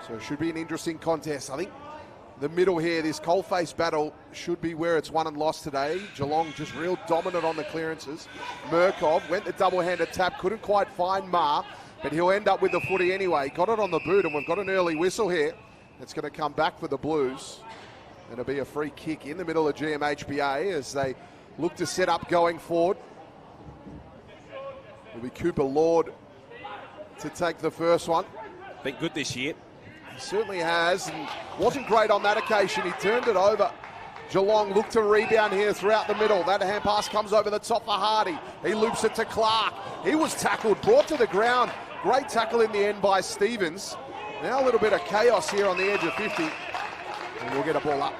So it should be an interesting contest. I think the middle here, this coalface battle should be where it's won and lost today. Geelong just real dominant on the clearances. Murkov went the double-handed tap, couldn't quite find Ma, but he'll end up with the footy anyway. Got it on the boot, and we've got an early whistle here. It's going to come back for the Blues. And it'll be a free kick in the middle of GMHBA as they look to set up going forward. It'll be Cooper Lord to take the first one. Been good this year. He certainly has, and wasn't great on that occasion. He turned it over. Geelong looked to rebound here throughout the middle. That hand pass comes over the top for Hardy. He loops it to Clark. He was tackled, brought to the ground. Great tackle in the end by Stevens. Now a little bit of chaos here on the edge of 50. And we'll get a ball up.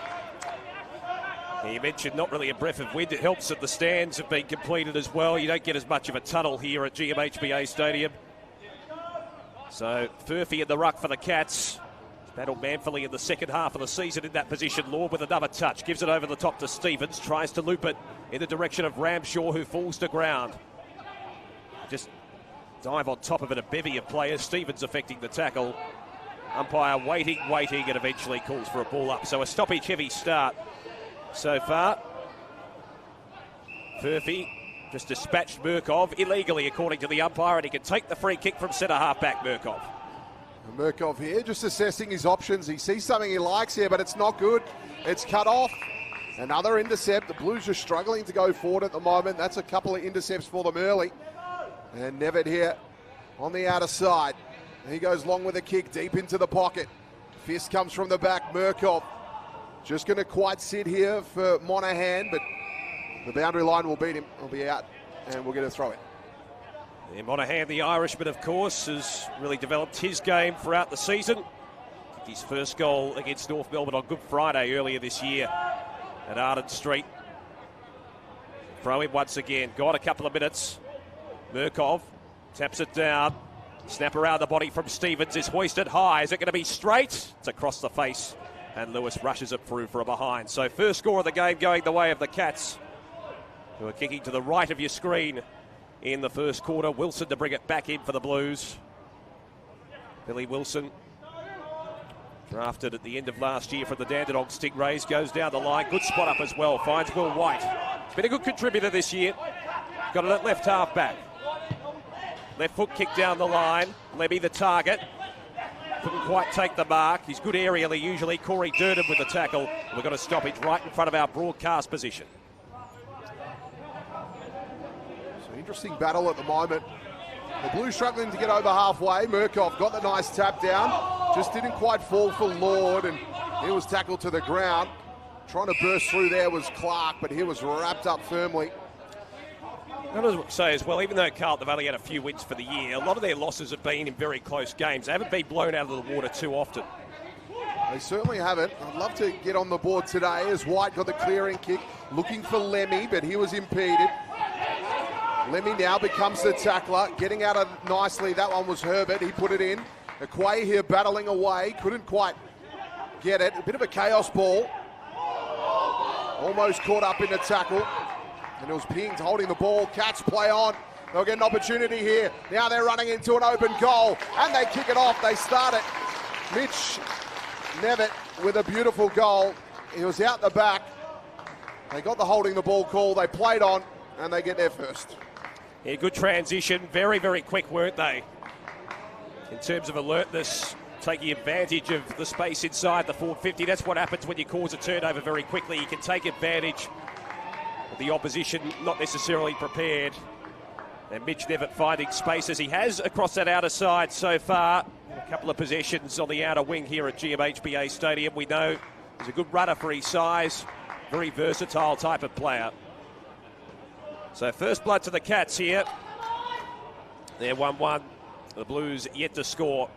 You mentioned not really a breath of wind. It helps that the stands have been completed as well. You don't get as much of a tunnel here at GMHBA Stadium. So Furphy in the ruck for the Cats. Battled manfully in the second half of the season in that position. Lord with another touch. Gives it over the top to Stevens. Tries to loop it in the direction of Ramshaw, who falls to ground. Just dive on top of it, a bevy of players. Stevens affecting the tackle. Umpire waiting, and eventually calls for a ball up. So a stoppage-heavy start so far. Furphy just dispatched Murkov illegally, according to the umpire, and he can take the free kick from centre half-back Murkov. Murkov here just assessing his options. He sees something he likes here, but it's not good. It's cut off. Another intercept. The Blues are struggling to go forward at the moment. That's a couple of intercepts for them early. And Nevitt here on the outer side. He goes long with a kick deep into the pocket. Fist comes from the back. Murkov just going to quite sit here for Monahan, but the boundary line will beat him. He'll be out, and we'll get a throw in. Yeah, Monahan, the Irishman, of course, has really developed his game throughout the season. His first goal against North Melbourne on Good Friday earlier this year at Arden Street. Throw in once again. Got a couple of minutes. Murkov taps it down. Snap around the body from Stevens is hoisted high. Is it going to be straight? It's across the face, and Lewis rushes it through for a behind. So first score of the game going the way of the Cats, who are kicking to the right of your screen in the first quarter. Wilson to bring it back in for the Blues. Billy Wilson, drafted at the end of last year from the Dandenong Stingrays, goes down the line. Good spot up as well. Finds Will White. He's been a good contributor this year. Got it at left half back. Left foot kick down the line. Levy the target. Couldn't quite take the mark. He's good aerially usually. Corey Durden with the tackle. We've got a stoppage right in front of our broadcast position. So interesting battle at the moment. The Blues struggling to get over halfway. Murkov got the nice tap down. Just didn't quite fall for Lord, and he was tackled to the ground. Trying to burst through there was Clark, but he was wrapped up firmly. I was to say as well, even though Carlton have only had a few wins for the year, a lot of their losses have been in very close games. They haven't been blown out of the water too often. They certainly haven't. I'd love to get on the board today as White got the clearing kick, looking for Lemmy, but he was impeded. Lemmy now becomes the tackler, getting out of nicely. That one was Herbert. He put it in. Aquay here battling away, couldn't quite get it. A bit of a chaos ball. Almost caught up in the tackle. And it was Pings holding the ball. Cats play on. They'll get an opportunity here. Now they're running into an open goal. And they kick it off. They start it. Mitch Nevitt with a beautiful goal. He was out the back. They got the holding the ball call. They played on. And they get there first. Yeah, good transition. Very, very quick, weren't they? In terms of alertness, taking advantage of the space inside the 450. That's what happens when you cause a turnover very quickly. You can take advantage of the opposition not necessarily prepared. And Mitch Nevitt finding space as he has across that outer side so far. A couple of possessions on the outer wing here at GMHBA Stadium. We know he's a good runner for his size. Very versatile type of player. So first blood to the Cats here. They're 1-1. The Blues yet to score.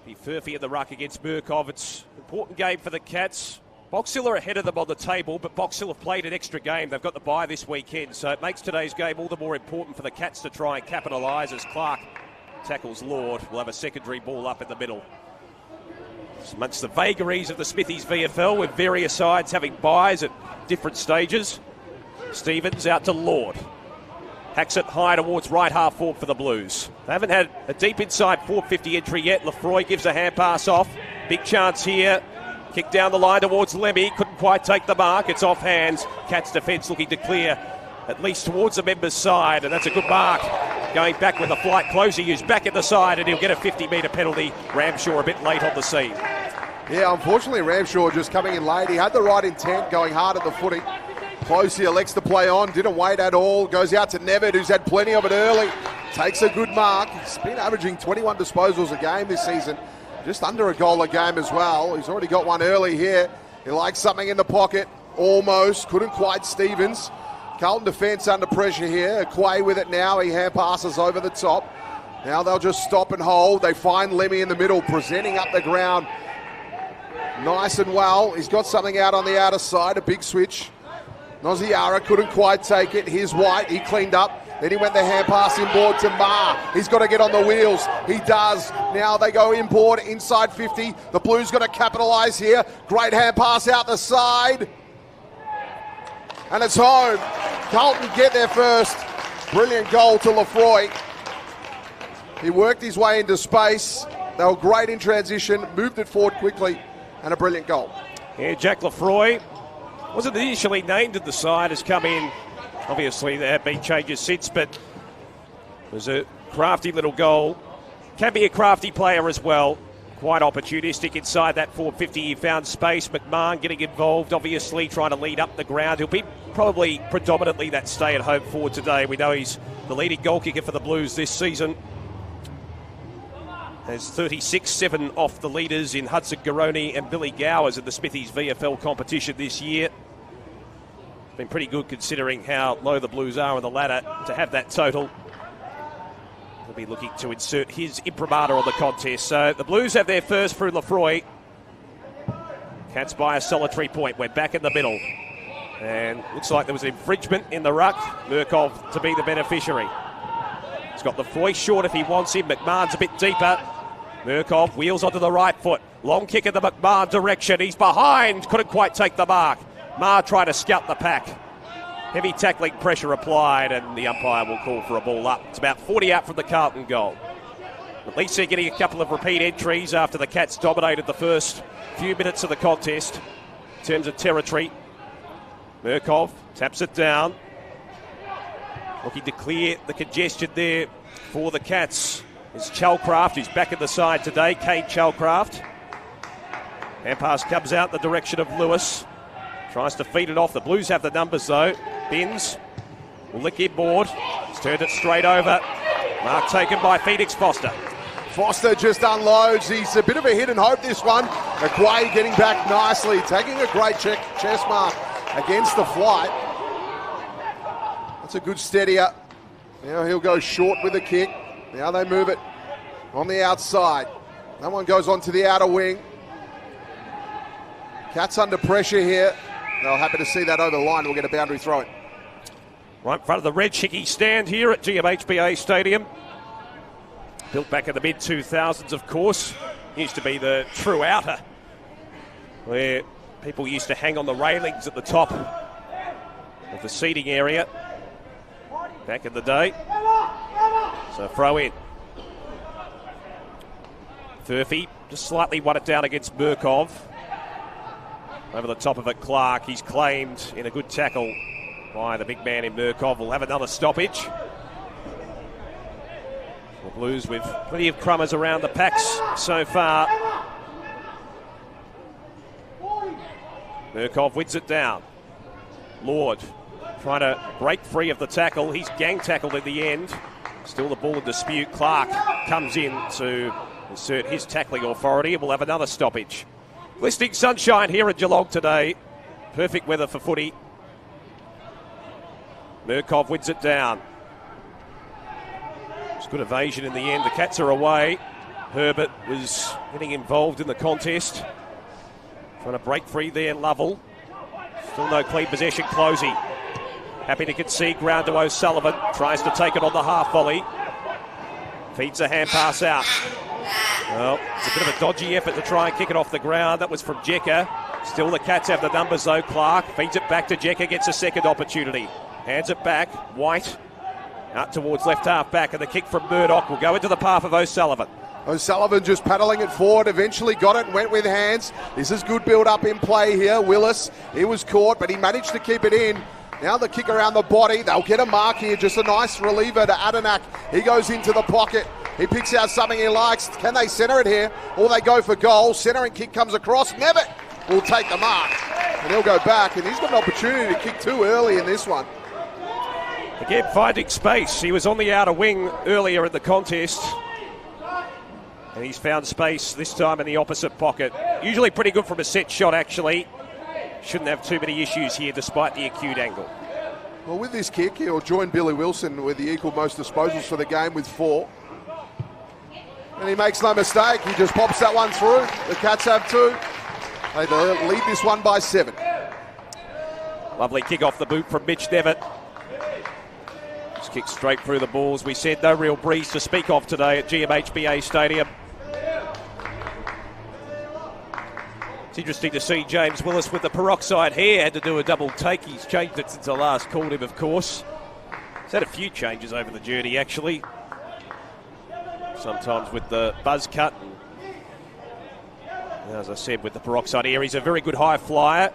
Be Furphy in the ruck against Murkov. It's an important game for the Cats. Box Hill are ahead of them on the table, but Box Hill have played an extra game. They've got the bye this weekend, so it makes today's game all the more important for the Cats to try and capitalise as Clark tackles Lord. We'll have a secondary ball up in the middle. It's amongst the vagaries of the Smithies VFL, with various sides having byes at different stages. Stevens out to Lord. Hacks it high towards right half forward for the Blues. They haven't had a deep inside 450 entry yet. Lefroy gives a hand pass off. Big chance here. Kick down the line towards Lemmy. Couldn't quite take the mark. It's off hands. Cats defence looking to clear at least towards the members' side, and that's a good mark. Going back with a flight closer, he's back in the side, and he'll get a 50-metre penalty. Ramshaw a bit late on the scene. Yeah, unfortunately, Ramshaw just coming in late. He had the right intent, going hard at the footy. Closey elects to play on, didn't wait at all. Goes out to Nevitt, who's had plenty of it early. Takes a good mark. He's been averaging 21 disposals a game this season. Just under a goal a game as well. He's already got one early here. He likes something in the pocket. Almost. Couldn't quite Stevens. Carlton defence under pressure here. Quay with it now. He hand passes over the top. Now they'll just stop and hold. They find Lemmy in the middle, presenting up the ground nice and well. He's got something out on the outer side, a big switch. Noziara couldn't quite take it. Here's White. He cleaned up. Then he went the hand pass inboard to Ma. He's got to get on the wheels. He does. Now they go inboard, inside 50. The Blues got to capitalise here. Great hand pass out the side. And it's home. Carlton get there first. Brilliant goal to Lefroy. He worked his way into space. They were great in transition, moved it forward quickly, and a brilliant goal. Yeah, Jack Lefroy wasn't initially named at the side, has come in. Obviously, there have been changes since, but it was a crafty little goal. Can be a crafty player as well. Quite opportunistic inside that 450. He found space. McMahon getting involved, obviously, trying to lead up the ground. He'll be probably predominantly that stay-at-home forward today. We know he's the leading goal kicker for the Blues this season. There's 36, 7 off the leaders in Hudson Garoni and Billy Gowers in the Smithies VFL competition this year. Been pretty good considering how low the Blues are on the ladder to have that total. He'll be looking to insert his imprimatur on the contest. So the Blues have their first through Lefroy. Cats by a solitary point. We're back in the middle. And looks like there was an infringement in the ruck. Murkov to be the beneficiary. He's got Lefroy short if he wants him. McMahon's a bit deeper. Murkov wheels onto the right foot. Long kick in the McMahon direction. He's behind. Couldn't quite take the mark. Ma tried to scout the pack. Heavy tackling pressure applied, and the umpire will call for a ball up. It's about 40 out from the Carlton goal. At least they're getting a couple of repeat entries after the Cats dominated the first few minutes of the contest in terms of territory. Murkov taps it down. Looking to clear the congestion there for the Cats. It's Chalcraft who's back in the side today. Kane Chalcraft. Hand pass comes out in the direction of Lewis. Tries to feed it off. The Blues have the numbers though. Binns will lick inboard. He's turned it straight over. Mark taken by Phoenix Foster. Foster just unloads. He's a bit of a hit and hope this one. McQuay getting back nicely. Taking a great chest mark against the flight. That's a good steadier. Now he'll go short with the kick. Now they move it on the outside. That one goes on to the outer wing. Cats under pressure here. They're happy to see that over the line. We'll get a boundary throw in. Right in front of the red chicky stand here at GMHBA Stadium. Built back in the mid-2000s, of course. Used to be the true outer, where people used to hang on the railings at the top of the seating area back in the day. So throw in. Furphy just slightly won it down against Murkov. Over the top of it, Clark. He's claimed in a good tackle by the big man in Murkov. Will have another stoppage. The Blues with plenty of crummers around the packs so far. Murkov wins it down. Lord trying to break free of the tackle. He's gang tackled in the end. Still the ball in dispute. Clark comes in to assert his tackling authority and will have another stoppage. Glistening sunshine here in Geelong today. Perfect weather for footy. Murkov wins it down. It's good evasion in the end. The Cats are away. Herbert was getting involved in the contest. Trying to break free there, Lovell. Still no clean possession, Closey. Happy to concede ground to O'Sullivan. Tries to take it on the half volley. Feeds a hand pass out. Well, it's a bit of a dodgy effort to try and kick it off the ground. That was from Jecker. Still the Cats have the numbers though. Clark feeds it back to Jecker, gets a second opportunity. Hands it back. White Out towards left half back, and the kick from Murdoch will go into the path of O'Sullivan. O'Sullivan just paddling it forward, eventually got it and went with hands. This is good build-up in play here. Willis, he was caught, but he managed to keep it in. Now the kick around the body. They'll get a mark here. Just a nice reliever to Adenak. He goes into the pocket. He picks out something he likes. Can they centre it here? Or they go for goal. Centre and kick comes across. Nevitt will take the mark. And he'll go back. And he's got an opportunity to kick too early in this one. Again, finding space. He was on the outer wing earlier in the contest. And he's found space this time in the opposite pocket. Usually pretty good from a set shot, actually. Shouldn't have too many issues here despite the acute angle. Well, with this kick, he'll join Billy Wilson with the equal most disposals for the game with 4. And he makes no mistake. He just pops that one through. The Cats have 2. They lead this one by 7. Lovely kick off the boot from Mitch Nevitt. Just kicked straight through the balls. We said no real breeze to speak of today at GMHBA Stadium. It's interesting to see James Willis with the peroxide hair. Had to do a double take. He's changed it since I last called him, of course. He's had a few changes over the journey, actually. Sometimes with the buzz cut. And as I said, with the peroxide hair, he's a very good high flyer.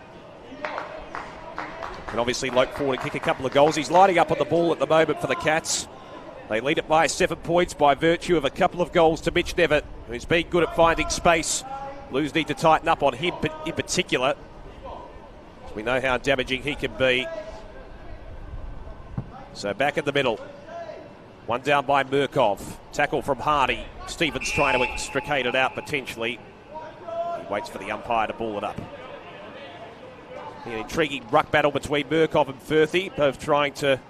Can obviously lope forward and kick a couple of goals. He's lighting up on the ball at the moment for the Cats. They lead it by 7 points by virtue of a couple of goals to Mitch Nevitt, who's been good at finding space. Blues need to tighten up on him in particular. We know how damaging he can be. So back in the middle. One down by Murkov. Tackle from Hardy. Stevens trying to extricate it out potentially. He waits for the umpire to ball it up. An intriguing ruck battle between Murkov and Firthy, both trying to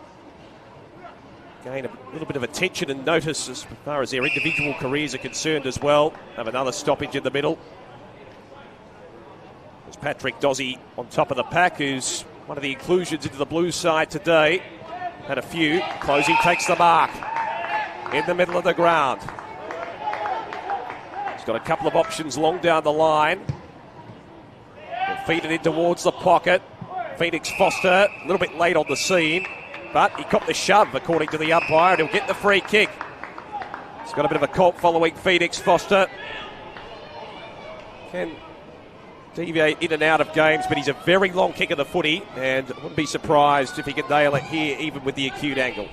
gain a little bit of attention and notice as far as their individual careers are concerned as well. Have another stoppage in the middle. There's Patrick Dozzy on top of the pack, who's one of the inclusions into the Blues side today. Had a few. Closey takes the mark in the middle of the ground. He's got a couple of options long down the line. He'll feed it in towards the pocket. Phoenix Foster a little bit late on the scene, but he caught the shove according to the umpire, and he'll get the free kick. He's got a bit of a cult following Phoenix Foster. Can deviate in and out of games, but he's a very long kick of the footy, and I wouldn't be surprised if he could nail it here, even with the acute angle.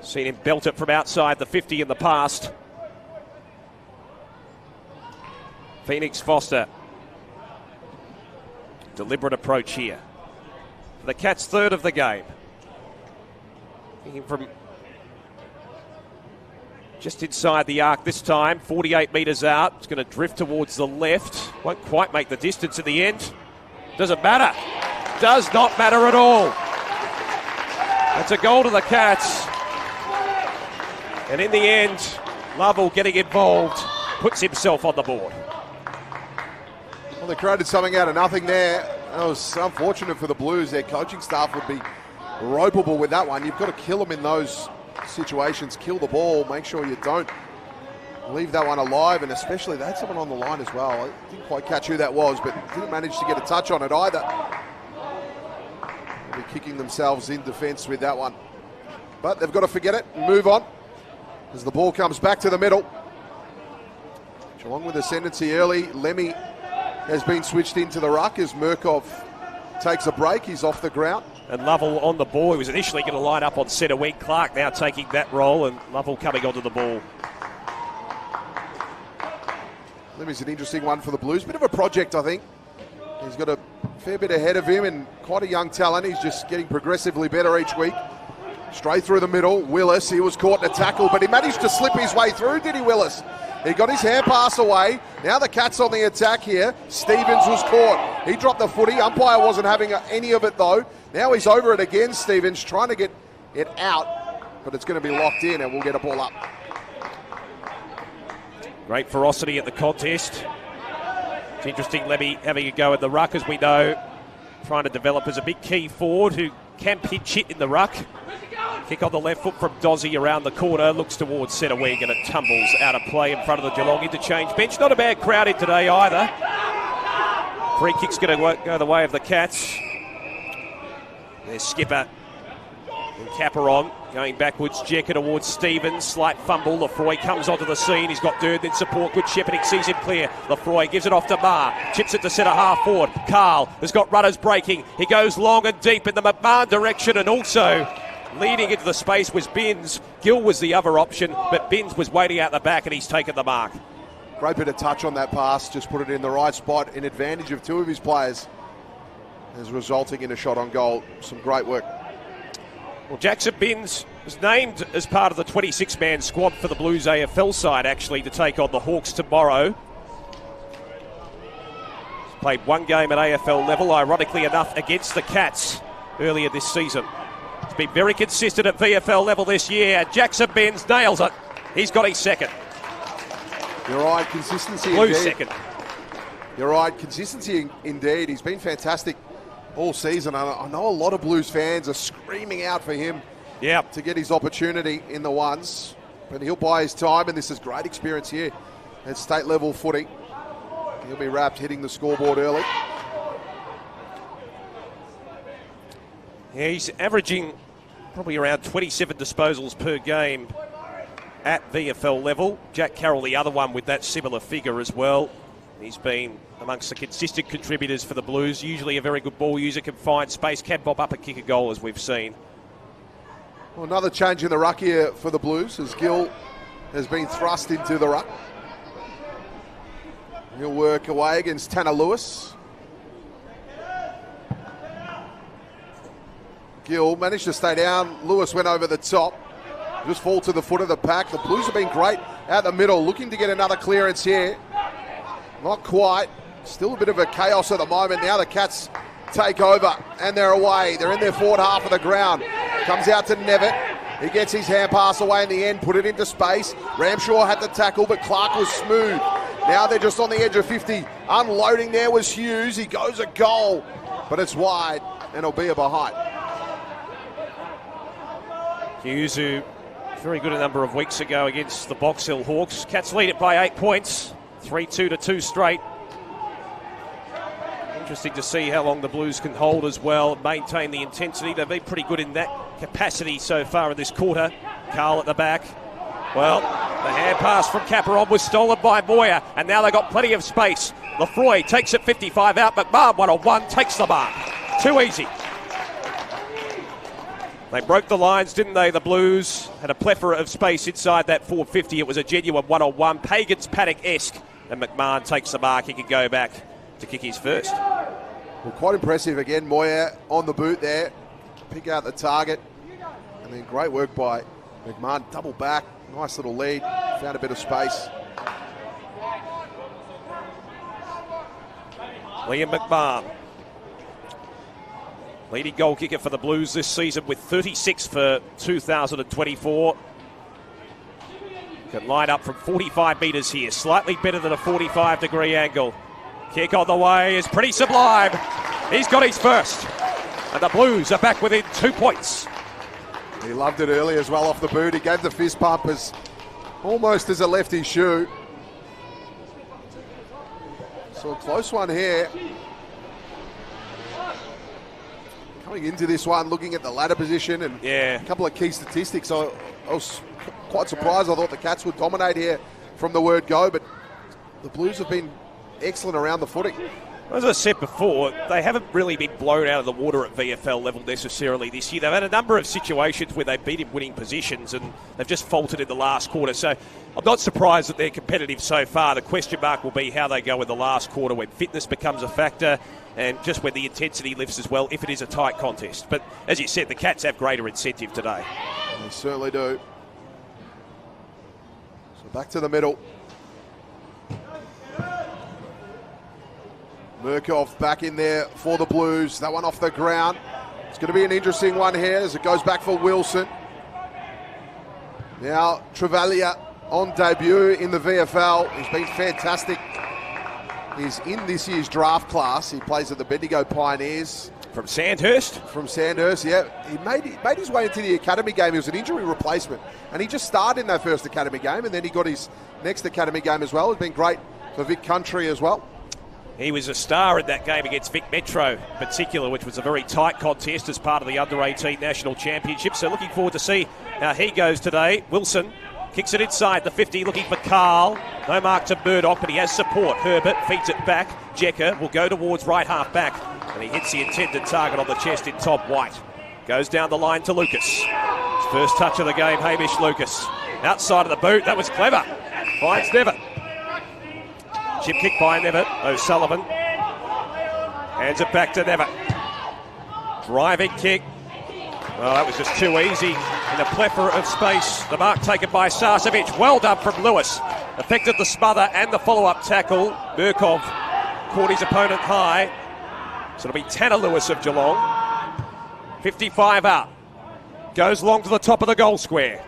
Seen him belt it from outside the 50 in the past. Phoenix Foster. Deliberate approach here. The Cats' third of the game. Kicking from just inside the arc this time, 48 metres out. It's going to drift towards the left. Won't quite make the distance in the end. Doesn't matter. Does not matter at all. That's a goal to the Cats. And in the end, Lovell getting involved puts himself on the board. Well, they created something out of nothing there. That was unfortunate for the Blues. Their coaching staff would be ropeable with that one. You've got to kill them in those situations. Kill the ball. Make sure you don't leave that one alive, and especially they had someone on the line as well. I didn't quite catch who that was, but didn't manage to get a touch on it either. They'll be kicking themselves in defence with that one. But they've got to forget it and move on as the ball comes back to the middle. Geelong with ascendancy early. Lemmy has been switched into the ruck as Murkov takes a break. He's off the ground. And Lovell on the ball. He was initially going to line up on centre wing. Clark now taking that role, and Lovell coming onto the ball. Lemmy's an interesting one for the Blues. Bit of a project, I think. He's got a fair bit ahead of him and quite a young talent. He's just getting progressively better each week. Straight through the middle. Willis, he was caught in a tackle, but he managed to slip his way through, did he, Willis? He got his hand pass away. Now the Cats on the attack here. Stevens was caught. He dropped the footy. Umpire wasn't having any of it, though. Now he's over it again, Stevens, trying to get it out, but it's going to be locked in, and we'll get a ball up. Great ferocity at the contest. It's interesting, Lemmy having a go at the ruck, as we know, trying to develop as a big key forward who can pinch hit in the ruck. Kick on the left foot from Dozzy around the corner, looks towards centre wing, and it tumbles out of play in front of the Geelong interchange bench. Not a bad crowd in today either. Free kick's going to go the way of the Cats. There's skipper and Caperon going backwards. Jecker towards Stevens. Slight fumble. Lefroy comes onto the scene. He's got Durd, then support. Good shepherding. Sees him clear. Lefroy gives it off to Marr. Chips it to centre half forward. Carl has got runners breaking. He goes long and deep in the McMahon direction, and also leading into the space was Binns. Gill was the other option, but Binns was waiting out the back, and he's taken the mark. Great bit of touch on that pass. Just put it in the right spot in advantage of two of his players, is resulting in a shot on goal. Some great work. Well, Jackson Binns was named as part of the 26-man squad for the Blues AFL side, actually, to take on the Hawks tomorrow. He's played one game at AFL level, ironically enough, against the Cats earlier this season. He's been very consistent at VFL level this year. Jackson Binns nails it. He's got his second. You're right, consistency Blues indeed. second. You're right, consistency indeed. He's been fantastic all season. I know a lot of Blues fans are screaming out for him to get his opportunity in the ones, but he'll buy his time, and this is great experience here at state level footy. He'll be wrapped hitting the scoreboard early. Yeah, he's averaging probably around 27 disposals per game at VFL level. Jack Carroll, the other one with that similar figure as well. He's been amongst the consistent contributors for the Blues. Usually a very good ball user, can find space, can bob up and kick a goal, as we've seen. Well, another change in the ruck here for the Blues, as Gill has been thrust into the ruck. He'll work away against Tanner Lewis. Gill managed to stay down. Lewis went over the top. Just fall to the foot of the pack. The Blues have been great out the middle, looking to get another clearance here. Not quite. Still a bit of a chaos at the moment. Now the Cats take over and they're away. They're in their forward half of the ground. Comes out to Nevitt. He gets his hand pass away in the end, put it into space. Ramshaw had the tackle, but Clark was smooth. Now they're just on the edge of 50. Unloading there was Hughes. He goes a goal, but it's wide and it'll be a behind. Hughes, who was very good a number of weeks ago against the Box Hill Hawks. Cats lead it by 8 points. 3-2 to 2 straight. Interesting to see how long the Blues can hold as well, maintain the intensity. They've been pretty good in that capacity so far in this quarter. Carl at the back. Well, the hand pass from Caperon was stolen by Moyer, and now they've got plenty of space. Lefroy takes it 55 out. McMahon 1-on-1, takes the mark. Too easy. They broke the lines, didn't they? The Blues had a plethora of space inside that 450. It was a genuine 1-on-1, Pagans Paddock-esque, and McMahon takes the mark. He can go back to kick his first. Well, quite impressive again. Moyer on the boot there, pick out the target, and then great work by McMahon. Double back, nice little lead, found a bit of space. Liam McMahon, leading goal kicker for the Blues this season with 36 for 2024. Can line up from 45 metres here, slightly better than a 45-degree angle. Kick on the way is pretty sublime. He's got his first. And the Blues are back within 2 points. He loved it early as well off the boot. He gave the fist pump as almost as a lefty shoe. So a close one here. Coming into this one, looking at the ladder position and a couple of key statistics. I was quite surprised. I thought the Cats would dominate here from the word go, but the Blues have been excellent around the footing. As I said before, they haven't really been blown out of the water at VFL level necessarily this year. They've had a number of situations where they've been in winning positions and they've just faltered in the last quarter. So I'm not surprised that they're competitive so far. The question mark will be how they go in the last quarter when fitness becomes a factor and just when the intensity lifts as well, if it is a tight contest. But as you said, the Cats have greater incentive today. They certainly do. So back to the middle. Murkoff back in there for the Blues. That one off the ground. It's going to be an interesting one here as it goes back for Wilson. Now Travalia on debut in the VFL. He's been fantastic. He's in this year's draft class. He plays at the Bendigo Pioneers. From Sandhurst? From Sandhurst, yeah. He made his way into the academy game. He was an injury replacement. And he just started in that first academy game, and then he got his next academy game as well. It's been great for Vic Country as well. He was a star in that game against Vic Metro in particular, which was a very tight contest as part of the Under-18 National Championship. So looking forward to see how he goes today. Wilson kicks it inside the 50, looking for Carl. No mark to Murdoch, but he has support. Herbert feeds it back. Jecker will go towards right half back, and he hits the intended target on the chest in Tom White. Goes down the line to Lucas. His first touch of the game, Hamish Lucas. Outside of the boot, that was clever. Finds Nevitt. Chip kick by Nevitt. O'Sullivan hands it back to Nevitt. Driving kick. Well, that was just too easy in a plethora of space. The mark taken by Sarcevic. Well done from Lewis. Affected the smother and the follow-up tackle. Murkov caught his opponent high. So it'll be Tanner Lewis of Geelong. 55 out. Goes long to the top of the goal square.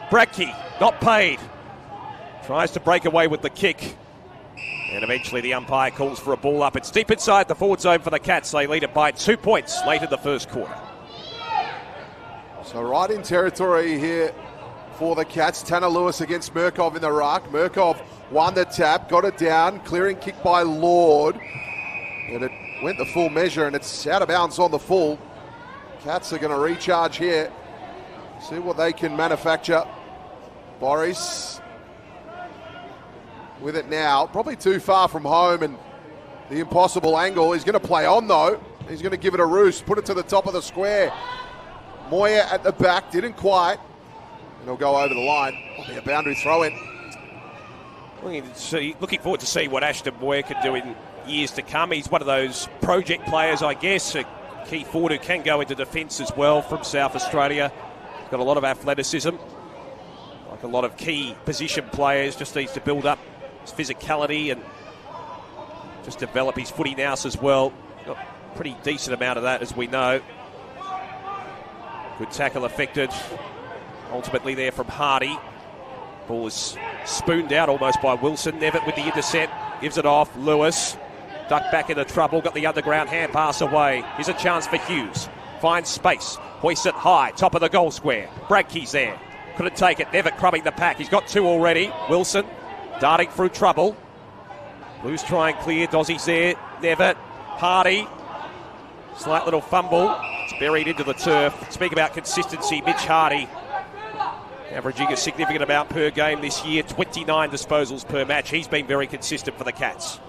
Bradkey, not paid. Tries to break away with the kick. And eventually the umpire calls for a ball up. It's deep inside the forward zone for the Cats. They lead it by 2 points late in the first quarter. So right in territory here for the Cats. Tanner Lewis against Murkov in the ruck. Murkov won the tap, got it down. Clearing kick by Lord. And it went the full measure, and it's out of bounds on the full. Cats are going to recharge here. See what they can manufacture. Boris with it now. Probably too far from home, and the impossible angle. He's going to play on, though. He's going to give it a roost. Put it to the top of the square. Moya at the back. Didn't quite. And he'll go over the line. Will be a boundary throw-in. Looking forward to see what Ashton Moya can do in years to come. He's one of those project players, I guess. A key forward who can go into defence as well from South Australia. He's got a lot of athleticism. Like a lot of key position players, just needs to build up his physicality and just develop his footy nous as well. Got a pretty decent amount of that, as we know. Good tackle affected. Ultimately there from Hardy. Ball is spooned out almost by Wilson. Nevitt with the intercept. Gives it off. Lewis. Ducked back into trouble. Got the underground hand pass away. Here's a chance for Hughes. Finds space. Hoists it high. Top of the goal square. Bradkey's there. Couldn't take it. Nevitt crumbing the pack. He's got two already. Wilson darting through trouble. Blues try and clear. Dozzie's there. Nevitt. Hardy. Slight little fumble. It's buried into the turf. Speak about consistency. Mitch Hardy averaging a significant amount per game this year. 29 disposals per match. He's been very consistent for the Cats.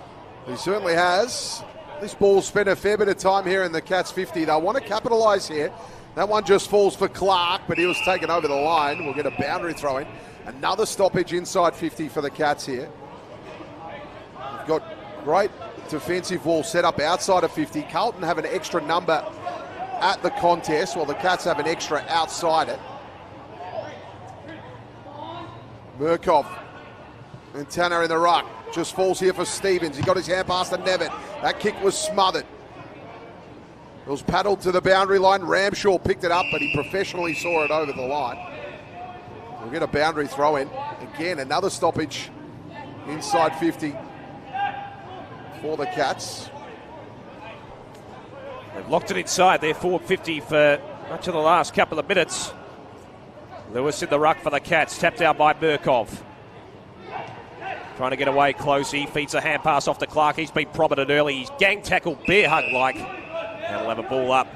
He certainly has. This ball spent a fair bit of time here in the Cats 50. They want to capitalise here. That one just falls for Clark, but he was taken over the line. We'll get a boundary throw in. Another stoppage inside 50 for the Cats here. We've got great defensive wall set up outside of 50. Carlton have an extra number at the contest, while the Cats have an extra outside it. Murkov and Tanner in the ruck. Just falls here for Stevens. He got his hand past the Nevitt. That kick was smothered. It was paddled to the boundary line. Ramshaw picked it up, but he professionally saw it over the line. We'll get a boundary throw in. Again, another stoppage inside 50 for the Cats. They've locked it inside there, forward 50 for much of the last couple of minutes. Lewis in the ruck for the Cats, tapped out by Murkov. Trying to get away close. He feeds a hand pass off to Clark. He's been prominent early. He's gang tackled, bear hug like. And we'll have a ball up.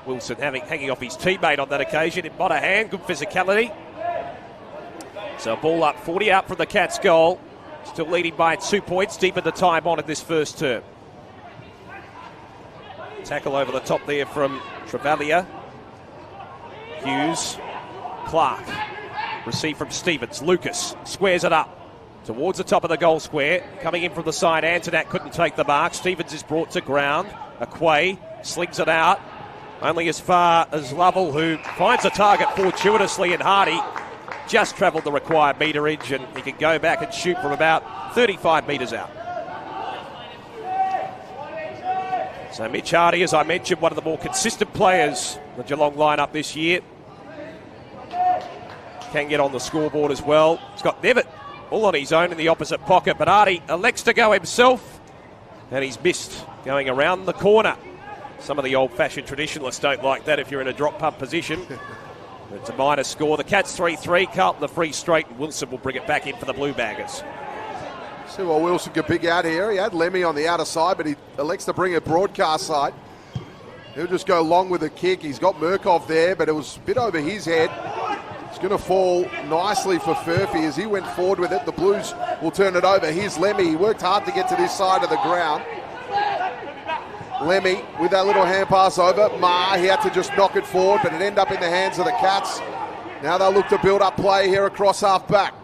Wilson hanging off his teammate on that occasion. In Monahan, good physicality. So a ball up, 40 out from the Cats' goal. Still leading by 2 points, deep in the time on in this first term. Tackle over the top there from Travalia. Hughes. Clark. Receive from Stevens. Lucas squares it up towards the top of the goal square. Coming in from the side, Antonak couldn't take the mark. Stevens is brought to ground. Aquay slings it out. Only as far as Lovell, who finds a target fortuitously, and Hardy just travelled the required meterage, and he can go back and shoot from about 35 metres out. So Mitch Hardy, as I mentioned, one of the more consistent players in the Geelong lineup this year. Can get on the scoreboard as well. He's got Nevitt all on his own in the opposite pocket, but Hardy elects to go himself, and he's missed going around the corner. Some of the old-fashioned traditionalists don't like that if you're in a drop punt position. It's a minor score. The Cats 3-3. Carlton the free straight, and Wilson will bring it back in for the Blue Baggers. See what Wilson can pick out here. He had Lemmy on the outer side, but he elects to bring it broadcast side. He'll just go long with the kick. He's got Murkoff there, but it was a bit over his head. It's going to fall nicely for Furphy as he went forward with it. The Blues will turn it over. Here's Lemmy. He worked hard to get to this side of the ground. Lemmy with that little hand pass over. He had to just knock it forward, but it ended up in the hands of the Cats. Now they'll look to build up play here across half back.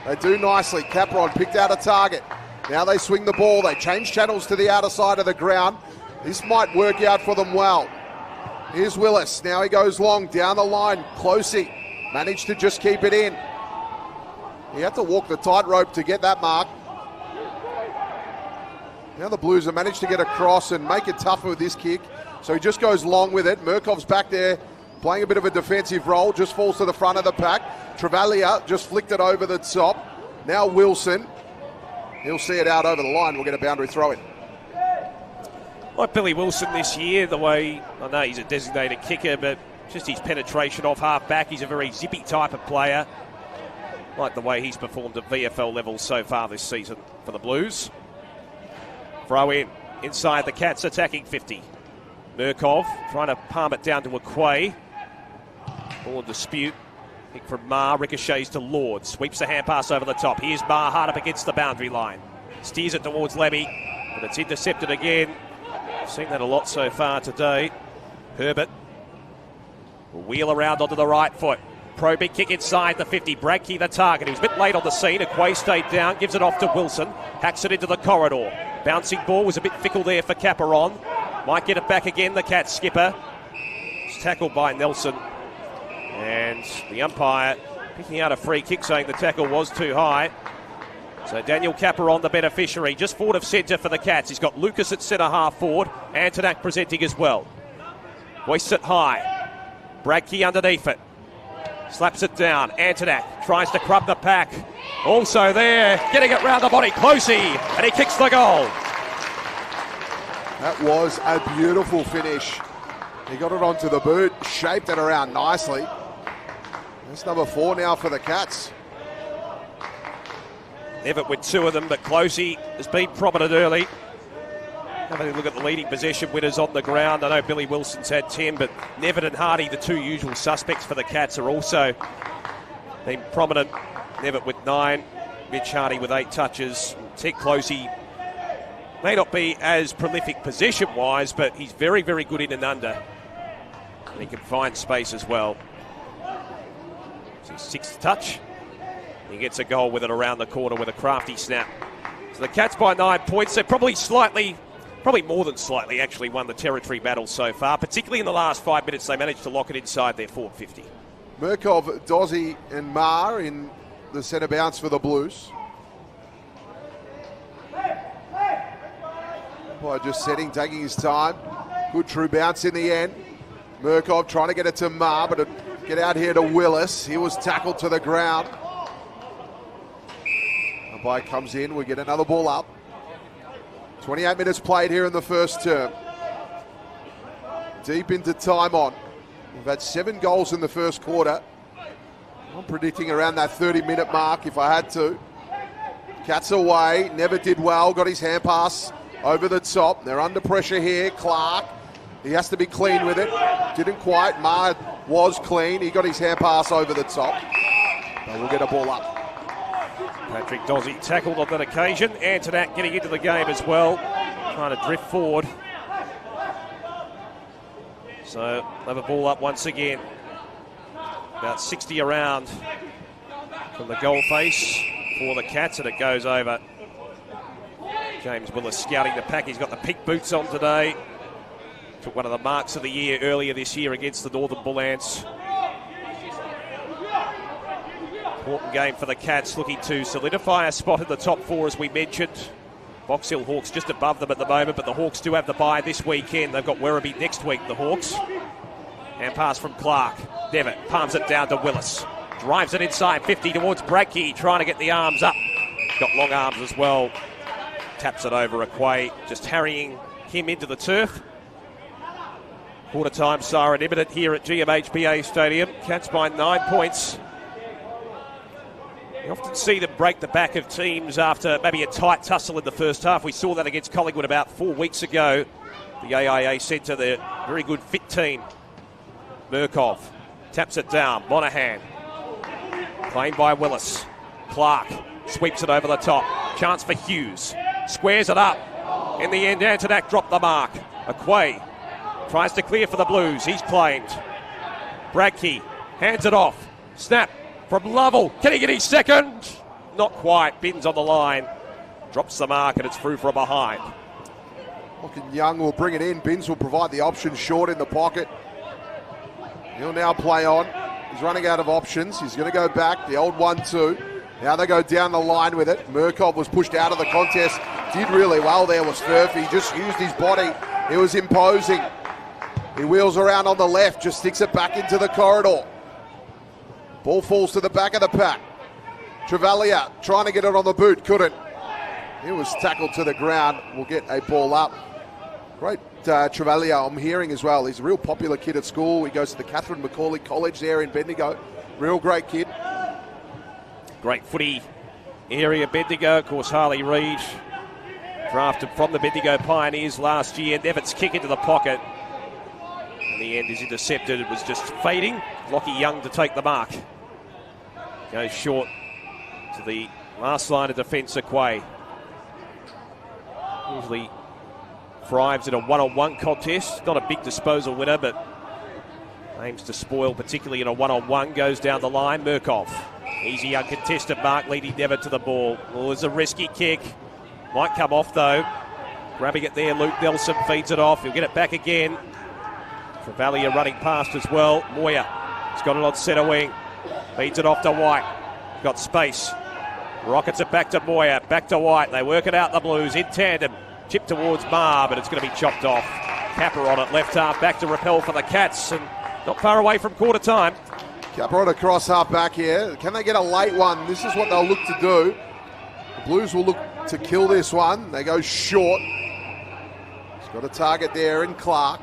They do nicely. Capron picked out a target. Now they swing the ball. They change channels to the outer side of the ground. This might work out for them well. Here's Willis. Now he goes long down the line. Closey managed to just keep it in. He had to walk the tightrope to get that mark. Now the Blues have managed to get across and make it tougher with this kick. So he just goes long with it. Murkoff's back there playing a bit of a defensive role. Just falls to the front of the pack. Travaglia just flicked it over the top. Now Wilson. He'll see it out over the line. We'll get a boundary throw in. Like Billy Wilson this year, the way, I know he's a designated kicker, but just his penetration off half back, he's a very zippy type of player. Like the way he's performed at VFL level so far this season for the Blues. Throw in, inside the Cats attacking 50. Murkov trying to palm it down to Aquay. Ball in dispute. Kick from Ma, ricochets to Lord. Sweeps the hand pass over the top. Here's Ma hard up against the boundary line. Steers it towards Lemmy, but it's intercepted again. I've seen that a lot so far today. Herbert will wheel around onto the right foot. Pro big kick inside the 50. Bradkey the target. He was a bit late on the scene. Aquay stayed down, gives it off to Wilson. Hacks it into the corridor. Bouncing ball was a bit fickle there for Caperon. Might get it back again, the Cats skipper. It's tackled by Nelson. And the umpire picking out a free kick, saying the tackle was too high. So Daniel Caperon, the beneficiary, just forward of centre for the Cats. He's got Lucas at centre half forward. Antonak presenting as well. Hoists it high. Bradkey underneath it. Slaps it down. Antonak tries to crumb the pack. Also there, getting it round the body. Closey, and he kicks the goal. That was a beautiful finish. He got it onto the boot, shaped it around nicely. That's number 4 now for the Cats. Nevitt with 2 of them, but Closey has been prominent early. Having a look at the leading possession winners on the ground. I know Billy Wilson's had 10, but Nevitt and Hardy, the 2 usual suspects for the Cats, are also been prominent. Nevitt with 9, Mitch Hardy with 8 touches. Ted Closey may not be as prolific possession-wise, but he's very, very good in and under. And he can find space as well. It's his 6th touch. He gets a goal with it around the corner with a crafty snap. So the Cats by 9 points. They're probably more than slightly actually won the territory battle so far. Particularly in the last 5 minutes, they managed to lock it inside their forward 50. Murkov, Dozzy and Ma in the centre bounce for the Blues. By just setting, taking his time. Good true bounce in the end. Murkov trying to get it to Ma, but get out here to Willis. He was tackled to the ground. Umpire comes in, we get another ball up. 28 minutes played here in the first term. Deep into time on. We've had 7 goals in the first quarter. I'm predicting around that 30-minute mark if I had to. Cats away, never did well, got his hand pass over the top. They're under pressure here. Clark, he has to be clean with it. Didn't quite. Ma was clean. He got his hand pass over the top. But we'll get a ball up. Patrick Dozzy tackled on that occasion. Antonak getting into the game as well. Trying to drift forward. So have a ball up once again. About 60 around from the goal face for the Cats, and it goes over. James Willis scouting the pack. He's got the pink boots on today. Took one of the marks of the year earlier this year against the Northern Bull Ants. Important game for the Cats, looking to solidify a spot in the top 4, as we mentioned. Box Hill Hawks just above them at the moment, but the Hawks do have the bye this weekend. They've got Werribee next week, the Hawks. And pass from Clark. Devitt palms it down to Willis. Drives it inside 50 towards Bradkey, trying to get the arms up. Got long arms as well. Taps it over Aquay, just harrying him into the turf. Quarter time siren imminent here at GMHBA Stadium. Cats by 9 points. You often see them break the back of teams after maybe a tight tussle in the first half. We saw that against Collingwood about 4 weeks ago. The AIA Centre, the very good fit team. Murkov taps it down. Monahan. Claimed by Willis. Clark sweeps it over the top. Chance for Hughes. Squares it up. In the end, Antonak dropped the mark. Aquay tries to clear for the Blues. He's claimed. Bradkey hands it off. Snap from Lovell. Can he get his second? Not quite. Binns on the line. Drops the mark and it's through from behind. Looking Young will bring it in. Binns will provide the option short in the pocket. He'll now play on. He's running out of options. He's going to go back. The old 1-2. Now they go down the line with it. Murkov was pushed out of the contest. Did really well there was Furphy. He just used his body. It was imposing. He wheels around on the left. Just sticks it back into the corridor. Ball falls to the back of the pack. Travalia trying to get it on the boot. Couldn't. He was tackled to the ground. We'll get a ball up. Great Travalia, I'm hearing as well. He's a real popular kid at school. He goes to the Catherine Macaulay College there in Bendigo. Real great kid. Great footy area, Bendigo. Of course, Harley Reid, drafted from the Bendigo Pioneers last year. Nevitt's kick into the pocket. In the end, is intercepted. It was just fading. Lockie Young to take the mark. Goes short to the last line of defence, Aquay. Usually thrives in a one-on-one contest. Not a big disposal winner, but aims to spoil, particularly in a one-on-one. Goes down the line, Murkov. Easy uncontested mark, leading Nevitt to the ball. Oh, there's a risky kick. Might come off, though. Grabbing it there, Luke Nelson feeds it off. He'll get it back again. Travalia running past as well. Moyer has got it on centre wing. Feeds it off to White. Got space. Rockets it back to Moyer. Back to White. They work it out, the Blues, in tandem. Chip towards Marr, but it's going to be chopped off. Capper on it, left half, back to Rappel for the Cats, and not far away from quarter time. Capper on a cross half back here. Can they get a late one? This is what they'll look to do. The Blues will look to kill this one. They go short. He's got a target there in Clark.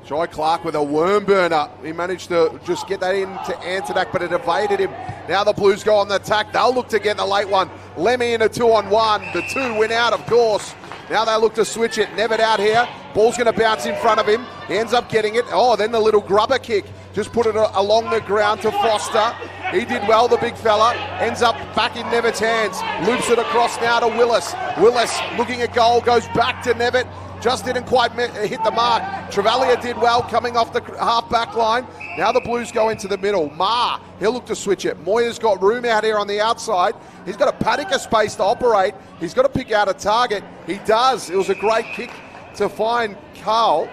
Jai Clark with a worm burner. He managed to just get that into Antonak, but it evaded him. Now the Blues go on the attack. They'll look to get the late one. Lemmy in a 2-on-1. The two win out, of course. Now they look to switch it. Nevitt out here. Ball's going to bounce in front of him. He ends up getting it. Oh, then the little grubber kick. Just put it along the ground to Foster. He did well, the big fella. Ends up back in Nevitt's hands. Loops it across now to Willis. Willis looking at goal. Goes back to Nevitt. Just didn't quite hit the mark. Travalia did well coming off the half-back line. Now the Blues go into the middle. Marr, he'll look to switch it. Moyer's got room out here on the outside. He's got a paddock of space to operate. He's got to pick out a target. He does. It was a great kick to find Carl.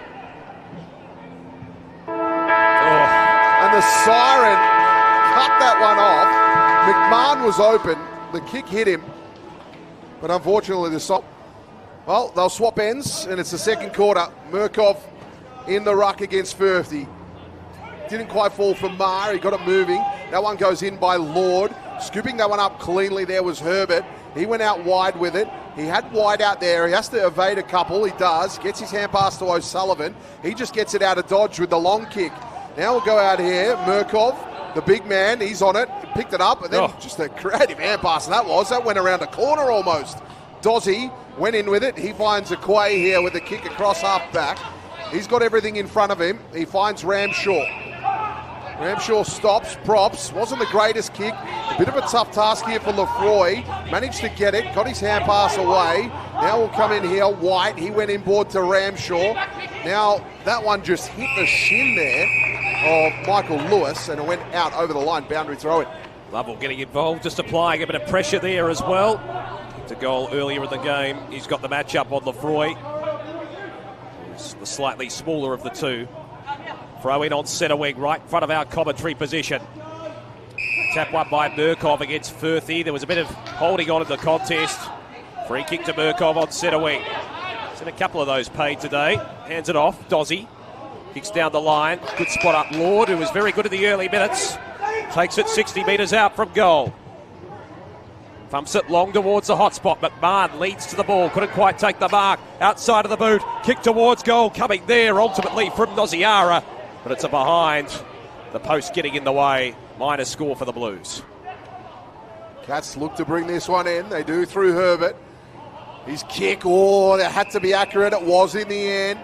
And the siren cut that one off. McMahon was open. The kick hit him. But unfortunately, well, they'll swap ends, and it's the second quarter. Murkov in the ruck against Furphy. Didn't quite fall for Marr. He got it moving. That one goes in by Lord. Scooping that one up cleanly there was Herbert. He went out wide with it. He had White out there. He has to evade a couple. He does. Gets his hand pass to O'Sullivan. He just gets it out of dodge with the long kick. Now we'll go out here. Murkov, the big man, he's on it. Picked it up, and then just a creative hand pass. And that went around a corner almost. Dozzy went in with it. He finds Aquay here with the kick across half back. He's got everything in front of him. He finds Ramshaw. Ramshaw stops, props. Wasn't the greatest kick. A bit of a tough task here for Lefroy. Managed to get it. Got his hand pass away. Now we'll come in here. White. He went inboard to Ramshaw. Now that one just hit the shin there of Michael Lewis, and it went out over the line. Boundary throw it. Lovell getting involved, just applying a bit of pressure there as well. Kicked a goal earlier in the game. He's got the matchup on Lefroy. He's the slightly smaller of the two. Throw in on centre wing, right in front of our commentary position. Tap one by Murkov against Furphy. There was a bit of holding on in the contest. Free kick to Murkov on centre wing. Seen a couple of those paid today. Hands it off. Dozzy kicks down the line. Good spot up Lord, who was very good in the early minutes. Takes it 60 metres out from goal. Thumps it long towards the hot spot. McMahon leads to the ball. Couldn't quite take the mark. Outside of the boot. Kick towards goal. Coming there ultimately from Noziara. But it's a behind. The post getting in the way. Minus score for the Blues. Cats look to bring this one in. They do through Herbert. His kick, that had to be accurate. It was in the end.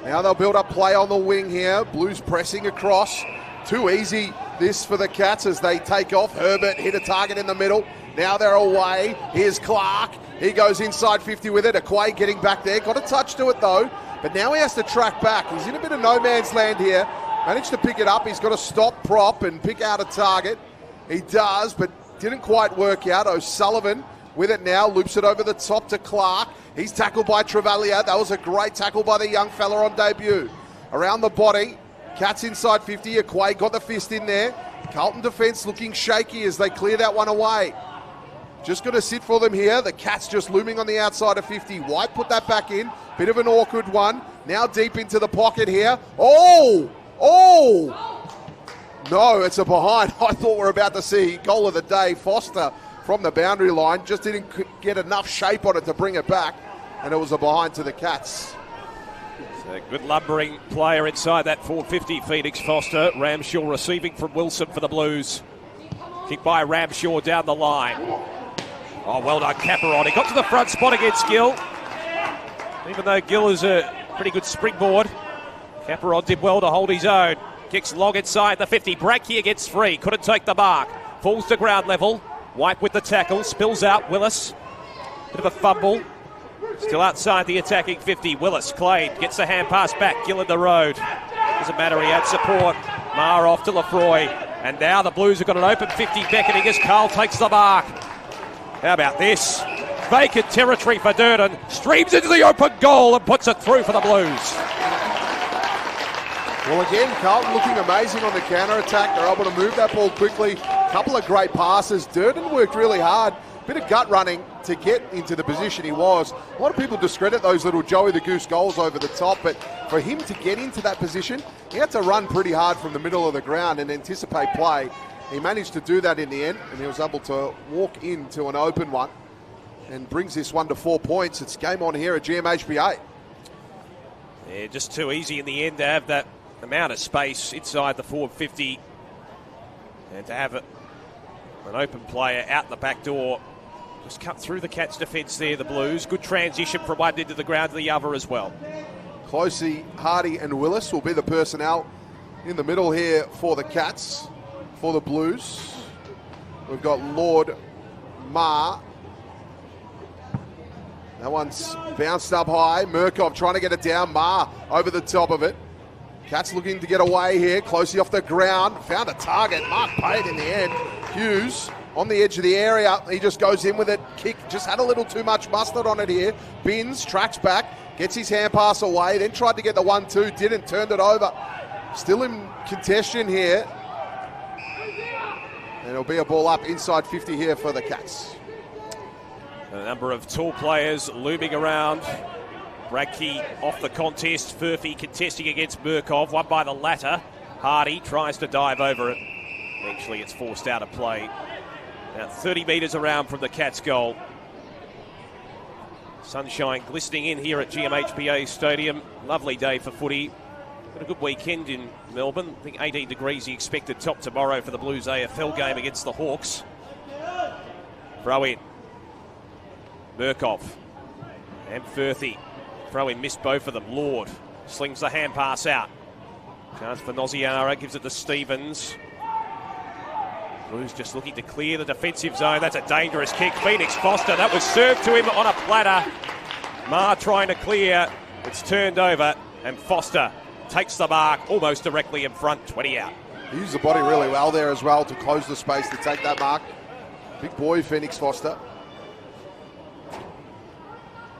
Now they'll build up play on the wing here. Blues pressing across. Too easy this for the Cats as they take off. Herbert hit a target in the middle. Now they're away. Here's Clark. He goes inside 50 with it. Aquay getting back there. Got a touch to it though. But now he has to track back. He's in a bit of no man's land here. Managed to pick it up. He's got to stop prop and pick out a target. He does, but didn't quite work out. O'Sullivan with it now. Loops it over the top to Clark. He's tackled by Travalia. That was a great tackle by the young fella on debut. Around the body. Cats inside 50. Aquay got the fist in there. Carlton defence looking shaky as they clear that one away. Just going to sit for them here. The Cats just looming on the outside of 50. White put that back in. Bit of an awkward one. Now deep into the pocket here. Oh! No, it's a behind. I thought we were about to see goal of the day. Foster from the boundary line. Just didn't get enough shape on it to bring it back. And it was a behind to the Cats. A good lumbering player inside that 450, Phoenix Foster. Ramshaw receiving from Wilson for the Blues. Kick by Ramshaw down the line. Oh, well done, Caperon. He got to the front spot against Gill. Even though Gill is a pretty good springboard, Caperon did well to hold his own. Kicks long inside the 50. Break here gets free. Couldn't take the mark. Falls to ground level. White with the tackle. Spills out. Willis. Bit of a fumble. Still outside the attacking 50. Willis, Clade, gets the hand pass back. Gill in the road. Doesn't matter, he had support. Maher off to Lefroy. And now the Blues have got an open 50 beckoning as Carl takes the mark. How about this? Vacant territory for Durden. Streams into the open goal and puts it through for the Blues. Well, again, Carlton looking amazing on the counter-attack. They're able to move that ball quickly. Couple of great passes. Durden worked really hard. Bit of gut running to get into the position he was. A lot of people discredit those little Joey the Goose goals over the top, but for him to get into that position, he had to run pretty hard from the middle of the ground and anticipate play. He managed to do that in the end, and he was able to walk into an open one and brings this one to 4 points. It's game on here at GMHBA. Yeah, just too easy in the end to have that amount of space inside the forward 50 and to have an open player out the back door. Just cut through the Cats' defence there, the Blues. Good transition from one end of the ground to the other as well. Closey, Hardy and Willis will be the personnel in the middle here for the Cats. For the Blues, we've got Lord, Ma. That one's bounced up high. Murkov trying to get it down. Ma over the top of it. Cats looking to get away here. Closely off the ground. Found a target. Mark paid in the end. Hughes on the edge of the area. He just goes in with it. Kick just had a little too much mustard on it here. Bins, tracks back, gets his hand pass away. Then tried to get the 1-2. Didn't. Turned it over. Still in contention here. And it'll be a ball up inside 50 here for the Cats. A number of tall players looming around. Bradkey off the contest. Furphy contesting against Murkov. Won by the latter. Hardy tries to dive over it. Eventually it's forced out of play. Now 30 metres around from the Cats' goal. Sunshine glistening in here at GMHBA Stadium. Lovely day for footy. Got a good weekend in Melbourne. I think 18 degrees the expected top tomorrow for the Blues AFL game against the Hawks. Throw in. Murkov and Furthy. Throw in, missed both of them. Lord slings the hand pass out. Chance for Noziara, gives it to Stevens. Blues just looking to clear the defensive zone. That's a dangerous kick. Phoenix Foster, that was served to him on a platter. Ma trying to clear. It's turned over and Foster takes the mark almost directly in front, 20 out. He used the body really well there as well to close the space to take that mark. Big boy, Phoenix Foster.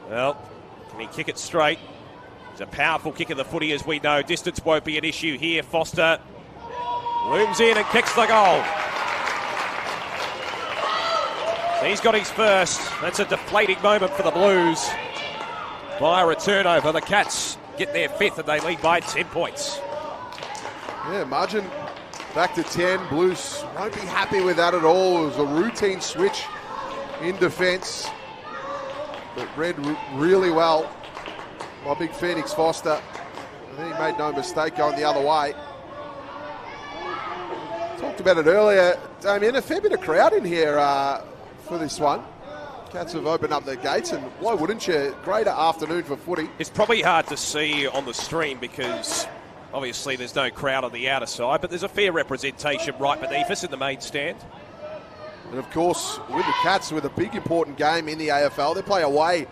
Well, can he kick it straight? It's a powerful kick of the footy, as we know. Distance won't be an issue here. Foster looms in and kicks the goal. He's got his first. That's a deflating moment for the Blues. Via a turnover, the Cats get their fifth and they lead by 10 points. Yeah, margin back to 10. Blues won't be happy with that at all. It was a routine switch in defence. But read really well by big Phoenix Foster. I think he made no mistake going the other way. Talked about it earlier, Damien, a fair bit of crowd in here for this one. Cats have opened up their gates, and why wouldn't you? Great afternoon for footy. It's probably hard to see on the stream because obviously there's no crowd on the outer side, but there's a fair representation right beneath us in the main stand. And of course, with the Cats, with a big important game in the AFL, they play away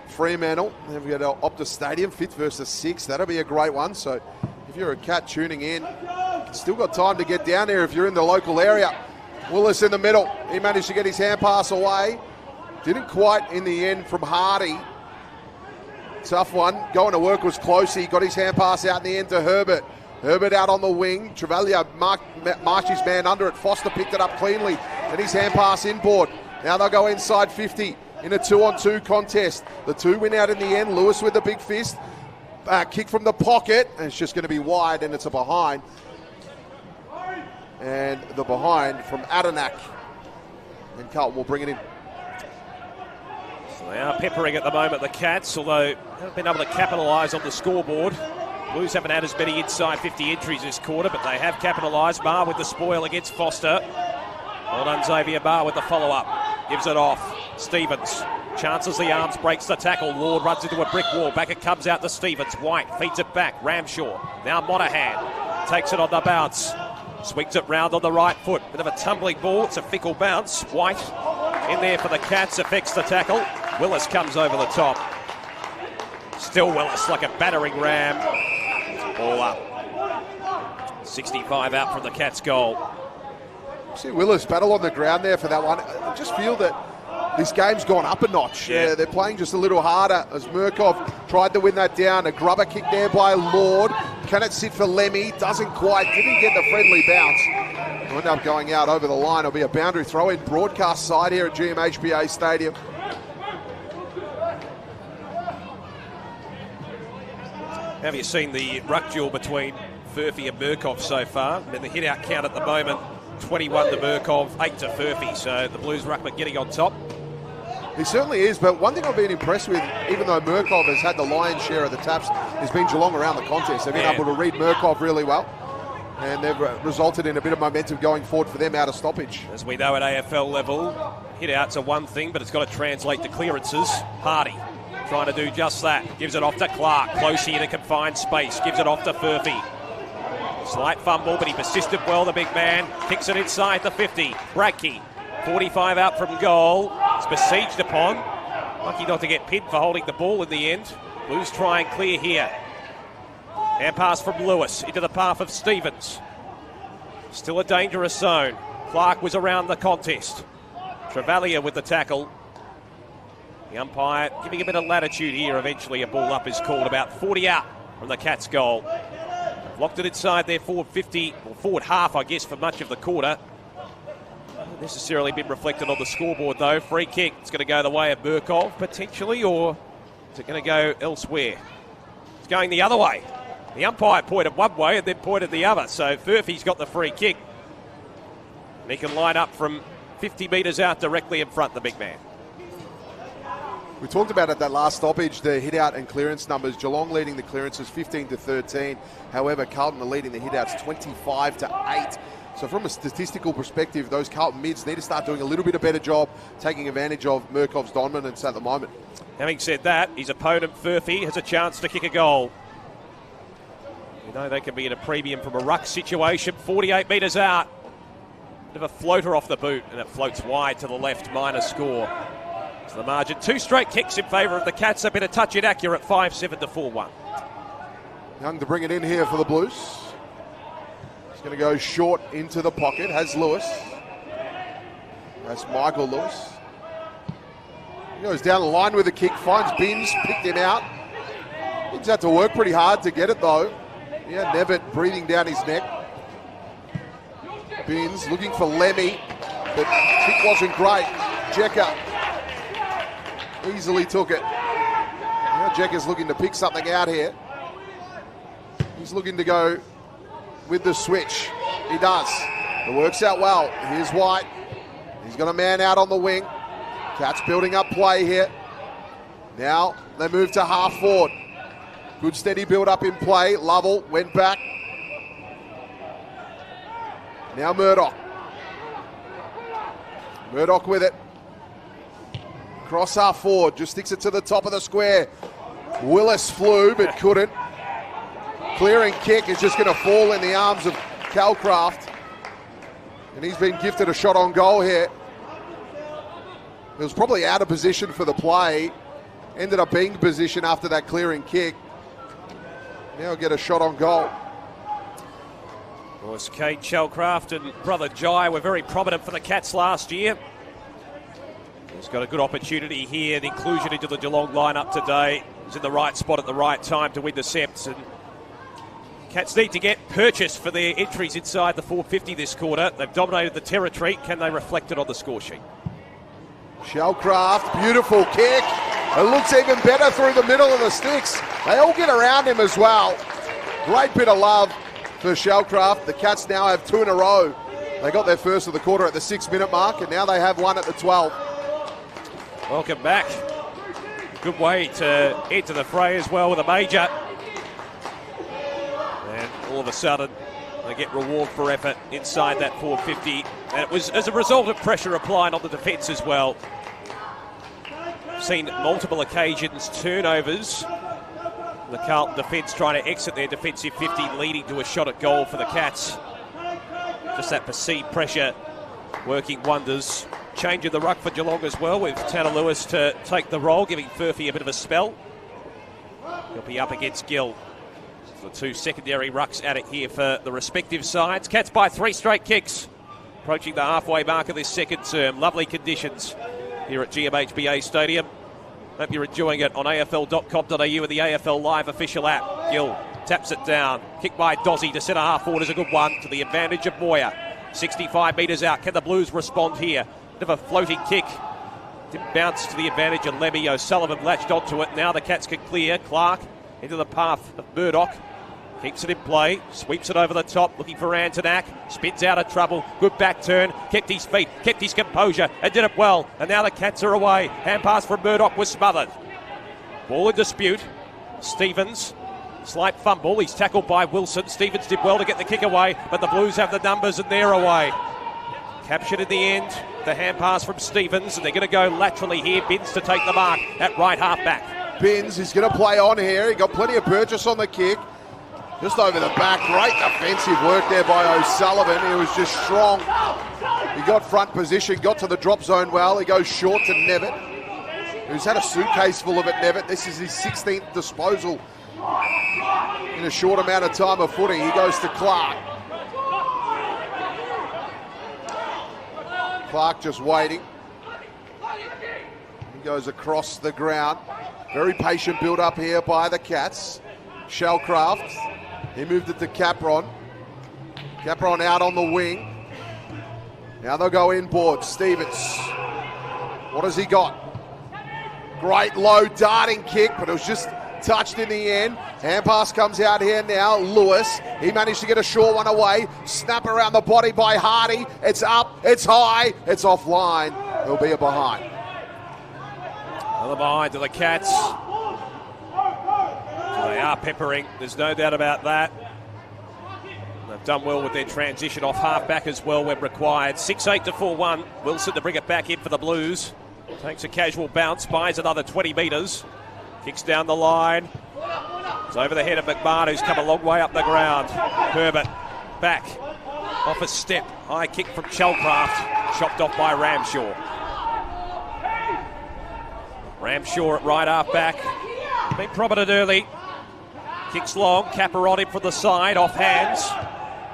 Fremantle. They've got Optus Stadium, 5th versus 6th. That'll be a great one. So if you're a Cat tuning in, still got time to get down there if you're in the local area. Willis in the middle. He managed to get his hand pass away. Didn't quite in the end from Hardy. Tough one. Going to work was close. He got his hand pass out in the end to Herbert. Herbert out on the wing. Travalia marched his man under it. Foster picked it up cleanly. And his hand pass inboard. Now they'll go inside 50 in a 2-on-2 contest. The two win out in the end. Lewis with the big fist. Kick from the pocket. And it's just going to be wide, and it's a behind. And the behind from Adenak. And Carlton will bring it in. So they are peppering at the moment, the Cats, although they haven't been able to capitalise on the scoreboard. Blues haven't had as many inside 50 entries this quarter, but they have capitalised. Barr with the spoil against Foster. Well done, Xavier Barr with the follow-up. Gives it off. Stevens chances the arms, breaks the tackle. Lord runs into a brick wall. Back it comes out to Stevens. White feeds it back. Ramshaw. Now Monahan takes it on the bounce. Swings it round on the right foot. Bit of a tumbling ball. It's a fickle bounce. White in there for the Cats. Affects the tackle. Willis comes over the top. Still Willis like a battering ram. Ball up. 65 out from the Cats' goal. See Willis battle on the ground there for that one. I just feel that this game's gone up a notch. Yeah, they're playing just a little harder as Murkov tried to win that down. A grubber kick there by Lord. Can it sit for Lemmy? Doesn't quite. Didn't get the friendly bounce. Will end up going out over the line. It'll be a boundary throw in broadcast side here at GMHBA Stadium. Have you seen the ruck duel between Furphy and Murkov so far? And the hit-out count at the moment, 21 to Murkov, 8 to Furphy. So the Blues ruckman getting on top. He certainly is, but one thing I've been impressed with, even though Murkov has had the lion's share of the taps, has been Geelong around the contest. They've been able to read Murkov really well, and they've resulted in a bit of momentum going forward for them out of stoppage. As we know at AFL level, hit-outs are one thing, but it's got to translate to clearances. Hardy trying to do just that. Gives it off to Clark. Close here to confined space. Gives it off to Furphy. Slight fumble, but he persisted well, the big man. Kicks it inside the 50. Bradkey, 45 out from goal. It's besieged upon. Lucky not to get pinned for holding the ball in the end. Blues try and clear here. Hand pass from Lewis into the path of Stevens. Still a dangerous zone. Clark was around the contest. Travalia with the tackle. The umpire giving a bit of latitude here. Eventually a ball up is called, about 40 out from the Cats' goal. Locked it inside their forward 50, or forward half, I guess, for much of the quarter. Not necessarily been reflected on the scoreboard, though. Free kick. It's going to go the way of Murkov, potentially, or is it going to go elsewhere? It's going the other way. The umpire pointed one way and then pointed the other, so Furphy's got the free kick. And he can line up from 50 metres out directly in front, the big man. We talked about at that last stoppage the hit-out and clearance numbers. Geelong leading the clearances 15 to 13. However, Carlton are leading the hit-outs 25 to 8. So from a statistical perspective, those Carlton mids need to start doing a little bit of better job taking advantage of Murkov's dominance at the moment. Having said that, his opponent Furphy has a chance to kick a goal. You know they can be in a premium from a ruck situation. 48 metres out. Bit of a floater off the boot, and it floats wide to the left, minor score. The margin, 2 straight kicks in favour of the Cats. A bit of touch inaccurate, 5-7 to 4-1. Young to bring it in here for the Blues. He's going to go short into the pocket. Has Lewis. That's Michael Lewis. He goes down the line with a kick, finds Binns, picked him out. Binns had to work pretty hard to get it though. Yeah, Nevitt breathing down his neck. Binns looking for Lemmy, but kick wasn't great. Jecker easily took it. Now Jecker's looking to pick something out here. He's looking to go with the switch. He does. It works out well. Here's White. He's got a man out on the wing. Cats building up play here. Now they move to half forward. Good steady build up in play. Lovell went back. Now Murdoch Murdoch with it. Cross half forward, just sticks it to the top of the square. Willis flew, but couldn't. Clearing kick is just going to fall in the arms of Calcraft. And he's been gifted a shot on goal here. It was probably out of position for the play. Ended up being in position after that clearing kick. Now get a shot on goal. Of course, Kate Calcraft and brother Jai were very prominent for the Cats last year. He's got a good opportunity here. The inclusion into the Geelong lineup today. He's in the right spot at the right time to win the Seps. And Cats need to get purchased for their entries inside the 450 this quarter. They've dominated the territory. Can they reflect it on the score sheet? Shellcraft, beautiful kick. It looks even better through the middle of the sticks. They all get around him as well. Great bit of love for Shellcraft. The Cats now have 2 in a row. They got their first of the quarter at the 6-minute mark, and now they have one at the 12. Welcome back. Good way to enter the fray as well with a major. And all of a sudden, they get reward for effort inside that 450. And it was as a result of pressure applied on the defence as well. Seen multiple occasions, turnovers. The Carlton defence trying to exit their defensive 50, leading to a shot at goal for the Cats. Just that perceived pressure working wonders. Change in the ruck for Geelong as well, with Tanner Lewis to take the role, giving Furphy a bit of a spell. He'll be up against Gill. The 2 secondary rucks at it here for the respective sides. Cats by 3 straight kicks. Approaching the halfway mark of this second term. Lovely conditions here at GMHBA Stadium. Hope you're enjoying it on afl.com.au with the AFL Live official app. Gill taps it down. Kick by Dozzy to centre half forward is a good one to the advantage of Moyer. 65 metres out. Can the Blues respond here? Bit of a floating kick. Didn't bounce to the advantage of Lemmy. O'Sullivan latched onto it. Now the Cats can clear. Clark into the path of Murdoch. Keeps it in play. Sweeps it over the top. Looking for Antonak. Spins out of trouble. Good back turn. Kept his feet. Kept his composure. And did it well. And now the Cats are away. Hand pass from Murdoch was smothered. Ball in dispute. Stevens. Slight fumble. He's tackled by Wilson. Stevens did well to get the kick away. But the Blues have the numbers and they're away. Captured in the end, the hand pass from Stevens, and they're going to go laterally here. Binns to take the mark at right half back. Binns is going to play on here. He got plenty of purchase on the kick. Just over the back. Great defensive work there by O'Sullivan. He was just strong. He got front position, got to the drop zone well. He goes short to Nevitt, who's had a suitcase full of it, Nevitt. This is his 16th disposal in a short amount of time of footy. He goes to Clark. Clark just waiting. He goes across the ground. Very patient build up here by the Cats. Shellcraft. He moved it to Capron. Capron out on the wing. Now they'll go inboard. Stevens. What has he got? Great low darting kick, but it was just touched in the end. Hand pass comes out here now. Lewis, he managed to get a short one away. Snap around the body by Hardy. It's up, it's high, it's offline. There'll be a behind. Another behind to the Cats. They are peppering, there's no doubt about that. They've done well with their transition off half-back as well when required. 6-8 to 4-1. Wilson to bring it back in for the Blues. Takes a casual bounce, buys another 20 metres. Kicks down the line. It's over the head of McMahon, who's come a long way up the ground. Herbert back. Off a step. High kick from Shellcraft. Chopped off by Ramshaw. Ramshaw at right half back. Been prominent early. Kicks long. Capper on him from the side. Off hands.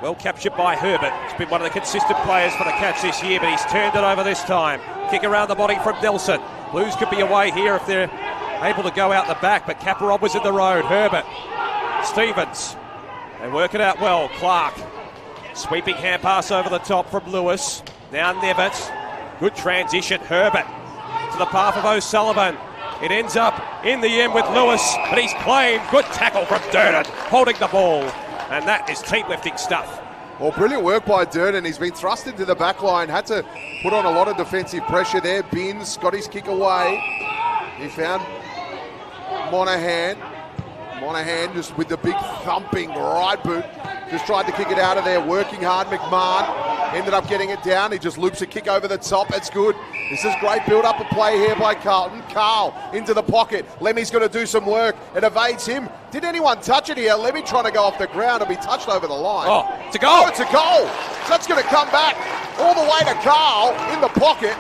Well captured by Herbert. He's been one of the consistent players for the Cats this year, but he's turned it over this time. Kick around the body from Nelson. Blues could be away here if they're able to go out the back, but Capron was in the road. Herbert. Stevens. They work it out well. Clark. Sweeping hand pass over the top from Lewis. Now Nevitt. Good transition. Herbert to the path of O'Sullivan. It ends up in the end with Lewis, but he's claimed. Good tackle from Durden, holding the ball. And that is team-lifting stuff. Well, brilliant work by Durden. He's been thrust into the back line. Had to put on a lot of defensive pressure there. Binns got his kick away. He found Monahan. Monahan just with the big thumping right boot. Just tried to kick it out of there. Working hard, McMahon. Ended up getting it down. He just loops a kick over the top. It's good. This is great build-up of play here by Carlton. Carl into the pocket. Lemmy's going to do some work. It evades him. Did anyone touch it here? Lemmy trying to go off the ground and be touched over the line. Oh, it's a goal. Oh, it's a goal. So that's going to come back all the way to Carl in the pocket.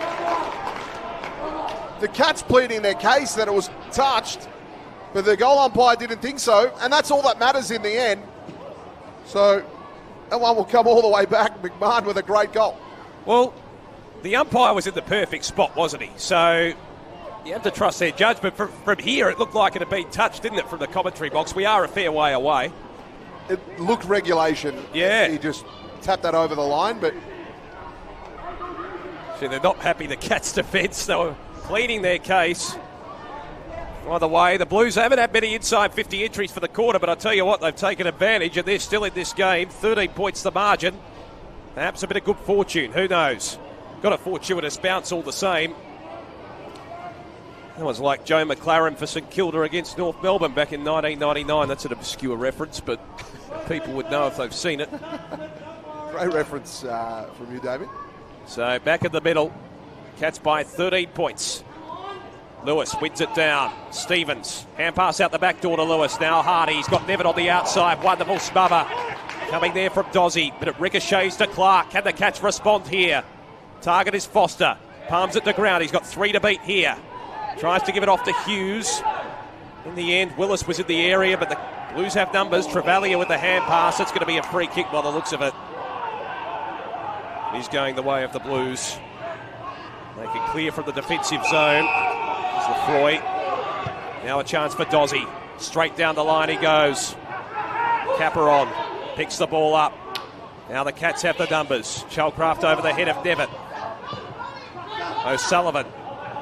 The Cats pleading their case that it was touched, but the goal umpire didn't think so, and that's all that matters in the end. So that one will come all the way back. McMahon with a great goal. Well, the umpire was in the perfect spot, wasn't he? So you have to trust their judgment. From here, it looked like it had been touched, didn't it, from the commentary box? We are a fair way away. It looked regulation. Yeah. He just tapped that over the line, but... So they're not happy, the Cats' defence. They were pleading their case. By the way, the Blues haven't had many inside 50 entries for the quarter, but I tell you what, they've taken advantage, and they're still in this game. 13 points the margin. Perhaps a bit of good fortune, who knows? Got a fortuitous bounce all the same. That was like Joe McLaren for St Kilda against North Melbourne back in 1999. That's an obscure reference, but people would know if they've seen it. Great reference from you, David. So back in the middle, Cats by 13 points. Lewis wins it down. Stevens, hand pass out the back door to Lewis. Now Hardy, he's got Nevitt on the outside. Wonderful smother coming there from Dozzy, but it ricochets to Clark. Can the Cats respond here? Target is Foster. Palms it to ground. He's got 3 to beat here. Tries to give it off to Hughes. In the end, Willis was in the area, but the Blues have numbers. Travalia with the hand pass. It's going to be a free kick by the looks of it. He's going the way of the Blues. They can clear from the defensive zone. It's Lefroy. Now a chance for Dozzy. Straight down the line he goes. Capper picks the ball up. Now the Cats have the numbers. Chalcraft over the head of Nevitt. O'Sullivan,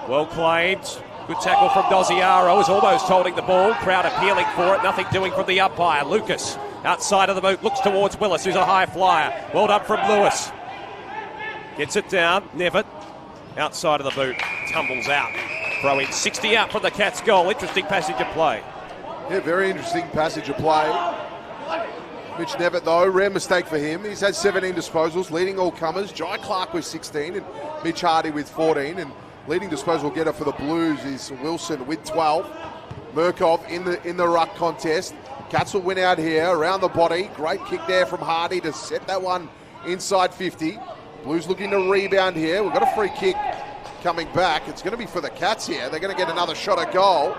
well claimed. Good tackle from Doziaro. Is almost holding the ball. Crowd appealing for it. Nothing doing from the umpire. Lucas outside of the boot looks towards Willis, who's a high flyer. Well done from Lewis. Gets it down. Nevitt outside of the boot. Tumbles out. Throw in 60 out from the Cats' goal. Interesting passage of play. Yeah, very interesting passage of play. Mitch Nevitt, though, rare mistake for him. He's had 17 disposals, leading all comers. Jai Clark with 16 and Mitch Hardy with 14. And leading disposal getter for the Blues is Wilson with 12. Murkov in the ruck contest. Cats will win out here around the body. Great kick there from Hardy to set that one inside 50. Blues looking to rebound here. We've got a free kick coming back. It's going to be for the Cats here. They're going to get another shot at goal.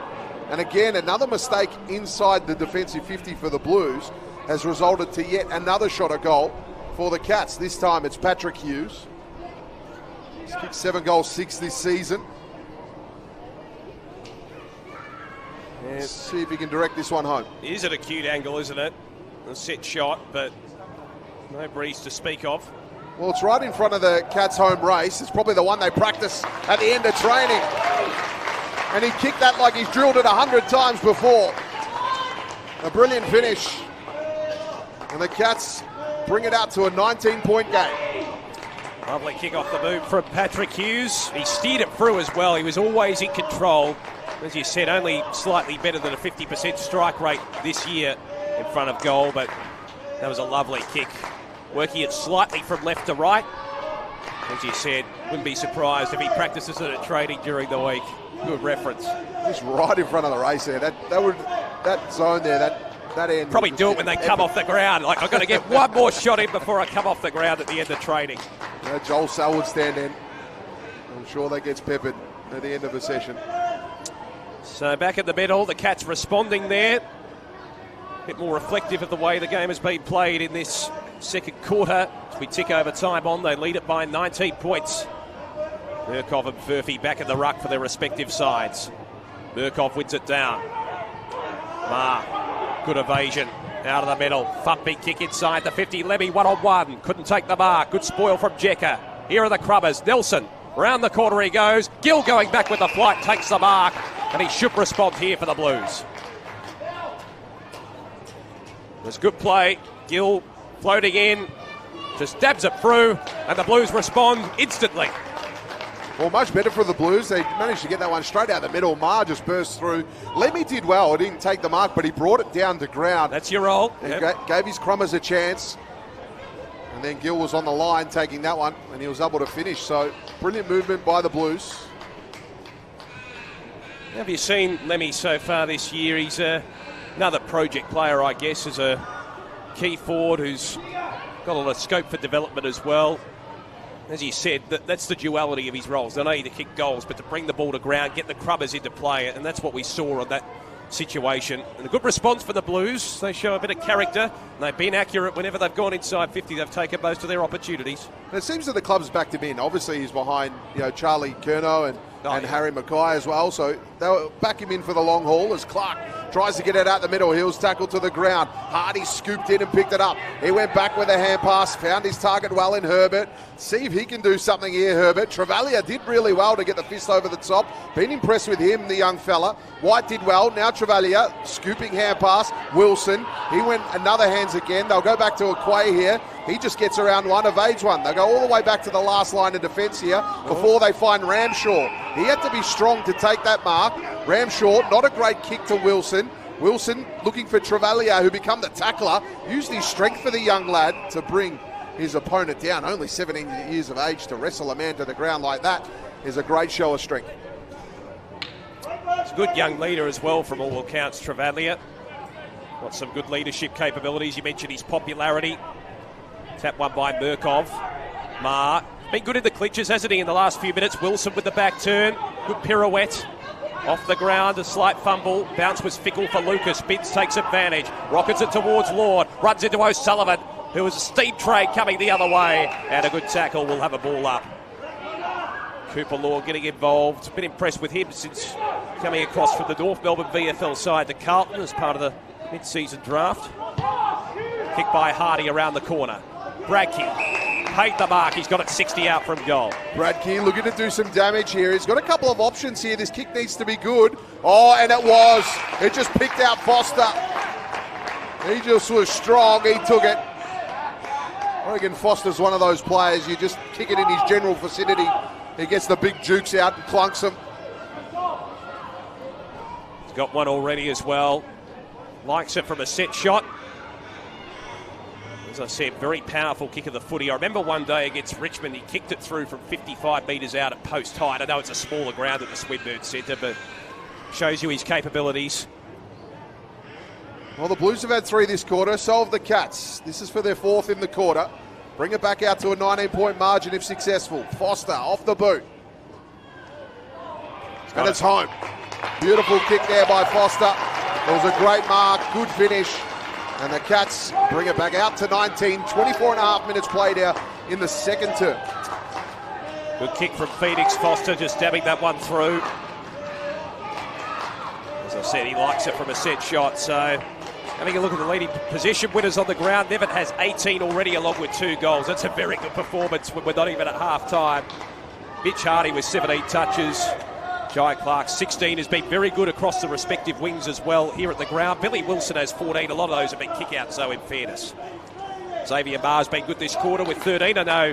And again, another mistake inside the defensive 50 for the Blues has resulted to yet another shot at goal for the Cats. This time it's Patrick Hughes. He's kicked 7 goals, 6 this season. Let's see if he can direct this one home. It is an acute angle, isn't it? A set shot, but no breeze to speak of. Well, it's right in front of the Cats' home race. It's probably the one they practice at the end of training. And he kicked that like he's drilled it 100 times before. A brilliant finish. And the Cats bring it out to a 19-point game. Lovely kick off the boot from Patrick Hughes. He steered it through as well. He was always in control. As you said, only slightly better than a 50% strike rate this year in front of goal, but that was a lovely kick. Working it slightly from left to right. As you said, wouldn't be surprised if he practices it at training during the week. Good reference. Just right in front of the race there. That zone there, that end. Probably do it when they come off the ground. Like, I've got to get one more shot in before I come off the ground at the end of training. Joel Selwood stand in. I'm sure that gets peppered at the end of a session. So back in the middle, the Cats responding there. A bit more reflective of the way the game has been played in this second quarter. As we tick over time on, they lead it by 19 points. Murkov and Furphy back in the ruck for their respective sides. Murkov wins it down. Good evasion out of the middle. Thumping kick inside the 50. Lemmy 1-on-1. Couldn't take the mark. Good spoil from Jecker. Here are the Crubbers. Nelson. Round the corner he goes. Gill going back with the flight. Takes the mark. And he should respond here for the Blues. There's good play. Gill floating in. Just dabs it through. And the Blues respond instantly. Well, much better for the Blues. They managed to get that one straight out the middle. Ma just burst through. Lemmy did well. He didn't take the mark, but he brought it down to ground. That's your role. And gave his Crummers a chance. And then Gill was on the line taking that one, and he was able to finish. So brilliant movement by the Blues. Have you seen Lemmy so far this year? He's another project player, I guess, as a key forward who's got a lot of scope for development as well. As you said, that's the duality of his roles. Not only to kick goals, but to bring the ball to ground, get the crubbers into play, and that's what we saw on that situation. And a good response for the Blues. They show a bit of character, and they've been accurate whenever they've gone inside 50. They've taken most of their opportunities. And it seems that the club's backed him in. Obviously, he's behind Charlie Curnow and Harry Mackay as well. So they'll back him in for the long haul as Clark tries to get it out the middle. Heels tackled to the ground. Hardy scooped in and picked it up. He went back with a hand pass, found his target well in Herbert. See if he can do something here, Herbert. Travaglia did really well to get the fist over the top. Been impressed with him, the young fella. White did well. Now Travaglia, scooping hand pass. Wilson, he went another hands again. They'll go back to Aquay here. He just gets around one, evades one. They'll go all the way back to the last line of defence here before they find Ramshaw. He had to be strong to take that mark. Ramshaw, not a great kick to Wilson. Wilson looking for Travaglia, who become the tackler. Used his strength for the young lad to bring his opponent down. Only 17 years of age to wrestle a man to the ground like that is a great show of strength. He's a good young leader as well from all accounts, Travaglia. Got some good leadership capabilities. You mentioned his popularity. Tap one by Murkov. Marr. Been good in the clinches, hasn't he, in the last few minutes? Wilson with the back turn. Good pirouette. Off the ground, a slight fumble. Bounce was fickle for Lucas. Binns takes advantage. Rockets it towards Lord. Runs into O'Sullivan, who was a steam train coming the other way. And a good tackle. Will have a ball up. Cooper Lord getting involved. Been impressed with him since coming across from the North Melbourne VFL side to Carlton as part of the mid-season draft. Kick by Hardy around the corner. Bradkey paid the mark. He's got it 60 out from goal. Bradkey looking to do some damage here. He's got a couple of options here. This kick needs to be good. Oh, and it was. It just picked out Foster. He just was strong. He took it. I reckon Foster's one of those players. You just kick it in his general vicinity. He gets the big jukes out and clunks them. He's got one already as well. Likes it from a set shot. As I said, very powerful kick of the footy. I remember one day against Richmond, he kicked it through from 55 metres out at post height. I know it's a smaller ground at the Swinburne Centre, but shows you his capabilities. Well, the Blues have had 3 this quarter. So have the Cats. This is for their 4th in the quarter. Bring it back out to a 19-point margin if successful. Foster off the boot. And it's home. Beautiful kick there by Foster. It was a great mark, good finish. And the Cats bring it back out to 19. 24 and a half minutes played out in the second term. Good kick from Phoenix. Foster just dabbing that one through. As I said, he likes it from a set shot. So having a look at the leading position winners on the ground. Nevitt has 18 already along with 2 goals. That's a very good performance when we're not even at half-time. Mitch Hardy with 17 touches. Jai Clark, 16, has been very good across the respective wings as well here at the ground. Billy Wilson has 14. A lot of those have been kick-outs, though, in fairness. Xavier Marr's been good this quarter with 13. I know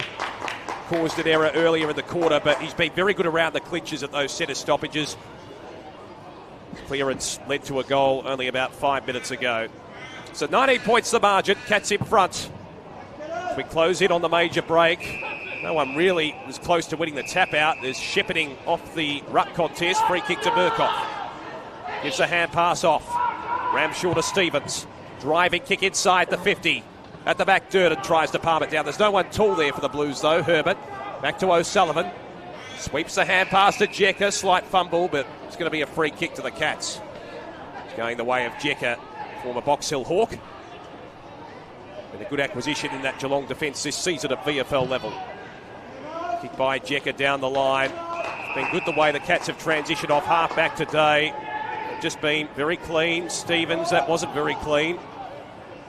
caused an error earlier in the quarter, but he's been very good around the clinches at those centre stoppages. Clearance led to a goal only about 5 minutes ago. So 19 points the margin. Cats in front. We close in on the major break. No one really was close to winning the tap out. There's shepherding off the ruck contest. Free kick to Murkoff. Gives the hand pass off. Ramshaw to Stevens. Driving kick inside the 50. At the back, Durden tries to palm it down. There's no one tall there for the Blues, though. Herbert. Back to O'Sullivan. Sweeps the hand pass to Jekka. Slight fumble, but it's going to be a free kick to the Cats. It's going the way of Jekka, former Box Hill Hawk. And a good acquisition in that Geelong defence this season at VFL level. Kick by Jekka down the line. It's been good the way the Cats have transitioned off half-back today. Just been very clean. Stevens, that wasn't very clean.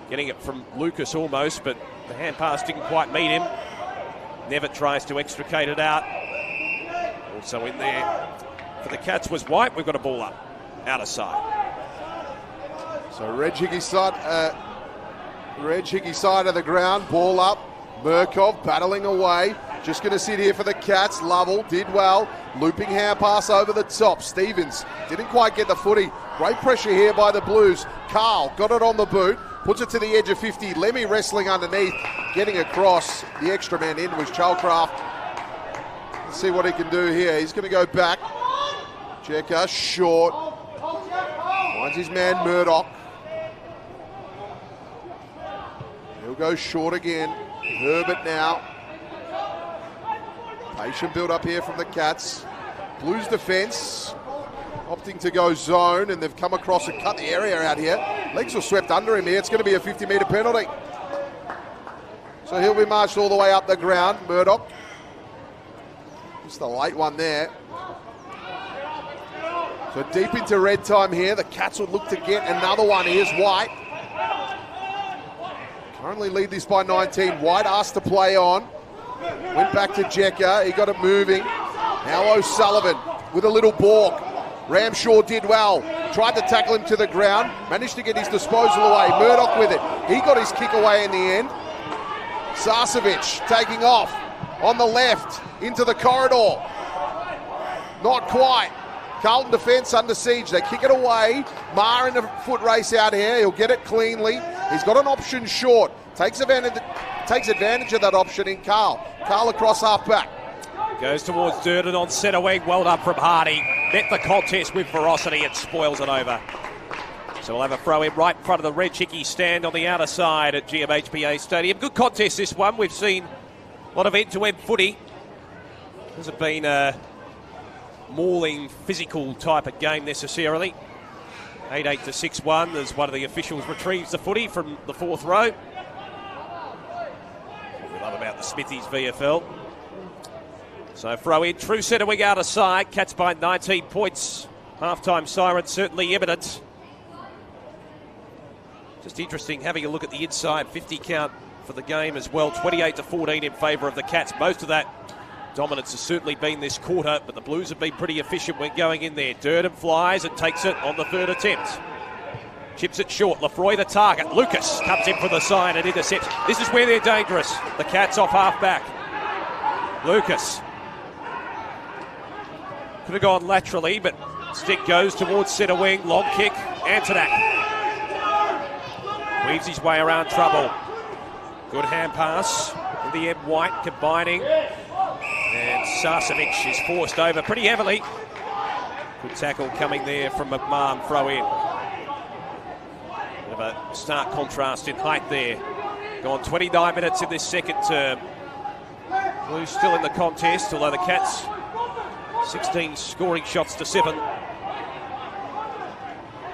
Getting it from Lucas almost, but the hand pass didn't quite meet him. Nevitt tries to extricate it out. Also in there for the Cats was White. We've got a ball up. Out of sight. So Reg Hickey side of the ground. Ball up. Murkov battling away. Just going to sit here for the Cats. Lovell did well. Looping hand pass over the top. Stevens didn't quite get the footy. Great pressure here by the Blues. Carl got it on the boot. Puts it to the edge of 50. Lemmy wrestling underneath. getting across. The extra man in was Chalcraft. Let's see what he can do here. He's going to go back. Checker, short. Finds his man Murdoch. He'll go short again. Herbert now. Patient build up here from the Cats. Blues defence opting to go zone, and they've come across and cut the area out here. Legs were swept under him here. It's going to be a 50-metre penalty. So he'll be marched all the way up the ground. Murdoch. Just a late one there. So deep into red time here. The Cats would look to get another one. Here's White. Currently lead this by 19. White asked to play on. Went back to Jecker. He got it moving. Now O'Sullivan with a little balk. Ramshaw did well. Tried to tackle him to the ground. Managed to get his disposal away. Murdoch with it. He got his kick away in the end. Sarcevic taking off on the left into the corridor. Not quite. Carlton defence under siege. They kick it away. Maher in a foot race out here. He'll get it cleanly. He's got an option short. Takes advantage of that option in Carl. Carl across half back. Goes towards Durden on centre wing. Well done from Hardy. Met the contest with ferocity and spoils it over. So we'll have a throw in right in front of the Red Chickie stand on the outer side at GMHBA Stadium. Good contest this one. We've seen a lot of end-to-end footy. Hasn't been a mauling, physical type of game necessarily. 8-8 to 6-1 as one of the officials retrieves the footy from the fourth row. What we love about the Smithies VFL. So throw in, true centre wing out of side. Cats by 19 points. Half-time siren certainly imminent. Just interesting having a look at the inside 50 count for the game as well. 28 to 14 in favour of the Cats. Most of that dominance has certainly been this quarter, but the Blues have been pretty efficient when going in there. Durden flies and takes it on the third attempt. Chips it short. Lefroy the target. Lucas comes in for the side and intercepts. This is where they're dangerous. The Cats off half back. Lucas. Could have gone laterally, but stick goes towards centre wing. Long kick. Antonak weaves his way around trouble. Good hand pass. In the end, White combining. And Sarcevic is forced over pretty heavily. Good tackle coming there from McMahon. Throw in. Bit of a stark contrast in height there. Gone 29 minutes in this second term. Blues still in the contest, although the Cats 16 scoring shots to 7.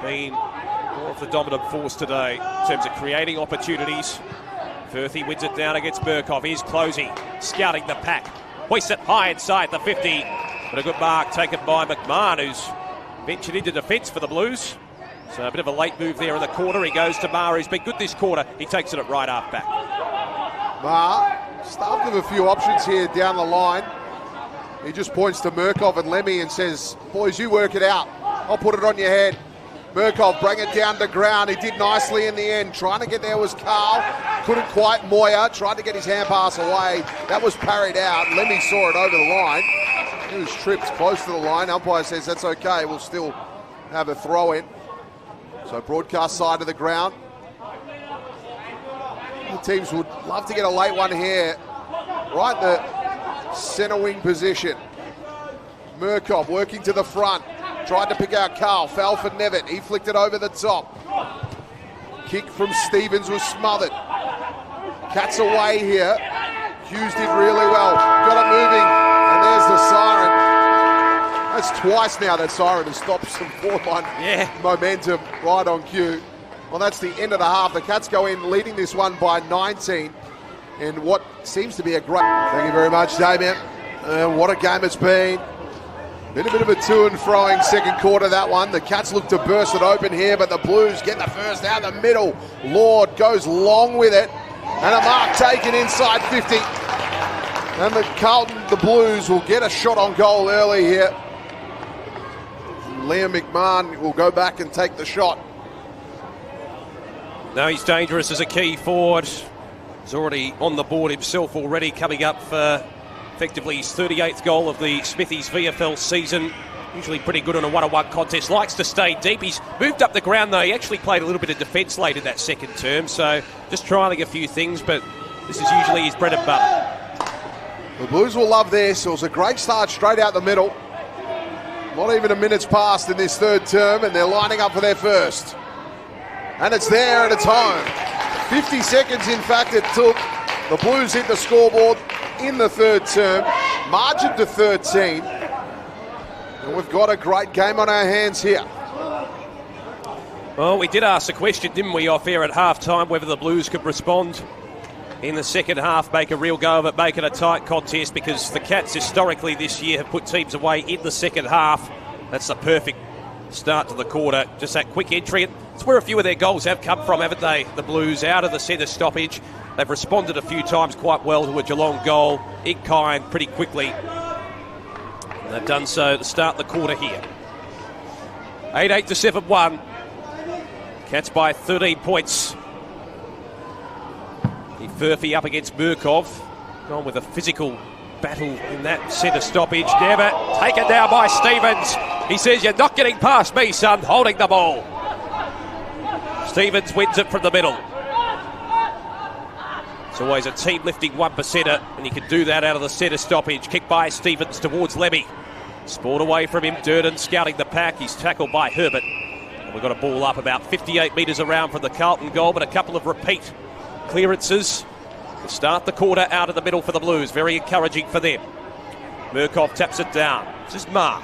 Been more of the dominant force today in terms of creating opportunities. Firthy wins it down against Burkhoff. Here's Closey scouting the pack. Hoists it high inside the 50. But a good mark taken by McMahon, who's ventured into defence for the Blues. So a bit of a late move there in the corner. He goes to Maher, who's been good this quarter. He takes it at right half back. Maher started with a few options here down the line. He just points to Murkov and Lemmy and says, boys, you work it out. I'll put it on your head. Murkov bring it down to ground. He did nicely in the end. Trying to get there was Carl. Couldn't quite. Moyer tried to get his hand pass away. That was parried out. Lemmy saw it over the line. He was tripped close to the line. Umpire says that's okay. We'll still have a throw in. So broadcast side of the ground. The teams would love to get a late one here. Right in the centre wing position. Murkov working to the front. Tried to pick out Carl. Foul for Nevitt. He flicked it over the top. Kick from Stevens was smothered. Cats away here. Hughes did really well. Got it moving. And there's the siren. That's twice now that siren has stopped some forward-line momentum right on cue. Well, that's the end of the half. The Cats go in leading this one by 19 in what seems to be a great... Thank you very much, Damien. What a game it's been. Been a bit of a to and froing second quarter, that one. The Cats look to burst it open here, but the Blues get the first down the middle. Lord goes long with it. And a mark taken inside 50. And the Carlton, the Blues, will get a shot on goal early here. Liam McMahon will go back and take the shot. No, he's dangerous as a key forward. He's already on the board himself already, coming up for effectively his 38th goal of the Smithies VFL season. Usually pretty good on a one-on-one contest. Likes to stay deep. He's moved up the ground though. He actually played a little bit of defence late in that second term. So just trialling a few things, but This is usually his bread and butter. The Blues will love this. It was a great start straight out the middle. Not even a minute's passed in this third term, and they're lining up for their first. And it's there and it's home. 50 seconds, in fact, it took. The Blues hit the scoreboard in the third term. Margin to 13. And we've got a great game on our hands here. Well, we did ask the question, didn't we, off air at half-time, whether the Blues could respond in the second half, make a real go of it, make it a tight contest, because the Cats historically this year have put teams away in the second half. That's the perfect start to the quarter. Just that quick entry. It's where a few of their goals have come from, haven't they? The Blues out of the centre stoppage. They've responded a few times quite well to a Geelong goal in kind pretty quickly. And they've done so to start the quarter here. 8-8 to 7-1. Cats by 13 points. Furphy up against Murkov. Gone with a physical battle in that centre stoppage. Never taken down by Stevens. He says, "You're not getting past me, son," holding the ball. Stevens wins it from the middle. It's always a team lifting 1%er, and you can do that out of the centre stoppage. Kick by Stevens towards Lemmy. Sport away from him. Durden scouting the pack. He's tackled by Herbert. And we've got a ball up about 58 metres around from the Carlton goal, but a couple of repeat clearances to start the quarter out of the middle for the Blues. Very encouraging for them. Murkov taps it down. This is Marr.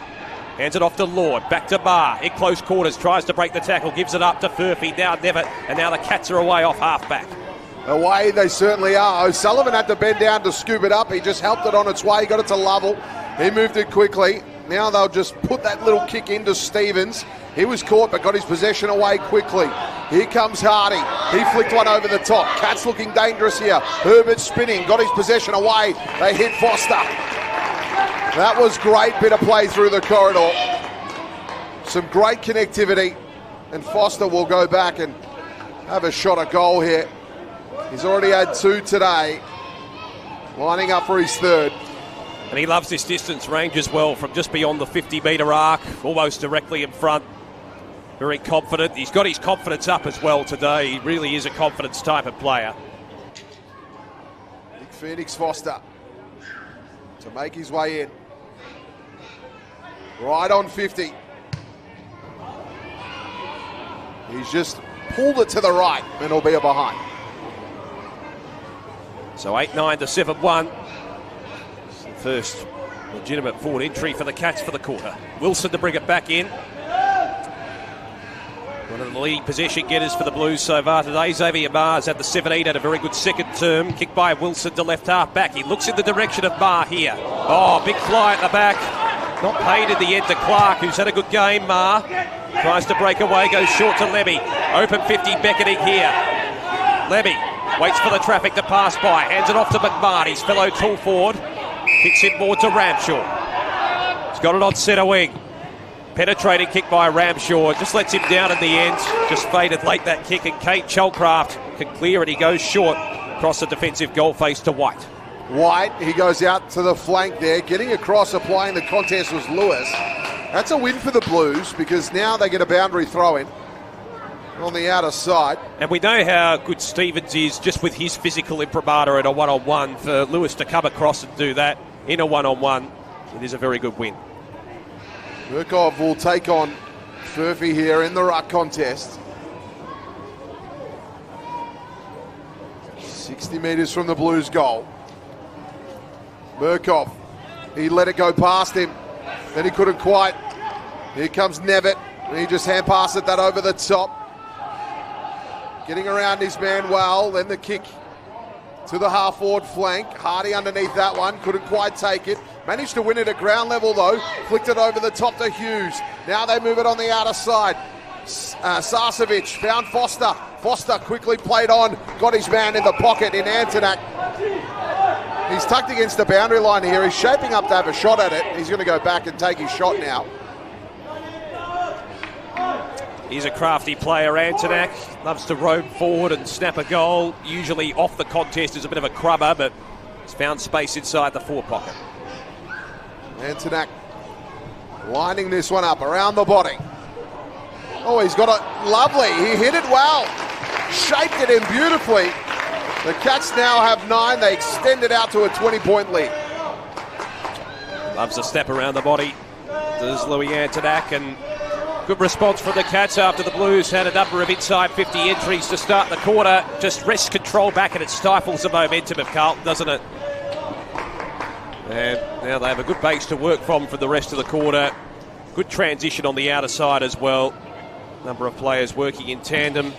Hands it off to Lord. Back to Marr. In close quarters. Tries to break the tackle. Gives it up to Furphy. Now Nevitt. And now the Cats are away off half-back. Away they certainly are. O'Sullivan had to bend down to scoop it up. He just helped it on its way. Got it to Lovell. He moved it quickly. Now they'll just put that little kick into Stevens. He was caught but got his possession away quickly. Here comes Hardy. He flicked one over the top. Cats looking dangerous here. Herbert spinning. Got his possession away. They hit Foster. That was great bit of play through the corridor. Some great connectivity. And Foster will go back and have a shot at goal here. He's already had 2 today. Lining up for his third. And he loves this distance range as well, from just beyond the 50-metre arc, almost directly in front. Very confident. He's got his confidence up as well today. He really is a confidence type of player. Big Phoenix Foster to make his way in. Right on 50. He's just pulled it to the right and it'll be a behind. So 8-9 to 7-1. First legitimate forward entry for the Cats for the quarter. Wilson to bring it back in. One of the leading possession getters for the Blues so far today. Xavier Marr's at the 17, had a very good second term. Kicked by Wilson to left half back. He looks in the direction of Marr here. Oh, big fly at the back. Not paid in the end to Clark, who's had a good game. Marr tries to break away, goes short to Lemmy. Open 50 beckoning here. Lemmy waits for the traffic to pass by. Hands it off to McMahon, his fellow tall forward. Kicks it more to Ramshaw. He's got it on centre wing. Penetrating kick by Ramshaw. Just lets him down in the end. Just faded late that kick, and Kate Chalcraft can clear it. He goes short across the defensive goal face to White. White, he goes out to the flank there. Getting across, applying the contest was Lewis. That's a win for the Blues because now they get a boundary throw in on the outer side. And we know how good Stevens is just with his physical imprimatur in a one-on-one. For Lewis to come across and do that in a one-on-one, it is a very good win. Murkov will take on Furphy here in the ruck contest. 60 metres from the Blues goal. Murkov, he let it go past him, then he couldn't quite. Here comes Nevitt, and he just hand passed it that over the top. Getting around his man well, then the kick to the half-forward flank. Hardy underneath that one, couldn't quite take it. Managed to win it at ground level though, flicked it over the top to Hughes. Now they move it on the outer side. Sarcevic found Foster. Foster quickly played on, got his man in the pocket in Antonak. He's tucked against the boundary line here. He's shaping up to have a shot at it. He's going to go back and take his shot now. He's a crafty player, Antonak. Loves to roam forward and snap a goal. Usually off the contest is a bit of a crubber, but he's found space inside the forward pocket. Antonak lining this one up around the body. Oh, he's got it lovely. He hit it well. Shaped it in beautifully. The Cats now have 9. They extend it out to a 20-point lead. Loves a step around the body. Does Louis Antonak, and good response from the Cats after the Blues had a number of inside 50 entries to start the quarter. Just wrest control back and it stifles the momentum of Carlton, doesn't it? And now they have a good base to work from for the rest of the quarter. Good transition on the outer side as well. Number of players working in tandem.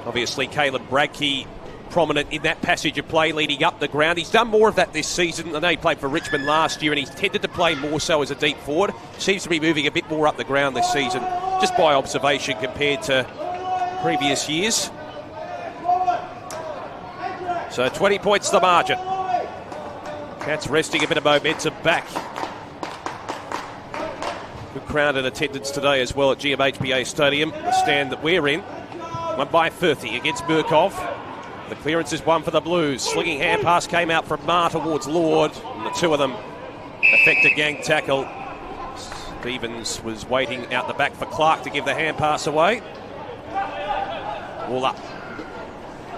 Obviously, Caleb Bradkey prominent in that passage of play leading up the ground. He's done more of that this season. I know he played for Richmond last year and he's tended to play more so as a deep forward. Seems to be moving a bit more up the ground this season, just by observation compared to previous years. So 20 points the margin. Cats resting a bit of momentum back. Good crowd in attendance today as well at GMHBA Stadium, the stand that we're in. Won by Firthy against Murkov. The clearance is one for the Blues. Slinging hand pass came out from Marr towards Lord. And the two of them effect a gang tackle. Stevens was waiting out the back for Clark to give the hand pass away. All up.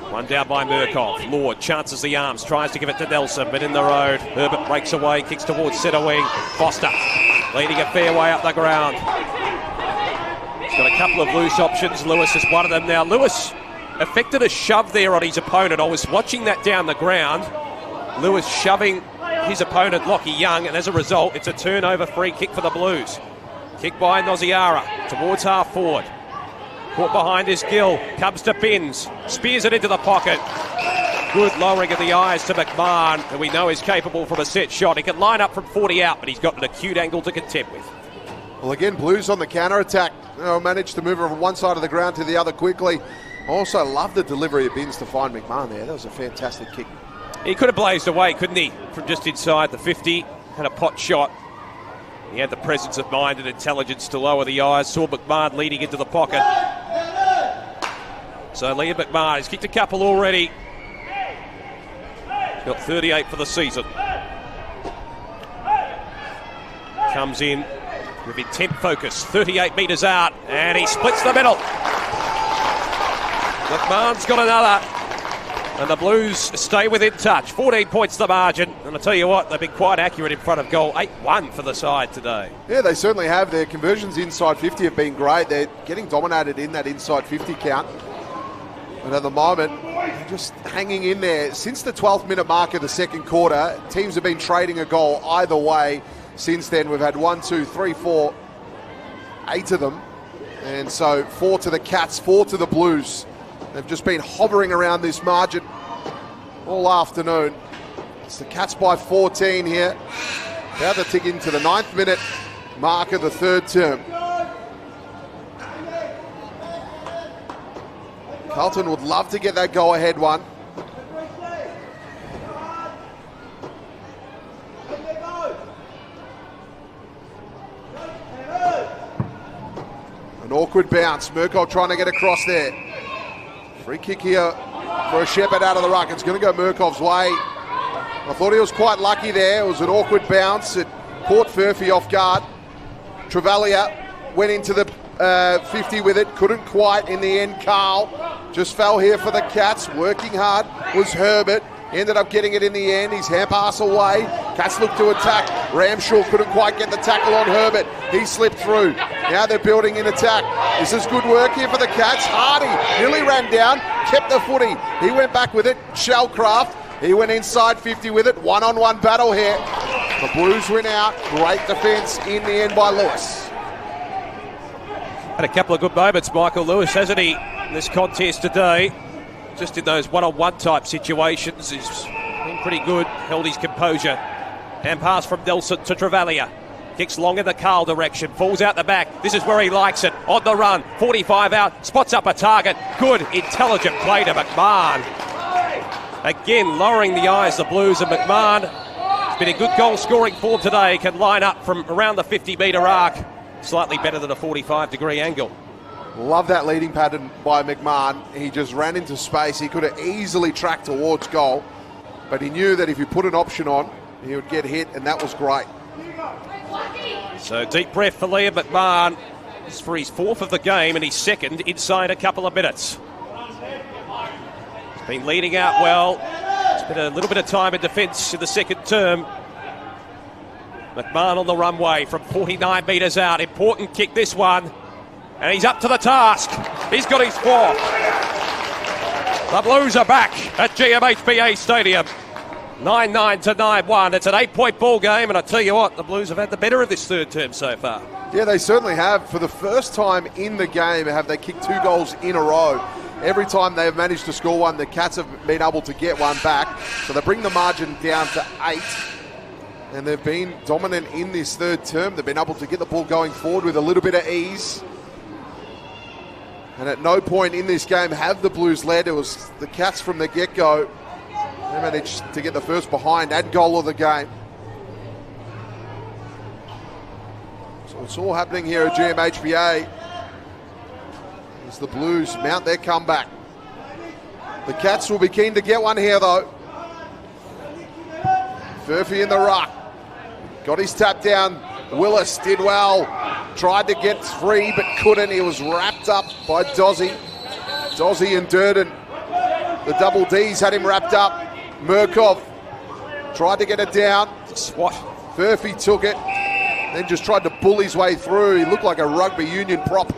One down by Murkov. Lord chances the arms, tries to give it to Nelson, but in the road. Herbert breaks away, kicks towards centre wing. Foster leading a fair way up the ground. He's got a couple of loose options. Lewis is one of them now. Lewis effected a shove there on his opponent. I was watching that down the ground. Lewis shoving his opponent, Lockie Young, and as a result, it's a turnover free kick for the Blues. Kick by Noziara towards half forward. Caught behind his Gill. Comes to Binns. Spears it into the pocket. Good lowering of the eyes to McMahon, who we know is capable from a set shot. He can line up from 40 out, but he's got an acute angle to contend with. Well, again, Blues on the counter-attack. Managed to move it from one side of the ground to the other quickly. Also love the delivery of Binns to find McMahon there. That was a fantastic kick. He could have blazed away, couldn't he? From just inside the 50. Had a pot shot. He had the presence of mind and intelligence to lower the eyes. Saw McMahon leading into the pocket. So Liam McMahon has kicked a couple already. He's got 38 for the season. Comes in with intent focus. 38 metres out. And he splits the middle. McMahon's got another. And the Blues stay within touch. 14 points the margin. And I tell you what, they've been quite accurate in front of goal. 8-1 for the side today. Yeah, they certainly have. Their conversions inside 50 have been great. They're getting dominated in that inside 50 count. But at the moment, they're just hanging in there. Since the 12th minute mark of the second quarter, teams have been trading a goal either way. Since then, we've had 1, 2, 3, 4, 8 of them. And so 4 to the Cats, 4 to the Blues. They've just been hovering around this margin all afternoon. It's the Cats by 14 here. About to tick into the 9th minute mark of the third term. Carlton would love to get that go-ahead one. An awkward bounce. Murkov trying to get across there. Free kick here for a Shepherd out of the ruck. It's going to go Murkov's way. I thought he was quite lucky there. It was an awkward bounce. It caught Furphy off guard. Travalia went into the 50 with it. Couldn't quite in the end. Carl just fell here for the Cats. Working hard was Herbert. Ended up getting it in the end. His hand pass away. Cats looked to attack. Ramshaw couldn't quite get the tackle on Herbert. He slipped through. Now they're building in attack. This is good work here for the Cats. Hardy nearly ran down. Kept the footy. He went back with it. Shellcraft. He went inside 50 with it. One-on-one battle here. The Blues win out. Great defence in the end by Lewis. Had a couple of good moments, Michael Lewis, hasn't he, in this contest today? Just in those one-on-one type situations, he's been pretty good, held his composure. And pass from Nelson to Travalia. Kicks long in the Carl direction, falls out the back. This is where he likes it. On the run, 45 out, spots up a target. Good, intelligent play to McMahon. Again, lowering the eyes, the Blues, and McMahon. It's been in good goal-scoring form today. Can line up from around the 50-metre arc. Slightly better than a 45-degree angle. Love that leading pattern by McMahon. He just ran into space. He could have easily tracked towards goal, but he knew that if he put an option on, he would get hit, and that was great. So deep breath for Liam McMahon. This is for his 4th of the game and his 2nd inside a couple of minutes. Been leading out well. It's been a little bit of time in defence in the second term. McMahon on the runway from 49 metres out. Important kick, this one. And he's up to the task. He's got his fourth. The Blues are back at GMHBA Stadium. 9-9 to 9-1. It's an 8-point ball game, and I tell you what, the Blues have had the better of this third term so far. Yeah, they certainly have. For the first time in the game, have they kicked 2 goals in a row. Every time they've managed to score one, the Cats have been able to get one back. So they bring the margin down to 8. And they've been dominant in this third term. They've been able to get the ball going forward with a little bit of ease. And at no point in this game have the Blues led. It was the Cats from the get-go. They managed to get the first behind and goal of the game. So it's all happening here at GMHBA as the Blues mount their comeback. The Cats will be keen to get one here, though. Furphy in the ruck. Got his tap down. Willis did well. Tried to get free, but couldn't. He was wrapped up by Dozzy. Dozzy and Durden. The double Ds had him wrapped up. Murkoff tried to get it down. Swat. Furphy took it. Then just tried to bull his way through. He looked like a rugby union prop.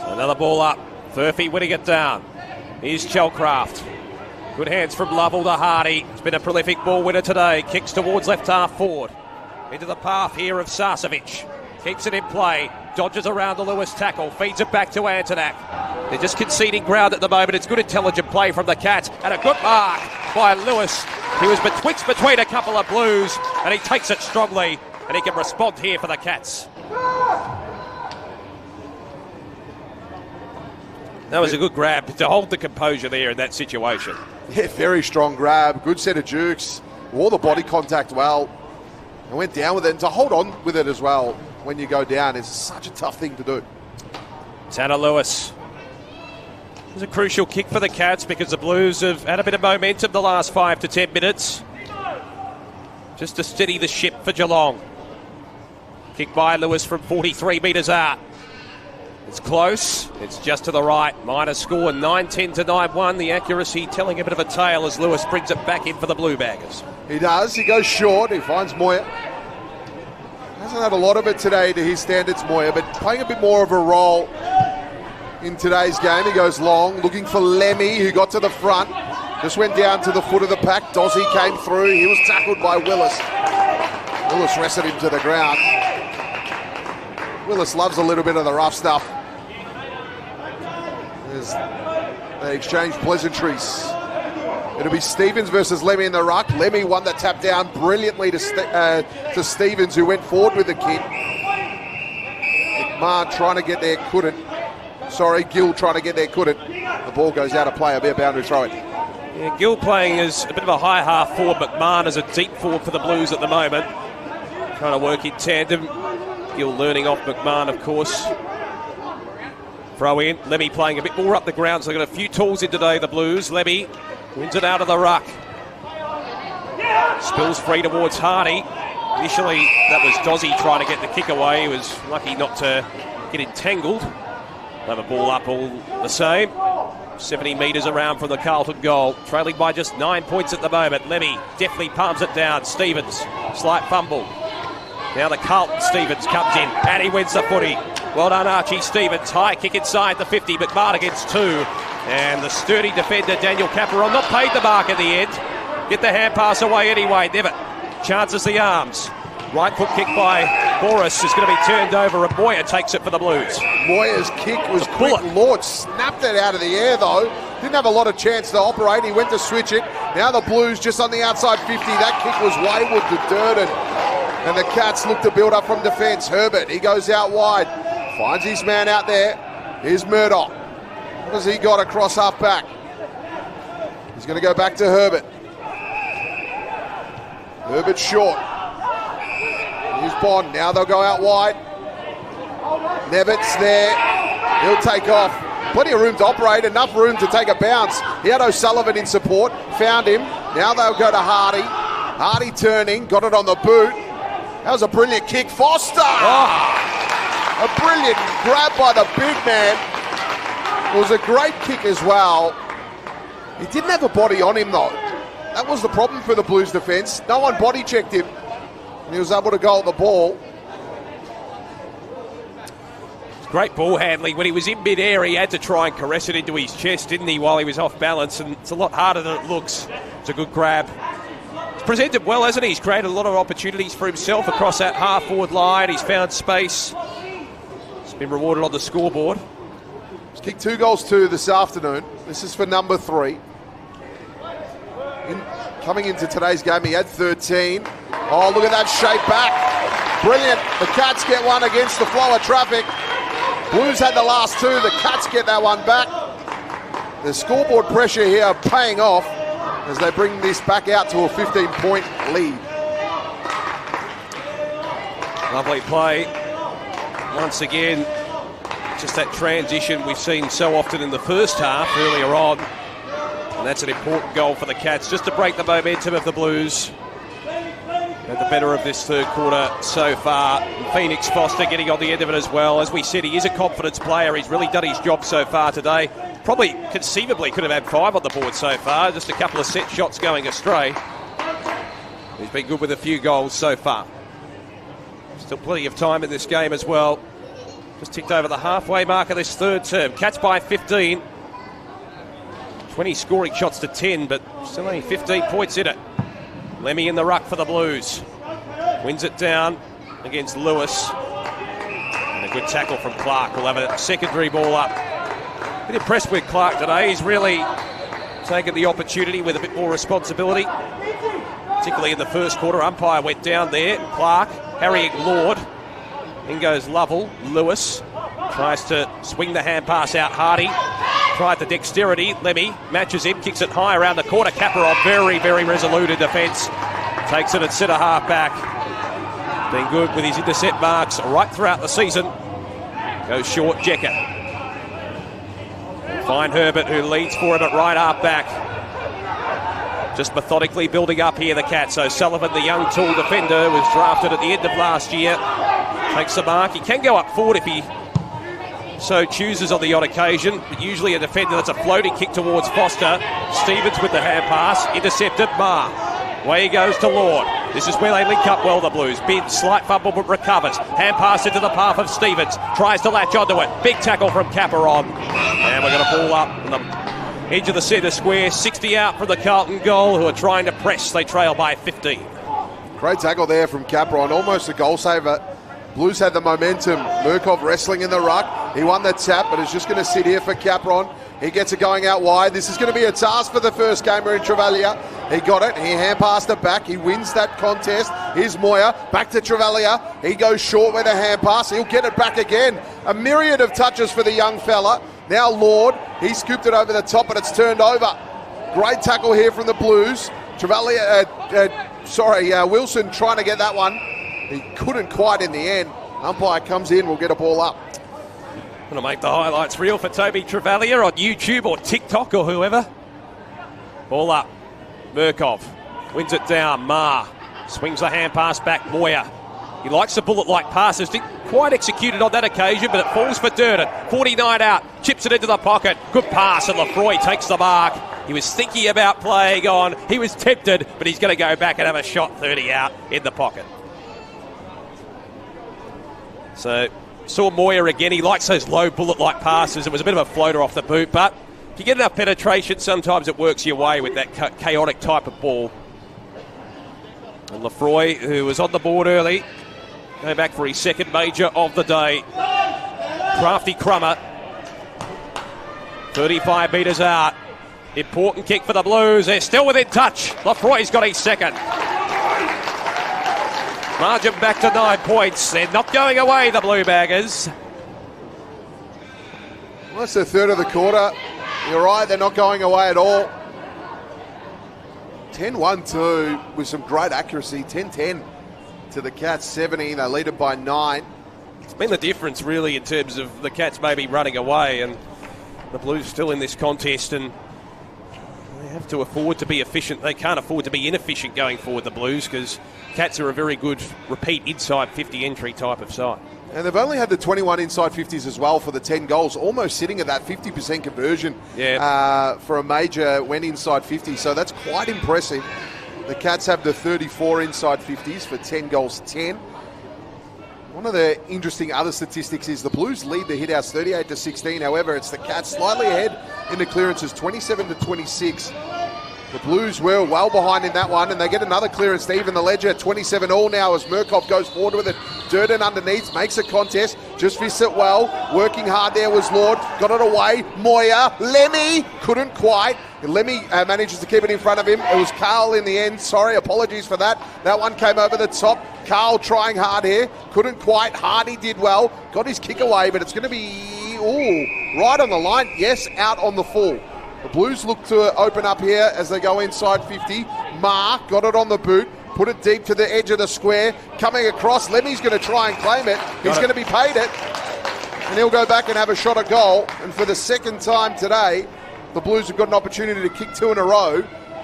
Another ball up. Furphy winning it down. Here's Chelcraft. Good hands from Lovell to Hardy. It's been a prolific ball winner today. Kicks towards left half forward. Into the path here of Sarcevic. Keeps it in play. Dodges around the Lewis tackle. Feeds it back to Antonak. They're just conceding ground at the moment. It's good intelligent play from the Cats. And a good mark by Lewis. He was between a couple of Blues. And he takes it strongly. And he can respond here for the Cats. That was a good grab to hold the composure there in that situation. Yeah, very strong grab. Good set of jukes. Wore the body contact well. And went down with it. And to hold on with it as well when you go down is such a tough thing to do. Tanner Lewis. It was a crucial kick for the Cats because the Blues have had a bit of momentum the last 5 to 10 minutes. Just to steady the ship for Geelong. Kick by Lewis from 43 metres out. It's close. It's just to the right. Minor score 9-10 to 9-1. The accuracy telling a bit of a tale as Lewis brings it back in for the Blue Baggers. He does. He goes short. He finds Moyer. Hasn't had a lot of it today to his standards, Moyer, but playing a bit more of a role in today's game. He goes long, looking for Lemmy, who got to the front. Just went down to the foot of the pack. Dozzy came through. He was tackled by Willis. Willis wrestled him to the ground. Willis loves a little bit of the rough stuff. They exchange pleasantries. It'll be Stevens versus Lemmy in the ruck. Lemmy won the tap down brilliantly to Stevens, who went forward with the kick. McMahon trying to get there, couldn't. Sorry, Gill trying to get there, couldn't. The ball goes out of play. It'll be a boundary throw in. Yeah, Gill playing as a bit of a high half forward. McMahon as a deep forward for the Blues at the moment. Trying to work in tandem. Gill learning off McMahon, of course. Throw in. Lemmy playing a bit more up the ground, so they've got a few tools in today, the Blues. Lemmy wins it out of the ruck. Spills free towards Hardy. Initially, that was Dozzy trying to get the kick away. He was lucky not to get entangled. Have a ball up all the same. 70 metres around from the Carlton goal. Trailing by just 9 points at the moment. Lemmy definitely palms it down. Stevens, slight fumble. Now the Carlton Stevens comes in and he wins the footy. Well done, Archie Stevens. High kick inside the 50. McMahon against 2. And the sturdy defender, Daniel Caperon, not paid the mark at the end. Get the hand pass away anyway. Never chances the arms. Right foot kick by Boris is going to be turned over, and Moyer takes it for the Blues. Moyer's kick was quick. Lord snapped it out of the air, though. Didn't have a lot of chance to operate. He went to switch it. Now the Blues just on the outside 50. That kick was wayward to Durden. And the Cats look to build up from defence. Herbert, he goes out wide. Finds his man out there. Here's Murdoch. What has he got across half back? He's going to go back to Herbert. Herbert short. Here's Bond. Now they'll go out wide. Nevitt's there. He'll take off. Plenty of room to operate. Enough room to take a bounce. He had O'Sullivan in support. Found him. Now they'll go to Hardy. Hardy turning. Got it on the boot. That was a brilliant kick. Foster! Oh. A brilliant grab by the big man. It was a great kick as well. He didn't have a body on him, though. That was the problem for the Blues defence. No one body checked him, and he was able to go at the ball. Great ball handling. When he was in mid-air, he had to try and caress it into his chest, didn't he, while he was off balance, and it's a lot harder than it looks. It's a good grab. He's presented well, hasn't he? He's created a lot of opportunities for himself across that half-forward line. He's found space. He's been rewarded on the scoreboard. He's kicked 2 goals too this afternoon. This is for number 3. Coming into today's game, he had 13. Oh, look at that shape back. Brilliant. The Cats get one against the flow of traffic. Blues had the last 2. The Cats get that one back. The scoreboard pressure here paying off as they bring this back out to a 15-point lead. Lovely play. Once again, just that transition we've seen so often in the first half earlier on. And that's an important goal for the Cats, just to break the momentum of the Blues. At the better of this third quarter so far. Phoenix Foster getting on the end of it as well. As we said, he is a confidence player. He's really done his job so far today. Probably conceivably could have had 5 on the board so far. Just a couple of set shots going astray. He's been good with a few goals so far. Still plenty of time in this game as well. Just ticked over the halfway mark of this third term. Cats by 15. 20 scoring shots to 10, but still only 15 points in it. Lemmy in the ruck for the Blues. Wins it down against Lewis. And a good tackle from Clark. We'll have a secondary ball up. Been impressed with Clark today. He's really taken the opportunity with a bit more responsibility. Particularly in the first quarter. Umpire went down there. Clark harrying Lord. In goes Lovell. Lewis tries to swing the hand pass out. Hardy tried the dexterity. Lemmy matches him, kicks it high around the corner. Kaparov very, very resolute in defence. Takes it at centre half back. Been good with his intercept marks right throughout the season. Goes short, Jecker. Find Herbert, who leads for him at right half back. Just methodically building up here, the Cats. So Sullivan, the young tall defender, was drafted at the end of last year. Takes the mark. He can go up forward if he so chooses on the odd occasion, but usually a defender that's a floating kick towards Foster. Stevens with the hand pass, intercepted. Marr. Way he goes to Lord. This is where they link up well, the Blues. Bid, slight fumble, but recovers. Hand pass into the path of Stevens. Tries to latch onto it. Big tackle from Kaparov. And we're going to ball up on the edge of the centre square. 60 out from the Carlton goal, who are trying to press. They trail by 15. Great tackle there from Kaparov. Almost a goal saver. Blues had the momentum. Murkov wrestling in the ruck. He won the tap, but it's just going to sit here for Capron. He gets it going out wide. This is going to be a task for the first gamer in Travalia. He got it. He hand passed it back. He wins that contest. Here's Moyer. Back to Travalia. He goes short with a hand pass. He'll get it back again. A myriad of touches for the young fella. Now Lord. He scooped it over the top, but it's turned over. Great tackle here from the Blues. Travalia, Wilson trying to get that one. He couldn't quite in the end. Umpire comes in, we'll get a ball up. Going to make the highlights real for Toby Travalia on YouTube or TikTok or whoever. Ball up. Murkov wins it down. Marr swings the hand pass back. Moyer. He likes the bullet-like passes. Didn't quite execute it on that occasion, but it falls for Durden. 49 out. Chips it into the pocket. Good pass, and Lafroy takes the mark. He was thinking about playing on. He was tempted, but he's going to go back and have a shot 30 out in the pocket. So, saw Moyer again. He likes those low bullet-like passes. It was a bit of a floater off the boot, but if you get enough penetration, sometimes it works your way with that chaotic type of ball. And Lafroy, who was on the board early, going back for his second major of the day. Crafty Crummer. 35 metres out. Important kick for the Blues. They're still within touch. Lafroy's got his second. Margin back to 9 points. They're not going away, the Blue Baggers. Well, that's the third of the quarter. You're right, they're not going away at all. 10-1-2 with some great accuracy. 10-10 to the Cats, 17. They lead it by 9. It's been the difference, really, in terms of the Cats maybe running away and the Blues still in this contest, and they have to afford to be efficient. They can't afford to be inefficient going forward, the Blues, because Cats are a very good repeat inside 50 entry type of side. And they've only had the 21 inside 50s as well for the 10 goals, almost sitting at that 50% conversion for a major when inside 50. So that's quite impressive. The Cats have the 34 inside 50s for 10 goals, 10. One of the interesting other statistics is the Blues lead the Hithouse 38-16. However, it's the Cats slightly ahead in the clearances, 27-26. The Blues were well behind in that one, and they get another clearance to even the ledger. 27-all now as Murkoff goes forward with it. Durden underneath, makes a contest, just fists it well. Working hard there was Lord, got it away. Moya, Lemmy, couldn't quite. Lemmy manages to keep it in front of him. It was Carl in the end. Sorry, apologies for that. That one came over the top. Carl trying hard here, couldn't quite. Hardy did well, got his kick away, but it's going to be, right on the line. Yes, out on the full. The Blues look to open up here as they go inside 50. Mark got it on the boot, put it deep to the edge of the square, coming across. Lemmy's going to try and claim it. He's going to be paid it, and he'll go back and have a shot at goal. And for the second time today, the Blues have got an opportunity to kick 2 in a row.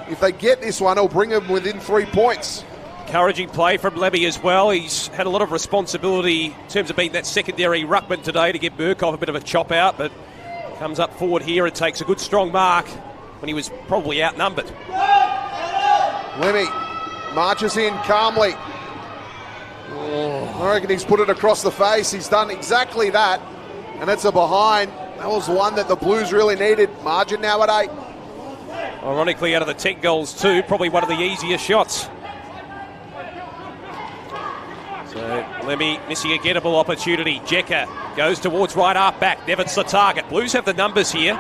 If they get this one, it'll bring them within 3 points. Encouraging play from Lemmy as well. He's had a lot of responsibility in terms of being that secondary ruckman today to give Murkoff a bit of a chop out, but comes up forward here and takes a good strong mark when he was probably outnumbered. Lemmy marches in calmly. I reckon he's put it across the face. He's done exactly that, and it's a behind. That was one that the Blues really needed. Margin now at 8. Ironically, out of the 10 goals too, probably one of the easier shots. So Lemmy missing a gettable opportunity. Jecker goes towards right half back. Nevin's the target. Blues have the numbers here.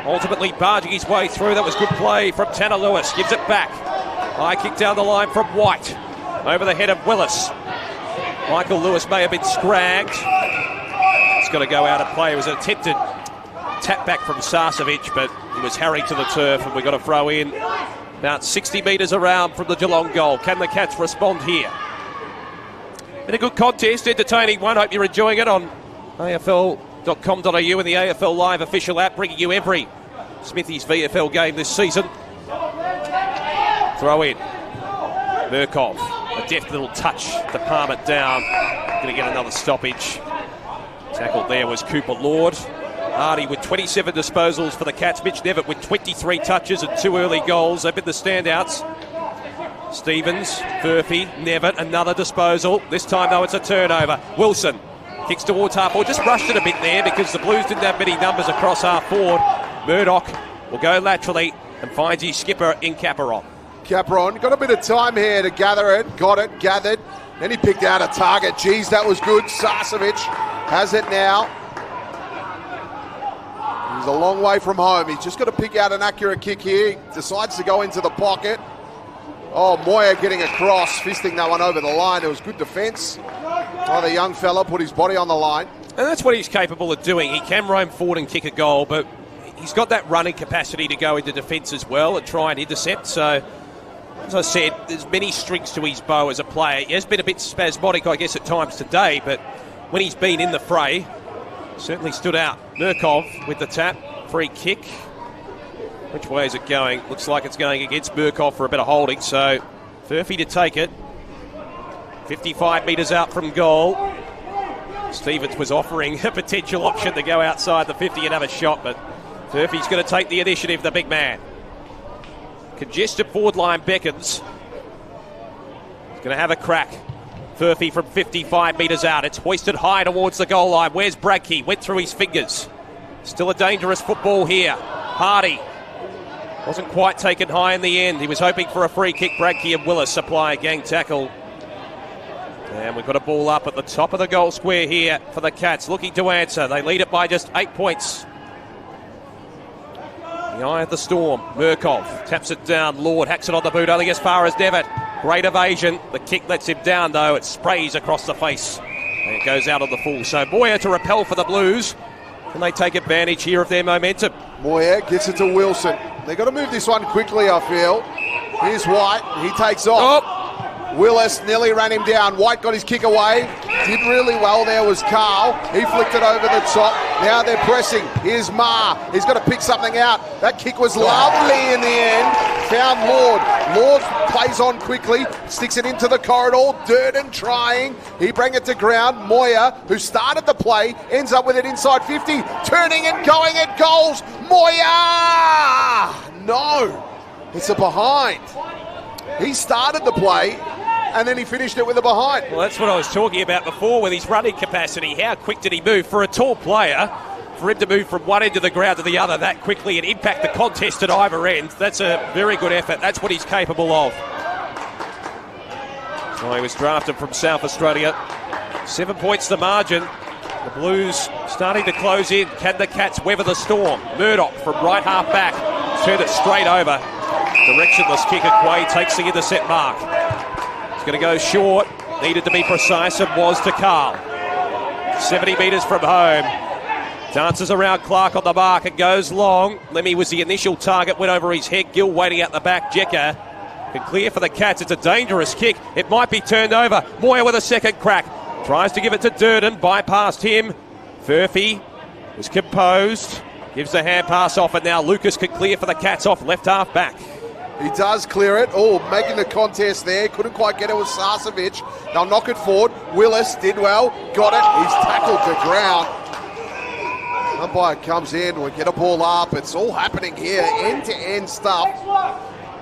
Ultimately barging his way through. That was good play from Tanner Lewis. Gives it back. High kick down the line from White. Over the head of Willis. Michael Lewis may have been scragged. It's got to go out of play. It was an attempted tap back from Sarcevic, but he was harried to the turf, and we've got to throw in about 60 metres around from the Geelong goal. Can the Cats respond here? Been a good contest, entertaining one. Hope you're enjoying it on AFL.com.au and the AFL Live official app, bringing you every Smithy's VFL game this season. Throw in. Murkoff, a deft little touch to palm it down. Going to get another stoppage. Tackled there was Cooper Lord. Hardy with 27 disposals for the Cats. Mitch Nevitt with 23 touches and 2 early goals. They've been the standouts. Stevens, Furphy, Nevitt, another disposal. This time, though, it's a turnover. Wilson kicks towards half forward. Just rushed it a bit there because the Blues didn't have many numbers across half forward. Murdoch will go laterally and finds his skipper in Caperon. Caperon got a bit of time here to gather it. Got it, gathered. Then he picked out a target. Geez, that was good. Sarcevic has it now. He's a long way from home. He's just got to pick out an accurate kick here. He decides to go into the pocket. Oh, Moya getting across, fisting that one over the line. It was good defence. Oh, the young fella put his body on the line. And that's what he's capable of doing. He can roam forward and kick a goal, but he's got that running capacity to go into defence as well and try and intercept. So, as I said, there's many strings to his bow as a player. He has been a bit spasmodic, I guess, at times today, but when he's been in the fray, certainly stood out. Murkoff with the tap, free kick. Which way is it going? Looks like it's going against Murkoff for a bit of holding, so Furphy to take it. 55 metres out from goal. Stevens was offering a potential option to go outside the 50 and have a shot, but Furphy's going to take the initiative, the big man. Congested forward line beckons. He's going to have a crack. Furphy from 55 metres out. It's hoisted high towards the goal line. Where's Bradkey? Went through his fingers. Still a dangerous football here. Hardy wasn't quite taken high in the end. He was hoping for a free kick. Bradkey and Willis supply a gang tackle. And we've got a ball up at the top of the goal square here for the Cats, looking to answer. They lead it by just 8 points. The eye of the storm. Murkoff taps it down. Lord hacks it on the boot, only as far as Nevitt. Great evasion. The kick lets him down, though. It sprays across the face. And it goes out on the full. So Moya to repel for the Blues. Can they take advantage here of their momentum? Moya gets it to Wilson. They've got to move this one quickly, I feel. Here's White. He takes off. Willis nearly ran him down. White got his kick away. Did really well there was Carl. He flicked it over the top. Now they're pressing. Here's Ma. He's got to pick something out. That kick was lovely in the end. Found Lord. Lord plays on quickly. Sticks it into the corridor. Durden trying. He bring it to ground. Moya, who started the play, ends up with it inside 50. Turning and going at goals. Moya! No. It's a behind. He started the play, and then he finished it with a behind. Well, that's what I was talking about before with his running capacity. How quick did he move? For a tall player, for him to move from one end of the ground to the other that quickly and impact the contest at either end, that's a very good effort. That's what he's capable of. So he was drafted from South Australia. 7 points the margin. The Blues starting to close in. Can the Cats weather the storm? Murdoch from right half back. Turned it straight over. Directionless kick at Quay takes the intercept mark. It's going to go short. Needed to be precise and was to Carl. 70 metres from home. Dances around Clark on the mark and goes long. Lemmy was the initial target, went over his head. Gill waiting at the back. Jekka can clear for the Cats. It's a dangerous kick. It might be turned over. Moya with a second crack. Tries to give it to Durden. Bypassed him. Furphy was composed. Gives the hand pass off, and now Lucas can clear for the Cats off left half back. He does clear it. Oh, making the contest there. Couldn't quite get it with Sarcevic. They'll knock it forward. Willis did well. Got it. He's tackled to ground. Umpire comes in. We get a ball up. It's all happening here. End-to-end stuff.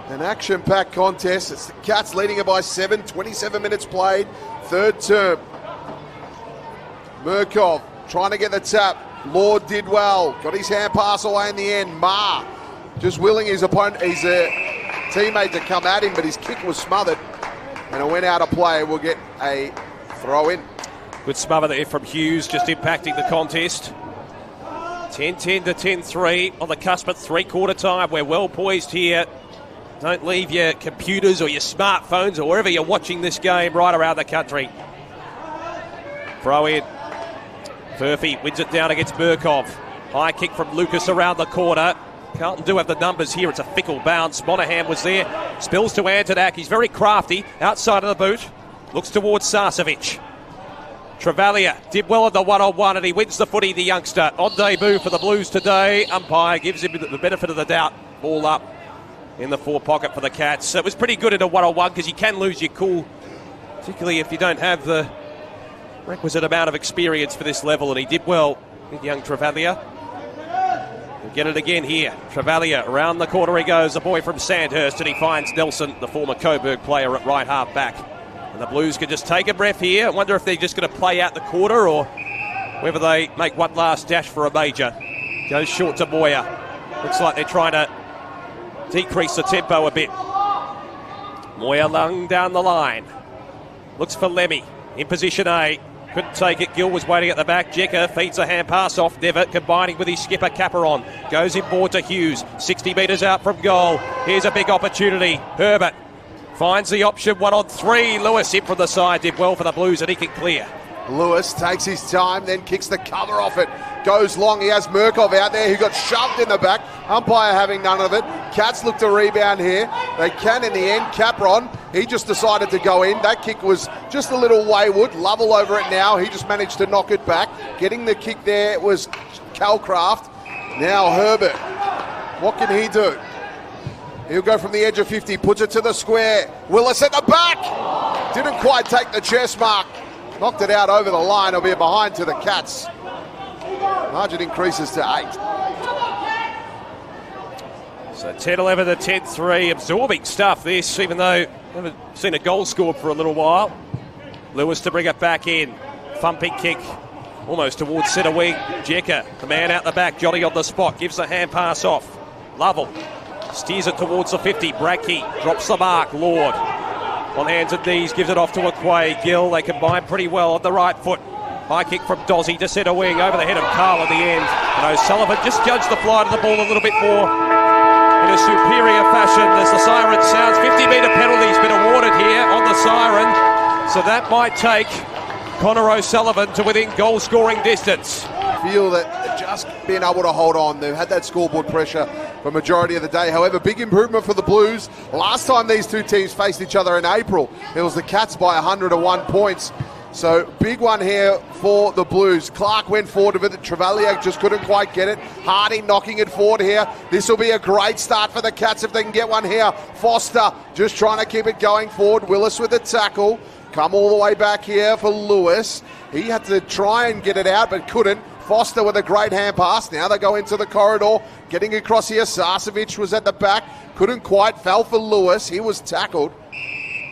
An action-packed contest. It's the Cats leading it by 7. 27 minutes played. Third term. Murkov trying to get the tap. Lord did well. Got his hand pass away in the end. Ma just willing his opponent, his teammate to come at him, but his kick was smothered and it went out of play. We'll get a throw in. Good smother there from Hughes, just impacting the contest. 10-10 to 10-3 on the cusp at three-quarter time. We're well poised here. Don't leave your computers or your smartphones or wherever you're watching this game right around the country. Throw in. Furphy wins it down against Murkov. High kick from Lucas around the corner. Carlton do have the numbers here. It's a fickle bounce. Monahan was there. Spills to Antonak. He's very crafty. Outside of the boot. Looks towards Sarcevic. Travalia did well in the one-on-one and he wins the footy, the youngster. On debut for the Blues today. Umpire gives him the benefit of the doubt. Ball up in the fore pocket for the Cats. So it was pretty good in a one-on-one because you can lose your cool, particularly if you don't have the requisite amount of experience for this level, and he did well with young Travalia. We'll get it again here. Travalia around the corner he goes, the boy from Sandhurst, and he finds Nelson, the former Coburg player, at right half back. And the Blues can just take a breath here. I wonder if they're just going to play out the quarter or whether they make one last dash for a major. Goes short to Moya. Looks like they're trying to decrease the tempo a bit. Moya lung down the line. Looks for Lemmy in position A. Couldn't take it. Gill was waiting at the back. Jekka feeds a hand pass off. Never combining with his skipper Caperon. Goes inboard to Hughes. 60 metres out from goal. Here's a big opportunity. Herbert finds the option. 1-on-3. Lewis in from the side. Did well for the Blues and he can clear. Lewis takes his time, then kicks the cover off it. Goes long. He has Murkov out there who got shoved in the back. Umpire having none of it. Cats look to rebound here. They can in the end. Capron, he just decided to go in. That kick was just a little wayward. Lovell over it now. He just managed to knock it back. Getting the kick there was Calcraft. Now Herbert. What can he do? He'll go from the edge of 50. Puts it to the square. Willis at the back. Didn't quite take the chest mark. Knocked it out over the line. It'll be a behind to the Cats. Margin increases to 8. So 10-11 to 10-3. Absorbing stuff this, even though I haven't seen a goal scored for a little while. Lewis to bring it back in. Thumping kick almost towards centre wing. Jekka, the man out the back. Johnny on the spot. Gives the hand pass off. Lovell steers it towards the 50. Brackey drops the mark. Lord on hands and knees, gives it off to Quay. Gill, they combine pretty well on the right foot. High kick from Dozzy to centre wing, over the head of Carl at the end. And O'Sullivan just judged the flight of the ball a little bit more in a superior fashion as the siren sounds. 50-metre penalty's been awarded here on the siren. So that might take Connor O'Sullivan to within goal-scoring distance. Feel that just being able to hold on. They've had that scoreboard pressure. for majority of the day. However, big improvement for the Blues. Last time these two teams faced each other in April, it was the Cats by 101 points. So big one here for the Blues. Clark went forward with it. Travalia just couldn't quite get it. Hardy knocking it forward here. This will be a great start for the Cats if they can get one here. Foster just trying to keep it going forward. Willis with the tackle. Come all the way back here for Lewis. He had to try and get it out but couldn't. Foster with a great hand pass. Now they go into the corridor. Getting across here. Sarcevic was at the back. Couldn't quite. Fell for Lewis. He was tackled.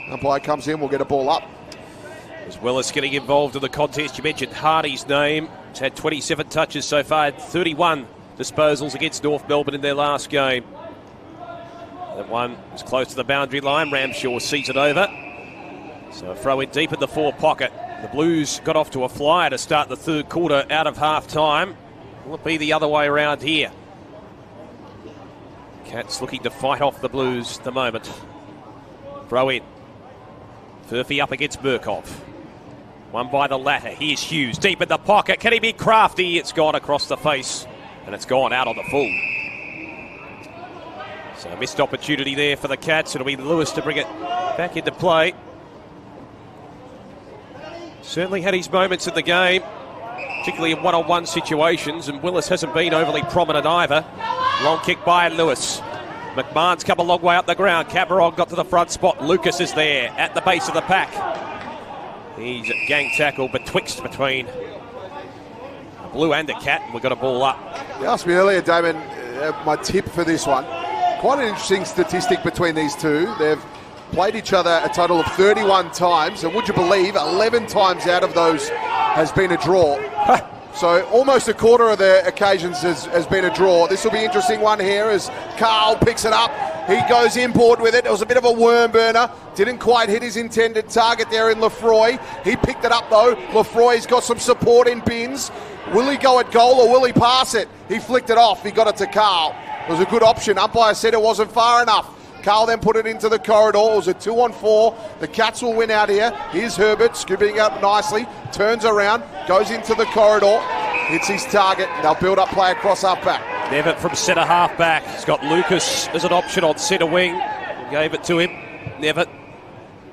Umpire comes in. We'll get a ball up. As well as getting involved in the contest, you mentioned Hardy's name. He's had 27 touches so far, 31 disposals against North Melbourne in their last game. That one was close to the boundary line. Ramshaw sees it over. So a throw in deep in the forward pocket. The Blues got off to a flyer to start the third quarter out of half-time. Will it be the other way around here? Cats looking to fight off the Blues at the moment. Throw in. Furphy up against Burkov. One by the latter. Here's Hughes deep in the pocket. Can he be crafty? It's gone across the face and it's gone out on the full. So a missed opportunity there for the Cats. It'll be Lewis to bring it back into play. Certainly had his moments in the game, particularly in one-on-one situations, and Willis hasn't been overly prominent either. Long kick by Lewis. McMahon's come a long way up the ground. Cameron got to the front spot. Lucas is there at the base of the pack. He's a gang tackle betwixt between a Blue and a Cat, and we've got a ball up. You asked me earlier, Damon, my tip for this one. Quite an interesting statistic between these two. They've played each other a total of 31 times, and would you believe 11 times out of those has been a draw. So almost a quarter of the occasions has been a draw. This will be an interesting one here as Carl picks it up. He goes inboard with it. It was a bit of a worm burner. Didn't quite hit his intended target there in Lefroy. He picked it up though. Lefroy's got some support in bins. Will he go at goal or will he pass it? He flicked it off. He got it to Carl. It was a good option. Umpire said it wasn't far enough. Carl then put it into the corridor. It was a 2-on-4. The Cats will win out here. Here's Herbert scooping up nicely. Turns around. Goes into the corridor. Hits his target. They'll build up play across half back. Nevitt from centre half back. He's got Lucas as an option on centre wing. Gave it to him. Nevitt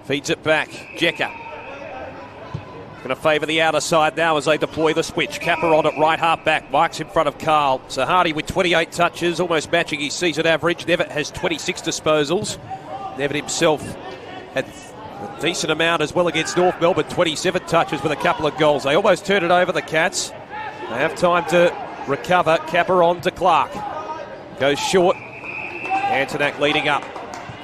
feeds it back. Jecker going to favour the outer side now as they deploy the switch. Capper on at right half back. Mike's in front of Carl. So Hardy with 28 touches, almost matching his season average. Nevitt has 26 disposals. Nevitt himself had a decent amount as well against North Melbourne. 27 touches with a couple of goals. They almost turned it over, the Cats. They have time to recover. Capper on to Clark. Goes short. Antonak leading up.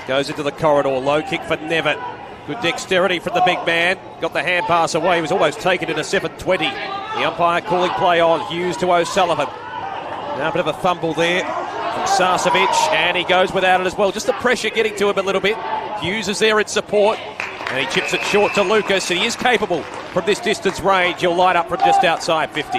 Goes into the corridor. Low kick for Nevitt. Good dexterity from the big man. Got the hand pass away. He was almost taken in a 7-20. The umpire calling play on. Hughes to O'Sullivan. Now a bit of a fumble there from Sarcevic, and he goes without it as well. Just the pressure getting to him a little bit. Hughes is there in support, and he chips it short to Lucas, and he is capable from this distance range. He'll light up from just outside 50.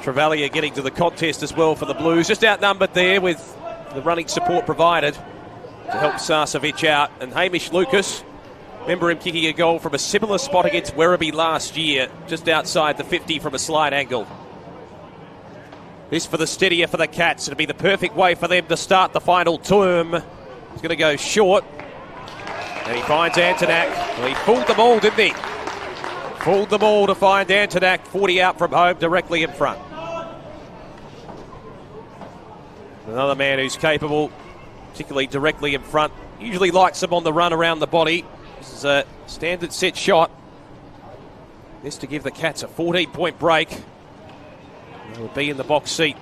Travalia getting to the contest as well for the Blues. Just outnumbered there with the running support provided to help Sarcevic out. And Hamish Lucas, remember him kicking a goal from a similar spot against Werribee last year, just outside the 50 from a slight angle. This for the steadier for the Cats. It'll be the perfect way for them to start the final term. He's going to go short. And he finds Antonak. Well, he fooled them all, didn't he? Fooled them all to find Antonak, 40 out from home, directly in front. Another man who's capable, particularly directly in front. Usually likes them on the run around the body. This is a standard set shot. This to give the Cats a 14-point break. They'll be in the box seat.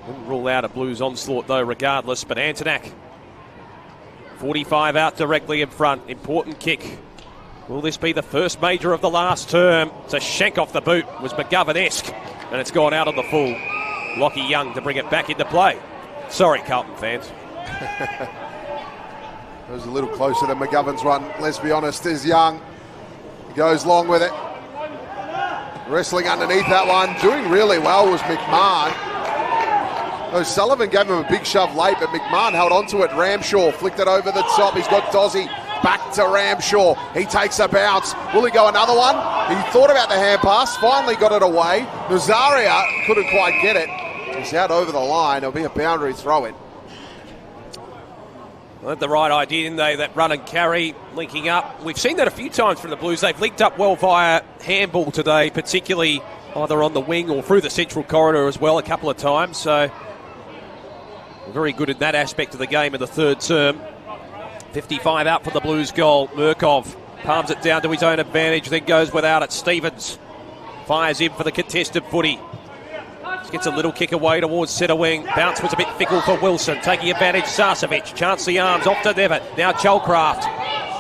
Wouldn't rule out a Blues onslaught though regardless, but Antonak, 45 out directly in front. Important kick. Will this be the first major of the last term? It's a shank off the boot. It was McGovern-esque, and it's gone out on the full. Lockie Young to bring it back into play. Sorry, Carlton fans. It was a little closer than McGovern's one, let's be honest. There's Young. He goes long with it. Wrestling underneath that one. Doing really well was McMahon. O'Sullivan gave him a big shove late, but McMahon held onto it. Ramshaw flicked it over the top. He's got Dozzy Back to Ramshaw. He takes a bounce. Will he go another one? He thought about the hand pass, finally got it away. Nazaria couldn't quite get it. He's out over the line. It'll be a boundary throw-in. They had the right idea, didn't they? That run and carry, linking up. We've seen that a few times from the Blues. They've linked up well via handball today, particularly either on the wing or through the central corridor as well a couple of times. So very good in that aspect of the game in the third term. 55 out for the Blues goal. Murkov palms it down to his own advantage, then goes without it. Stevens fires in for the contested footy. Gets a little kick away towards centre wing. Bounce was a bit fickle for Wilson. Taking advantage, Sarcevic. Chance the arms off to Devitt. Now Chalcraft.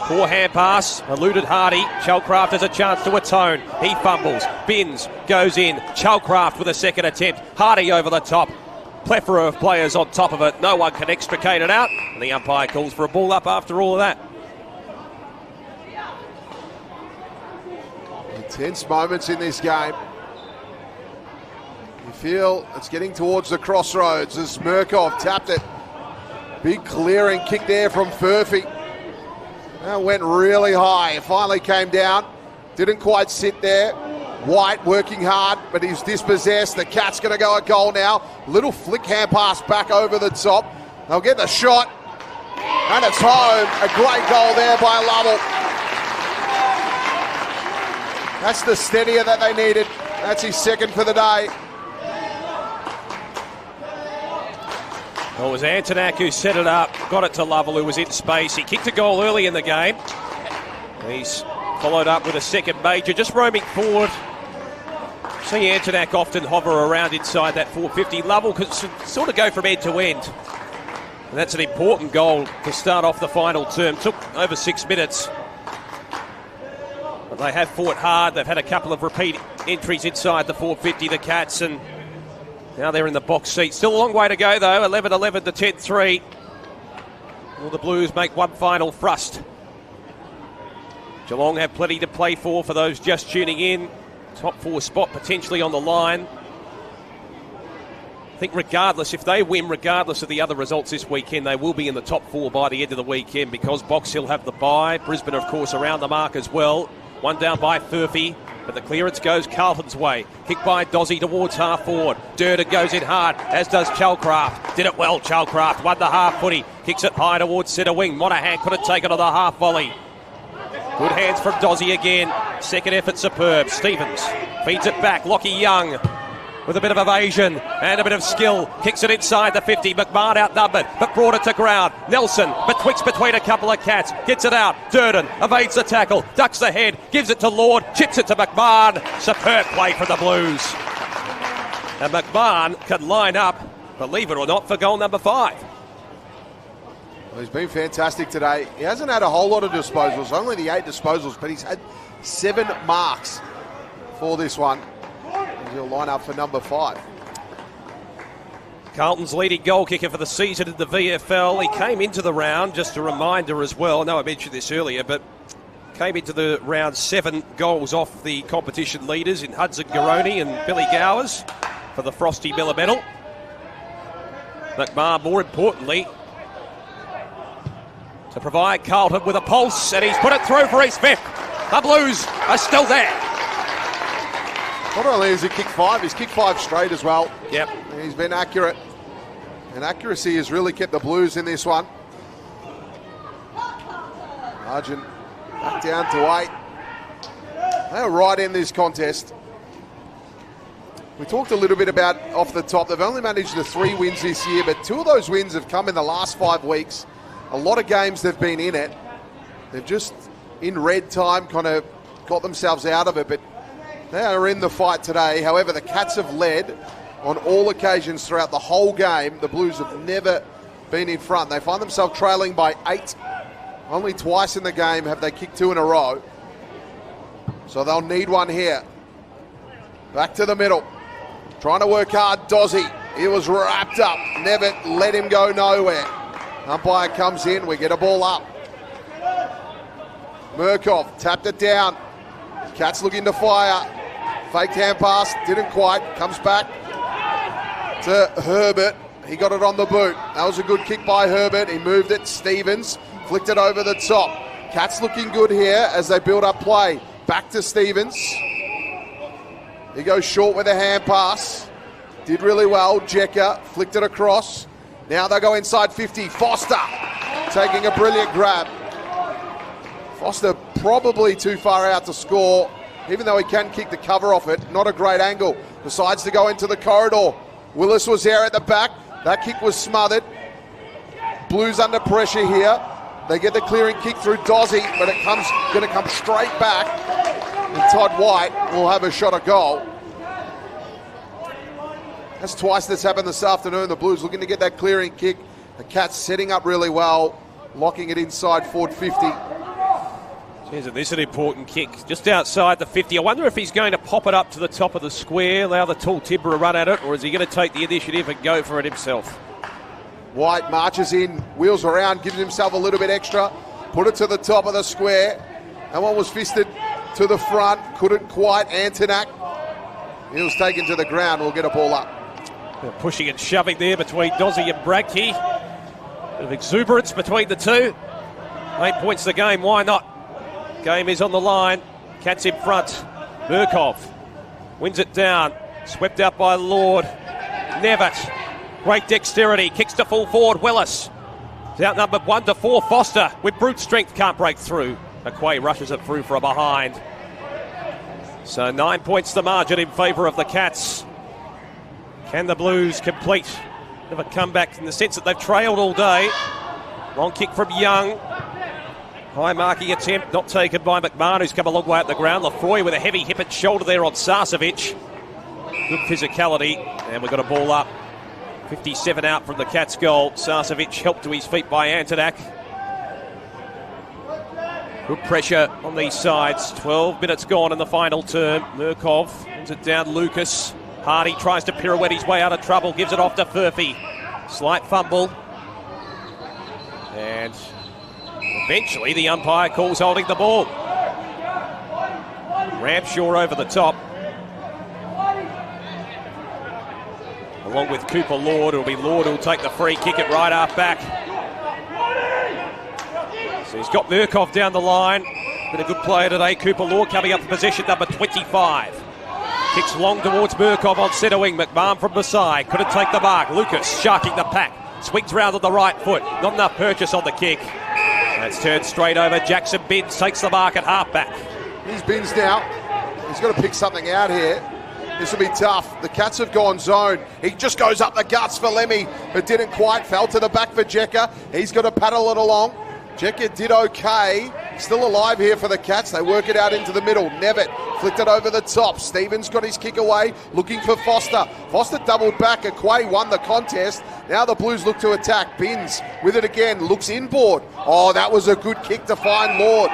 Poor hand pass. Eluded Hardy. Chalcraft has a chance to atone. He fumbles. Binns goes in. Chalcraft with a second attempt. Hardy over the top. Plethora of players on top of it. No one can extricate it out. And the umpire calls for a ball up after all of that. Intense moments in this game. You feel it's getting towards the crossroads as Murkov tapped it. Big clearing kick there from Furphy. That went really high. It finally came down. Didn't quite sit there. White working hard, but he's dispossessed. The Cats going to go at goal now. Little flick hand pass back over the top. They'll get the shot. And it's home. A great goal there by Lovell. That's the steadier that they needed. That's his second for the day. Well, it was Antonak who set it up, got it to Lovell, who was in space. He kicked a goal early in the game. He's followed up with a second major, just roaming forward. See Antonak often hover around inside that 450. Lovell could sort of go from end to end. And that's an important goal to start off the final term. Took over 6 minutes. But they have fought hard. They've had a couple of repeat entries inside the 450, the Cats, and now they're in the box seat. Still a long way to go, though. 11-11 to 10-3. Will the Blues make one final thrust? Geelong have plenty to play for those just tuning in. Top 4 spot potentially on the line. I think regardless, if they win, regardless of the other results this weekend, they will be in the top 4 by the end of the weekend because Box Hill have the bye. Brisbane, of course, around the mark as well. One down by Furphy. But the clearance goes Carlton's way. Kick by Dozzy towards half forward. Durden goes in hard, as does Chalcraft. Did it well, Chalcraft. Won the half footy. Kicks it high towards centre wing. Monahan couldn't take it on the half volley. Good hands from Dozzy again. Second effort superb. Stevens feeds it back. Lockie Young with a bit of evasion and a bit of skill. Kicks it inside the 50. McMahon outnumbered, but brought it to ground. Nelson betwixt between a couple of Cats. Gets it out. Durden evades the tackle. Ducks the head. Gives it to Lord. Chips it to McMahon. Superb play for the Blues. And McMahon can line up, believe it or not, for goal number 5. Well, he's been fantastic today. He hasn't had a whole lot of disposals. Only the 8 disposals, but he's had 7 marks for this one. He'll line up for number 5. Carlton's leading goal kicker for the season in the VFL. He came into the round, just a reminder as well, I know I mentioned this earlier, but came into the round 7 goals off the competition leaders in Hudson Garoni and Billy Gowers for the Frosty Miller medal. McMahon, more importantly, to provide Carlton with a pulse, and he's put it through for his 5th. The Blues are still there. Not only has he kicked 5, he's kicked 5 straight as well. Yep. He's been accurate. And accuracy has really kept the Blues in this one. Margin back down to 8. They're right in this contest. We talked a little bit about off the top. They've only managed the 3 wins this year, but 2 of those wins have come in the last 5 weeks. A lot of games they've been in it. They've just, in red time, kind of got themselves out of it, but they are in the fight today. However, the Cats have led on all occasions throughout the whole game. The Blues have never been in front. They find themselves trailing by 8. Only twice in the game have they kicked 2 in a row. So they'll need one here. Back to the middle. Trying to work hard, Dozzy. He was wrapped up. Never let him go nowhere. Umpire comes in. We get a ball up. Murkov tapped it down. Cats looking to fire. Faked hand pass, didn't quite. Comes back to Herbert. He got it on the boot. That was a good kick by Herbert. He moved it. Stevens flicked it over the top. Cats looking good here as they build up play. Back to Stevens. He goes short with a hand pass. Did really well. Jecker flicked it across. Now they go inside 50. Foster taking a brilliant grab. Foster probably too far out to score, even though he can kick the cover off it. Not a great angle. Decides to go into the corridor. Willis was there at the back. That kick was smothered. Blues under pressure here. They get the clearing kick through Dozzy, but it going to come straight back. And Todd White will have a shot at goal. That's twice that's happened this afternoon. The Blues looking to get that clearing kick. The Cats setting up really well, locking it inside forward 50. Isn't this an important kick? Just outside the 50. I wonder if he's going to pop it up to the top of the square, allow the tall Timber a run at it, or is he going to take the initiative and go for it himself? White marches in, wheels around, gives himself a little bit extra, put it to the top of the square. That one was fisted to the front, couldn't quite. Antonak, he was taken to the ground, will get a ball up. They're pushing and shoving there between Dozzy and Bradkey. Bit of exuberance between the two. 8 points the game, why not? Game is on the line. Cats in front. Murkov wins it down. Swept out by Lord. Nevitt. Great dexterity. Kicks to full forward. Willis. It's outnumbered 1-4. Foster with brute strength can't break through. McQuay rushes it through for a behind. So 9 points the margin in favour of the Cats. Can the Blues complete? Have a comeback in the sense that they've trailed all day. Long kick from Young. High marking attempt, not taken by McMahon, who's come a long way up the ground. Lafroy with a heavy hip and shoulder there on Sarcevic. Good physicality, and we've got a ball up. 57 out from the Cats' goal. Sarcevic helped to his feet by Antonak. Good pressure on these sides. 12 minutes gone in the final term. Murkov wins it down Lucas. Hardy tries to pirouette his way out of trouble, gives it off to Furphy. Slight fumble. And eventually the umpire calls holding the ball. Ramshaw over the top. Along with Cooper Lord, it'll be Lord who'll take the free kick at right half back. So he's got Murkov down the line. Been a good player today. Cooper Lord coming up for position number 25. Kicks long towards Murkov on centre wing. McMahon from beside. Couldn't take the mark. Lucas sharking the pack. Swings round on the right foot. Not enough purchase on the kick. That's turned straight over. Jackson Binns takes the mark at halfback. Here's Binns now. He's got to pick something out here. This will be tough. The Cats have gone zone. He just goes up the guts for Lemmy, but didn't quite. Fell to the back for Jecker. He's got to paddle it along. Jecker did okay. Still alive here for the Cats. They work it out into the middle. Nevitt flicked it over the top. Stevens got his kick away, looking for Foster. Foster doubled back. Aquay won the contest. Now the Blues look to attack. Binns with it again. Looks inboard. Oh, that was a good kick to find Lord.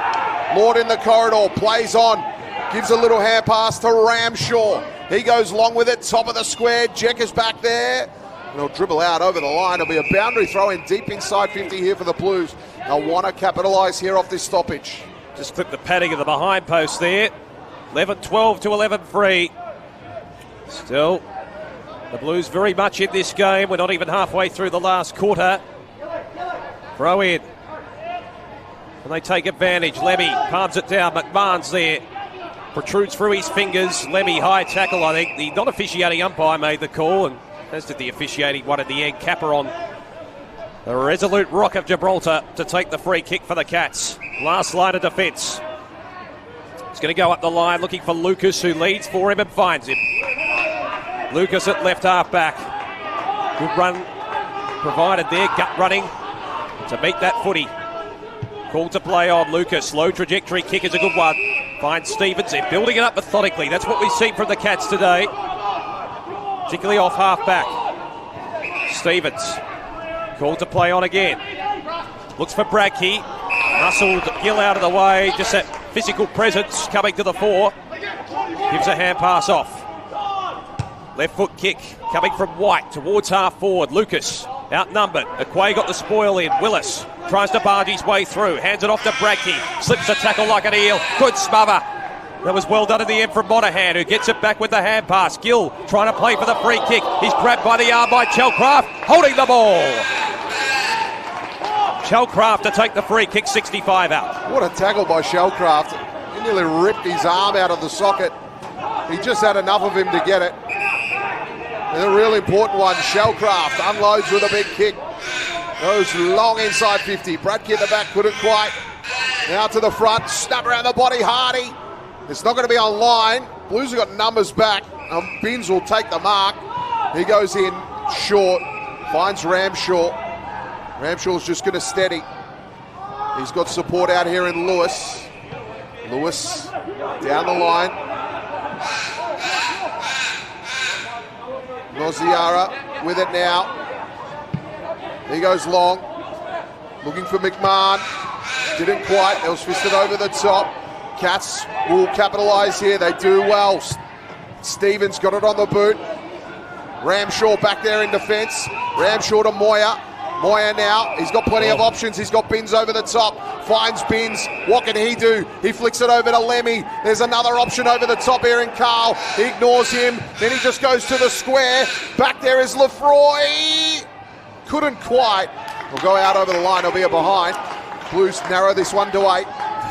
Lord in the corridor. Plays on. Gives a little hand pass to Ramshaw. He goes long with it. Top of the square. Jecker's back there. And he'll dribble out over the line. It'll be a boundary throw in deep inside 50 here for the Blues. They'll want to capitalise here off this stoppage. Just clip the padding of the behind post there. 11-12 to 11-3. Still, the Blues very much in this game. We're not even halfway through the last quarter. Throw in. And they take advantage. Lemmy palms it down. McMahon's there. Protrudes through his fingers. Lemmy, high tackle, I think. The non-officiating umpire made the call, and as did the officiating one at the end. Capper on the resolute Rock of Gibraltar to take the free kick for the Cats. Last line of defence. He's going to go up the line looking for Lucas, who leads for him and finds him. Lucas at left half back. Good run provided there, gut running to beat that footy. Called to play on Lucas. Low trajectory kick is a good one. Finds Stevens. They're building it up methodically. That's what we've seen from the Cats today, particularly off half back. Stevens called to play on again. Looks for Bradkey. Muscled Gill out of the way. Just that physical presence coming to the fore. Gives a hand pass off. Left foot kick coming from White towards half forward. Lucas outnumbered. Aquay got the spoil in. Willis tries to barge his way through. Hands it off to Bradkey. Slips a tackle like an eel. Good smother. That was well done at the end from Monahan, who gets it back with the hand pass. Gill trying to play for the free kick. He's grabbed by the arm by Chelcraft, holding the ball. Shellcraft to take the free kick, 65 out. What a tackle by Shellcraft. He nearly ripped his arm out of the socket. He just had enough of him to get it. And a real important one, Shellcraft unloads with a big kick. Goes long inside 50. Bradke at the back couldn't quite. Now to the front, snap around the body, Hardy. It's not going to be on line. Blues have got numbers back. Binns will take the mark. He goes in short, finds Ramshaw. Ramshaw's just going to steady. He's got support out here in Lewis. Lewis down the line. Noziara with it now. He goes long. Looking for McMahon. Didn't quite. It was fisted over the top. Cats will capitalise here. They do well. Stevens got it on the boot. Ramshaw back there in defence. Ramshaw to Moyer. Moyer now, he's got plenty of options. He's got Binns over the top. Finds Binns. What can he do? He flicks it over to Lemmy. There's another option over the top here in Carl. He ignores him. Then he just goes to the square. Back there is Lefroy. Couldn't quite. Will go out over the line. He'll be a behind. Blues narrow this one to 8.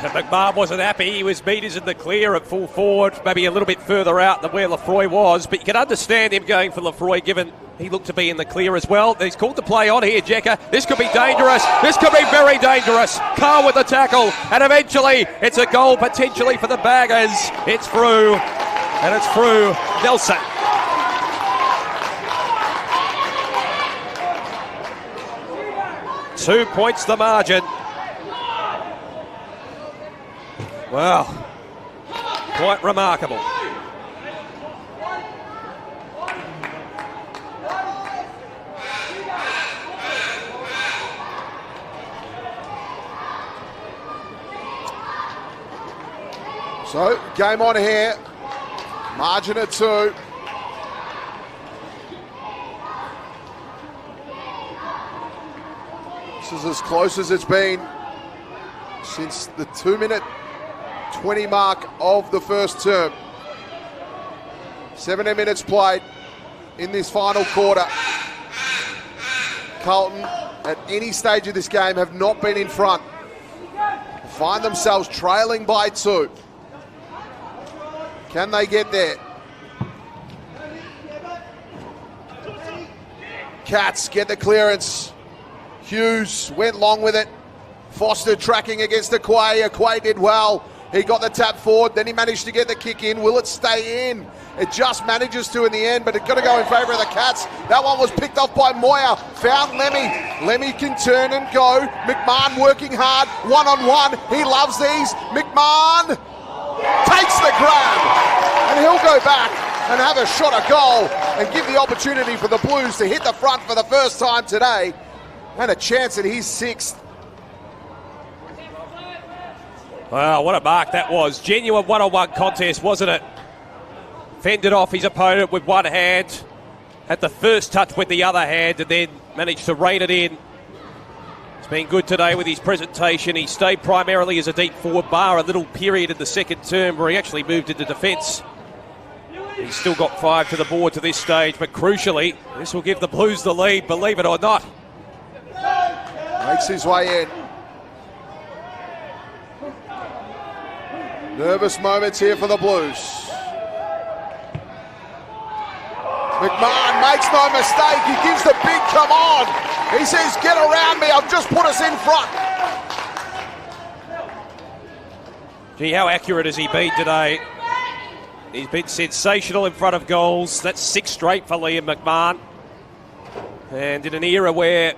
McMahon wasn't happy. He was metres in the clear at full forward, maybe a little bit further out than where Lefroy was. But you can understand him going for Lefroy, given he looked to be in the clear as well. He's called the play on here, Jekka. This could be dangerous. This could be very dangerous. Carl with the tackle, and eventually it's a goal potentially for the Baggers. It's through, and it's through Nelson. Two points the margin. Wow, quite remarkable. So, game on here. Margin at 2. This is as close as it's been since the 2-minute 20 mark of the first term. 17 minutes played in this final quarter. Carlton, at any stage of this game, have not been in front. Find themselves trailing by 2. Can they get there? Cats get the clearance. Hughes went long with it. Foster tracking against Aquay. Aquay did well. He got the tap forward, then he managed to get the kick in. Will it stay in? It just manages to in the end, but it's got to go in favour of the Cats. That one was picked off by Moyer. Found Lemmy. Lemmy can turn and go. McMahon working hard, one-on-one. He loves these. McMahon takes the grab, and he'll go back and have a shot at goal and give the opportunity for the Blues to hit the front for the first time today, and a chance at his 6th. Wow, what a mark that was. Genuine one-on-one contest, wasn't it? Fended off his opponent with one hand, had the first touch with the other hand, and then managed to rein it in. He's been good today with his presentation. He stayed primarily as a deep forward, bar a little period in the second term where he actually moved into defence. He's still got 5 to the board to this stage, but crucially, this will give the Blues the lead, believe it or not. Makes his way in. Nervous moments here for the Blues. McMahon makes no mistake. He gives the big come on. He says, get around me. I've just put us in front. Gee, how accurate has he been today? He's been sensational in front of goals. That's 6 straight for Liam McMahon. And in an era where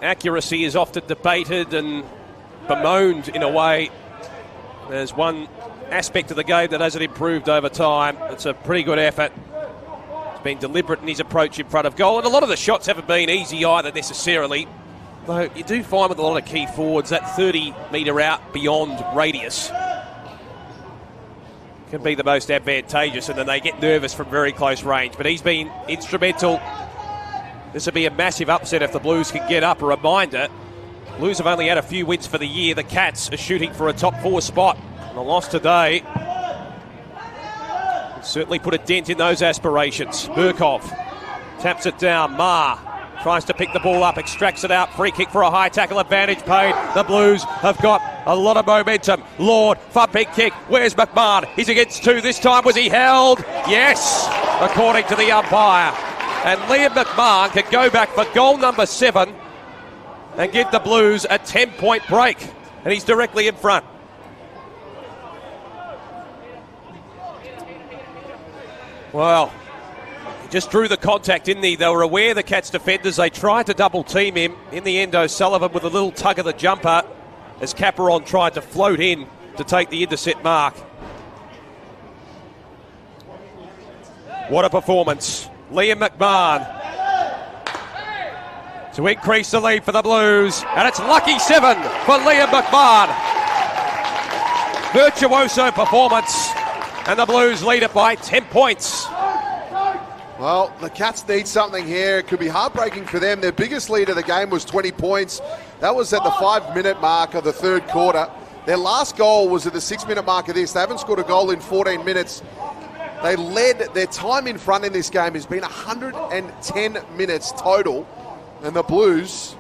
accuracy is often debated and bemoaned in a way, there's one aspect of the game that hasn't improved over time. It's a pretty good effort. He's been deliberate in his approach in front of goal, and a lot of the shots haven't been easy either necessarily. Though you do find with a lot of key forwards that 30-metre out beyond radius can be the most advantageous, and then they get nervous from very close range. But he's been instrumental. This would be a massive upset if the Blues can get up. A reminder, Blues have only had a few wins for the year. The Cats are shooting for a top 4 spot. And the loss today certainly put a dent in those aspirations. Burkhoff taps it down. Ma Tries to pick the ball up, extracts it out. Free kick for a high tackle advantage paid. The Blues have got a lot of momentum. Lord for big kick. Where's McMahon? He's against two this time. Was he held? Yes, according to the umpire. And Liam McMahon can go back for goal number 7 and give the Blues a 10-point break. And he's directly in front. Well, he just drew the contact, didn't he? They were aware, the Cats defenders. They tried to double team him. In the end, O'Sullivan with a little tug of the jumper as Caperon tried to float in to take the intercept mark. What a performance. Liam McMahon to increase the lead for the Blues. And it's lucky 7 for Liam McMahon. Virtuoso performance. And the Blues lead it by 10 points. Well, the Cats need something here. It could be heartbreaking for them. Their biggest lead of the game was 20 points. That was at the 5-minute mark of the third quarter. Their last goal was at the 6-minute mark of this. They haven't scored a goal in 14 minutes. They led. Their time in front in this game has been 110 minutes total. And the Blues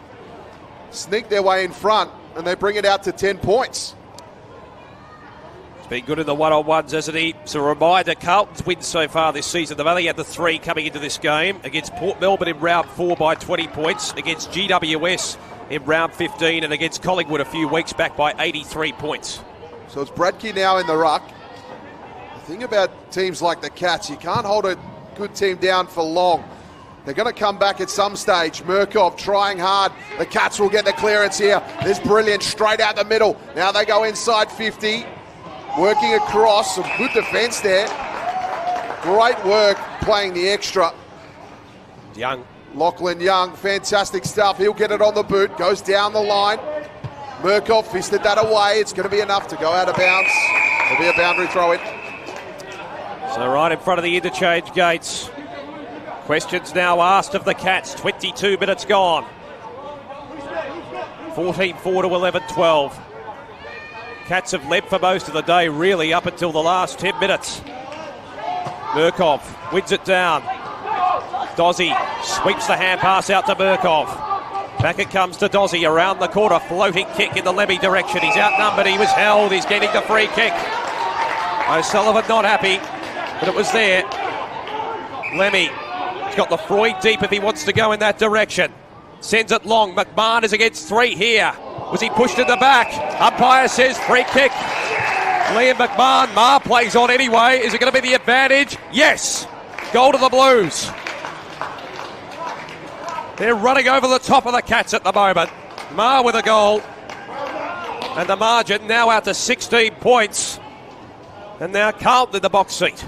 sneak their way in front and they bring it out to 10 points. He's been good in the one-on-ones, hasn't he? So a reminder, Carlton's wins so far this season. They've only had the 3 coming into this game. Against Port Melbourne in round 4 by 20 points. Against GWS in round 15. And against Collingwood a few weeks back by 83 points. So it's Bradkey now in the ruck. The thing about teams like the Cats, you can't hold a good team down for long. They're going to come back at some stage. Murkov trying hard. The Cats will get the clearance here. This brilliant straight out the middle. Now they go inside 50. Working across, some good defence there. Great work playing the extra. Young. Lachlan Young, fantastic stuff. He'll get it on the boot, goes down the line. Murkov fisted that away. It's going to be enough to go out of bounds. There'll be a boundary throw in. So right in front of the interchange gates. Questions now asked of the Cats. 22 minutes gone. 14-4 to 11-12. Cats have led for most of the day, really, up until the last 10 minutes. Murkov wins it down. Dozzy sweeps the hand pass out to Murkov. Back it comes to Dozzy around the corner. Floating kick in the Lemmy direction. He's outnumbered. He was held. He's getting the free kick. O'Sullivan not happy, but it was there. Lemmy has got the Freud deep if he wants to go in that direction. Sends it long. McMahon is against 3 here. Was he pushed in the back? Umpire says free kick. Liam McMahon. Maher plays on anyway. Is it going to be the advantage? Yes. Goal to the Blues. They're running over the top of the Cats at the moment. Maher with a goal. And the margin now out to 16 points. And now Carlton in the box seat.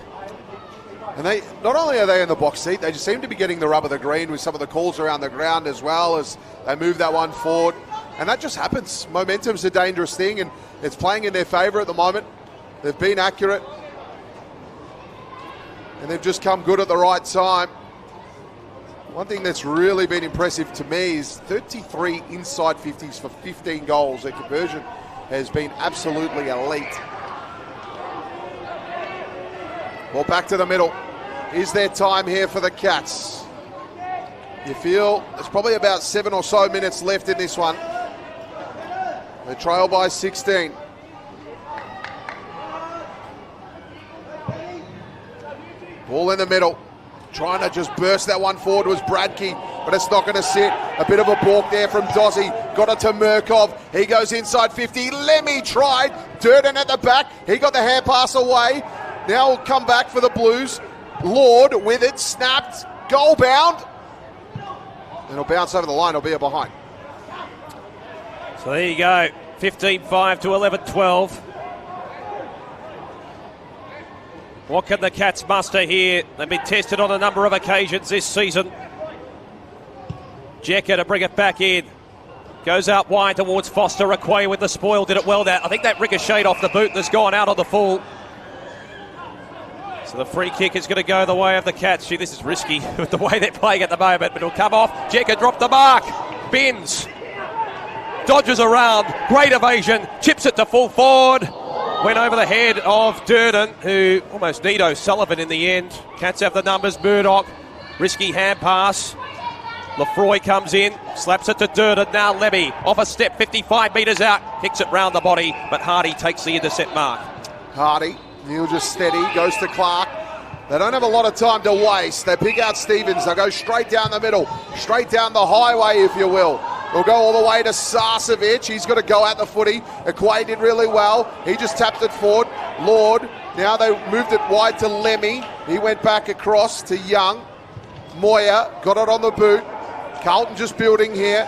And they not only are they in the box seat, they just seem to be getting the rub of the green with some of the calls around the ground as well as they move that one forward. And that just happens. Momentum's a dangerous thing, and it's playing in their favour at the moment. They've been accurate, and they've just come good at the right time. One thing that's really been impressive to me is 33 inside 50s for 15 goals. Their conversion has been absolutely elite. Well, back to the middle. Is there time here for the Cats? You feel there's probably about 7 or so minutes left in this one. They trail by 16. Ball in the middle. Trying to just burst that one forward was Bradkey, but it's not going to sit. A bit of a balk there from Dozzy. Got it to Murkov. He goes inside 50. Lemmy tried. Durden at the back. He got the hand pass away. Now he'll come back for the Blues. Lord with it. Snapped. Goal bound. And it'll bounce over the line. It'll be a behind. So there you go, 15-5 to 11-12. What can the Cats muster here? They've been tested on a number of occasions this season. Jekka to bring it back in. Goes out wide towards Foster. Aquay with the spoil, did it well there. I think that ricocheted off the boot and has gone out on the full. So the free kick is going to go the way of the Cats. Gee, this is risky with the way they're playing at the moment, but it'll come off. Jekka dropped the mark. Bins. Dodges around, great evasion, chips it to full forward. Went over the head of Durden, who almost need O'Sullivan in the end. Cats have the numbers. Murdoch, risky hand pass. Lefroy comes in, slaps it to Durden, now Lemmy, off a step, 55 metres out, kicks it round the body, but Hardy takes the intercept mark. Hardy, Neil just steady, goes to Clark. They don't have a lot of time to waste. They pick out Stevens, they go straight down the middle, straight down the highway, if you will. They'll go all the way to Sarcevic. He's got to go at the footy. Aquay did really well. He just tapped it forward. Lord, now they moved it wide to Lemmy. He went back across to Young. Moya got it on the boot. Carlton just building here,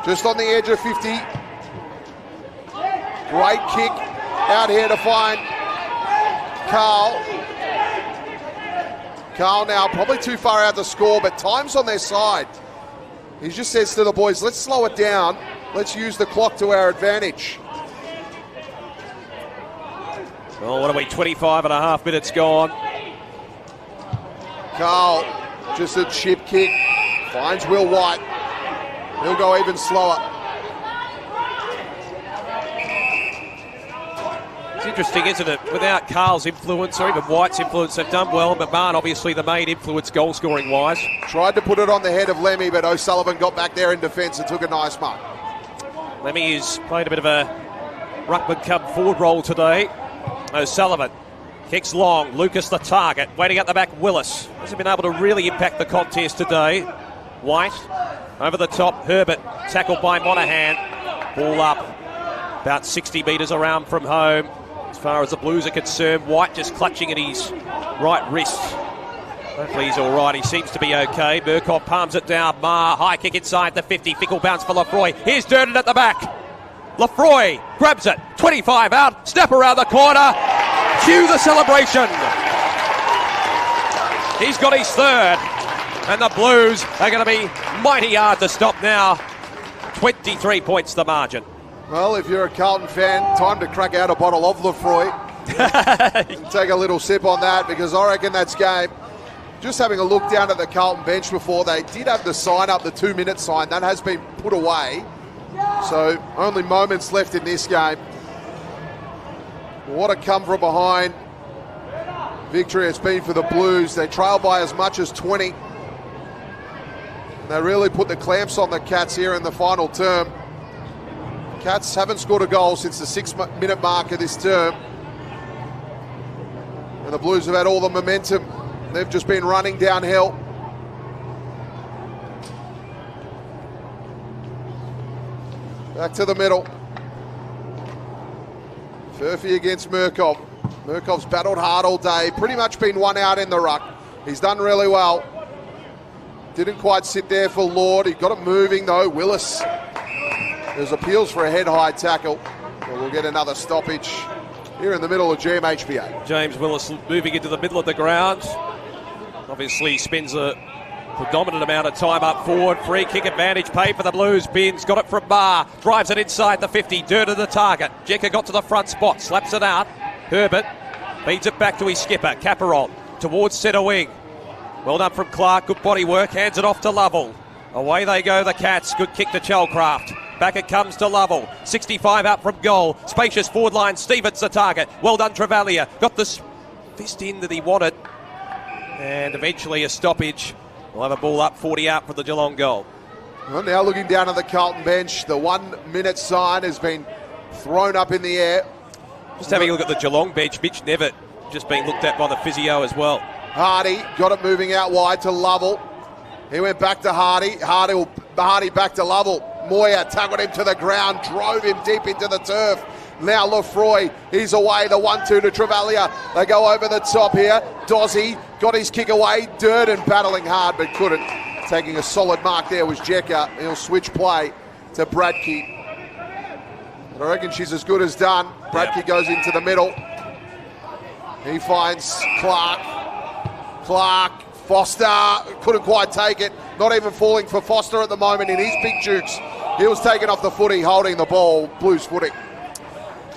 just on the edge of 50. Great kick out here to find Carl. Carl now probably too far out to score, but time's on their side. He just says to the boys, let's slow it down. Let's use the clock to our advantage. Well, what are we, 25 and a half minutes gone. Carl, just a chip kick. Finds Will White. He'll go even slower. It's interesting, isn't it? Without Carl's influence or even White's influence, they've done well. McMahon, obviously, the main influence goal-scoring wise. Tried to put it on the head of Lemmy, but O'Sullivan got back there in defence and took a nice mark. Lemmy has played a bit of a ruckman come forward role today. O'Sullivan kicks long. Lucas the target. Waiting at the back, Willis. Hasn't been able to really impact the contest today. White over the top. Herbert tackled by Monahan. Ball up about 60 metres around from home. As far as the Blues are concerned, White just clutching at his right wrist. Hopefully he's all right. He seems to be okay. Murkoff palms it down. Marr, high kick inside the 50. Fickle bounce for Lefroy. Here's Durden at the back. Lefroy grabs it. 25 out. Snap around the corner. Cue the celebration. He's got his third. And the Blues are going to be mighty hard to stop now. 23 points the margin. Well, if you're a Carlton fan, time to crack out a bottle of Lefroy. Take a little sip on that, because I reckon that's game. Just having a look down at the Carlton bench before, they did have the sign up, the 2-minute sign. That has been put away. So only moments left in this game. What a come from behind victory it's been for the Blues. They trail by as much as 20. They really put the clamps on the Cats here in the final term. Cats haven't scored a goal since the 6-minute mark of this term. And the Blues have had all the momentum. They've just been running downhill. Back to the middle. Furphy against Murkoff. Murkoff's battled hard all day. Pretty much been one out in the ruck. He's done really well. Didn't quite sit there for Lord. He got it moving though. Willis. There's appeals for a head-high tackle. But we'll get another stoppage here in the middle of GMHBA. James Willis moving into the middle of the ground. Obviously spends a predominant amount of time up forward. Free kick advantage paid for the Blues. Binns got it from Marr. Drives it inside the 50. Durden the target. Jecker got to the front spot. Slaps it out. Herbert feeds it back to his skipper. Caperon towards centre wing. Well done from Clark. Good body work. Hands it off to Lovell. Away they go, the Cats. Good kick to Chalcraft. Back it comes to Lovell. 65 out from goal. Spacious forward line. Stevens the target. Well done, Travalia. Got the fist in that he wanted. And eventually a stoppage. We'll have a ball up, 40 out for the Geelong goal. Well, now looking down at the Carlton bench, the 1-minute sign has been thrown up in the air. Just having a look at the Geelong bench. Mitch Nevitt just being looked at by the physio as well. Hardy got it moving out wide to Lovell. He went back to Hardy. Hardy back to Lovell. Moya tackled him to the ground, drove him deep into the turf. Now Lefroy, he's away, the 1-2 to Travalia. They go over the top here. Dozzy got his kick away. Durden battling hard but couldn't. Taking a solid mark there was Jecker. He'll switch play to Bradke. And I reckon she's as good as done. Bradke goes into the middle. He finds Clark. Foster couldn't quite take it. Not even falling for Foster at the moment in his big jukes. He was taken off the footy, holding the ball. Blues footing.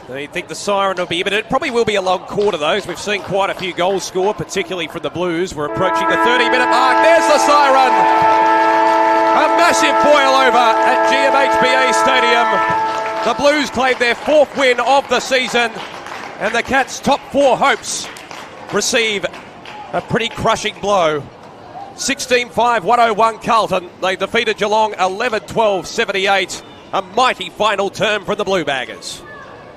I think the siren will be, but it probably will be a long quarter though, as we've seen quite a few goals scored, particularly from the Blues. We're approaching the 30-minute mark. There's the siren. A massive boil over at GMHBA Stadium. The Blues claim their 4th win of the season, and the Cats' top 4 hopes receive a pretty crushing blow. 16-5, 101 Carlton. They defeated Geelong 11-12, 78. A mighty final term from the Blue Baggers.